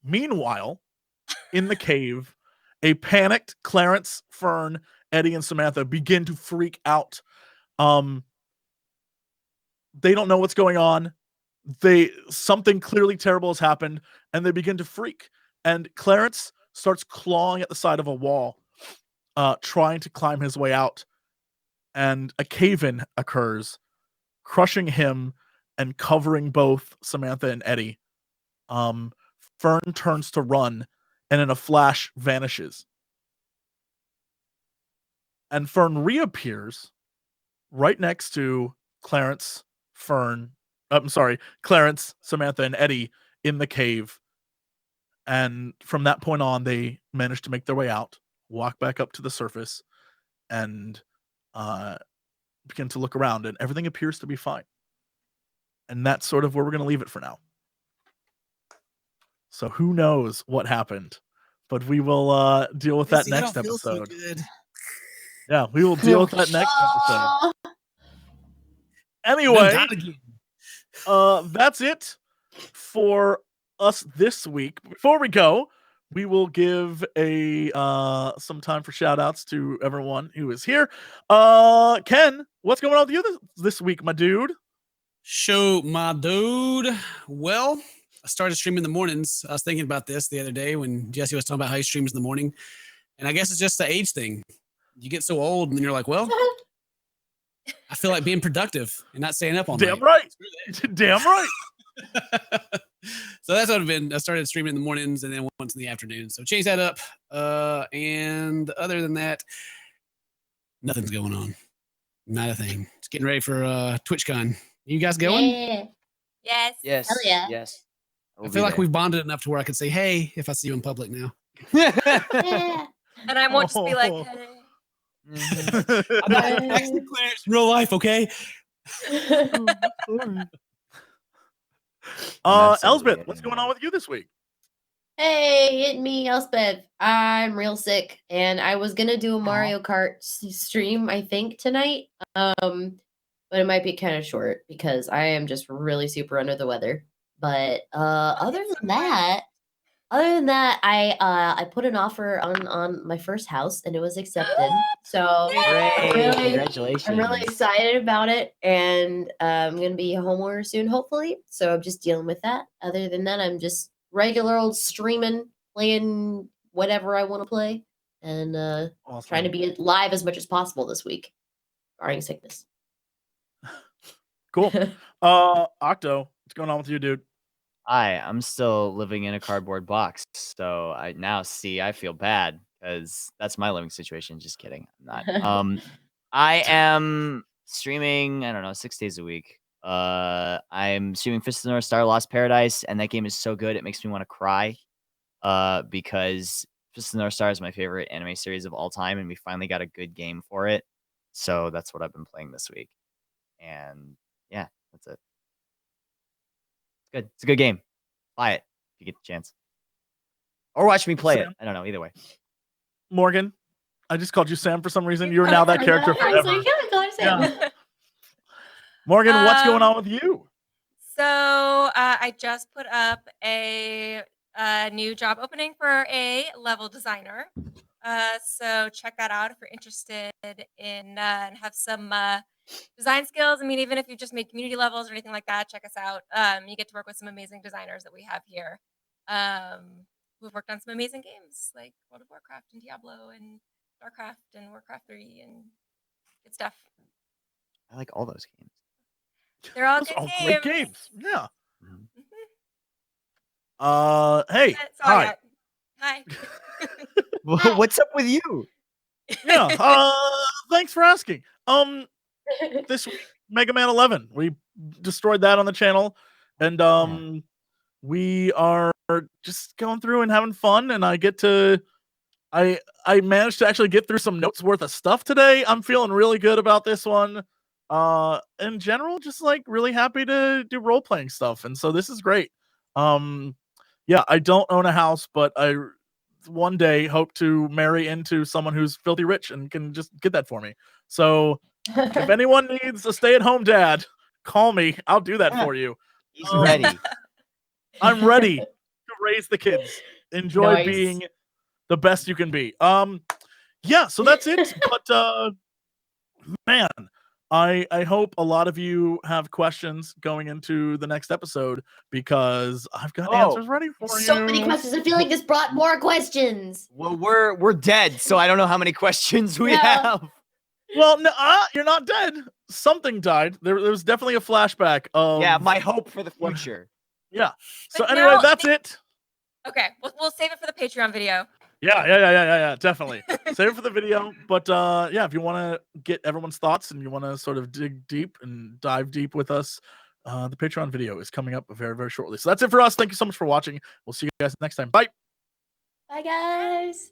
Meanwhile, in the cave, a panicked Clarence, Fern, Eddie, and Samantha begin to freak out. They don't know what's going on. Something clearly terrible has happened, and they begin to freak. And Clarence starts clawing at the side of a wall, trying to climb his way out. And a cave-in occurs, crushing him and covering both Samantha and Eddie. Fern turns to run, and in a flash vanishes. And Fern reappears right next to Clarence, Clarence, Samantha, and Eddie in the cave. And from that point on, they manage to make their way out, walk back up to the surface, and begin to look around, and everything appears to be fine. And that's sort of where we're going to leave it for now. So who knows what happened, but we will deal with that See, I next don't feel so episode. good. Yeah, we will deal with that next episode. Oh, Anyway, Not again. that's it for us this week. Before we go, we will give some time for shout outs to everyone who is here. Ken, what's going on with you this week, my dude? My dude. Well, started streaming in the mornings. I was thinking about this the other day when Jesse was talking about how he streams in the morning. And I guess it's just the age thing. You get so old and then you're like, well, I feel like being productive and not staying up all night. Damn right. Damn right. So that's what I've been. I started streaming in the mornings and then once in the afternoon. So change that up. And other than that, nothing's going on. Not a thing. Just getting ready for TwitchCon. You guys going? Yeah. Yes. Yes. Hell yeah. Yes. I feel like we've bonded enough to where I can say, hey, if I see you in public now. Yeah. And I won't just be like, Oh. hey. I'm not actually Clarence in real life, okay? Elspeth, what's going on with you this week? Hey, hit me, Elspeth. I'm real sick, and I was gonna do a Mario Kart stream, I think, tonight. But it might be kind of short because I am just really super under the weather. But other than that, I put an offer on my first house and it was accepted. So Congratulations. I'm really excited about it, and I'm gonna be a homeowner soon, hopefully. So I'm just dealing with that. Other than that, I'm just regular old streaming, playing whatever I want to play, and Awesome. trying to be live as much as possible this week, barring sickness. Cool. Octo, what's going on with you, dude? I'm still living in a cardboard box. So I feel bad because that's my living situation. Just kidding. I'm not. I am streaming, I don't know, 6 days a week. I'm streaming Fist of the North Star Lost Paradise, and that game is so good it makes me want to cry. Because Fist of the North Star is my favorite anime series of all time, and we finally got a good game for it. So that's what I've been playing this week. And yeah, that's it. It's good. It's a good game. Buy it if you get the chance. Or watch me play it. I don't know. Either way. Morgan, I just called you Sam for some reason. You're now that character I was forever. like, yeah, go Sam. Yeah. Morgan, what's going on with you? So I just put up a new job opening for a level designer. So check that out if you're interested in and have some design skills. I mean, even if you just made community levels or anything like that, check us out. You get to work with some amazing designers that we have here, who've worked on some amazing games like World of Warcraft and Diablo and StarCraft and Warcraft 3 and good stuff. I like all those games. They're all Those good are all games. great games. Yeah. Mhm. Hey. That's all I Hi. got. Hi. What's up with you? Yeah. Thanks for asking. This week, Mega Man 11. We destroyed that on the channel, and we are just going through and having fun. And I managed to actually get through some notes worth of stuff today. I'm feeling really good about this one. In general, just like really happy to do role playing stuff, and so this is great. Yeah, I don't own a house, but I one day hope to marry into someone who's filthy rich and can just get that for me. So if anyone needs a stay-at-home dad, call me. I'll do that for you. He's ready. I'm ready to raise the kids. Enjoy Nice. being the best you can be. Yeah, so that's it. But man, I hope a lot of you have questions going into the next episode because I've got answers ready for you. So many questions. I feel like this brought more questions. Well, we're dead, so I don't know how many questions we Yeah. have. Well, no, you're not dead. Something died. There was definitely a flashback of Yeah, my hope for the future. Yeah. So But anyway, now that's it. Okay, we'll save it for the Patreon video. Yeah, definitely. Save it for the video. But yeah, if you want to get everyone's thoughts and you want to sort of dig deep and dive deep with us, the Patreon video is coming up very, very shortly. So that's it for us. Thank you so much for watching. We'll see you guys next time. Bye. Bye, guys.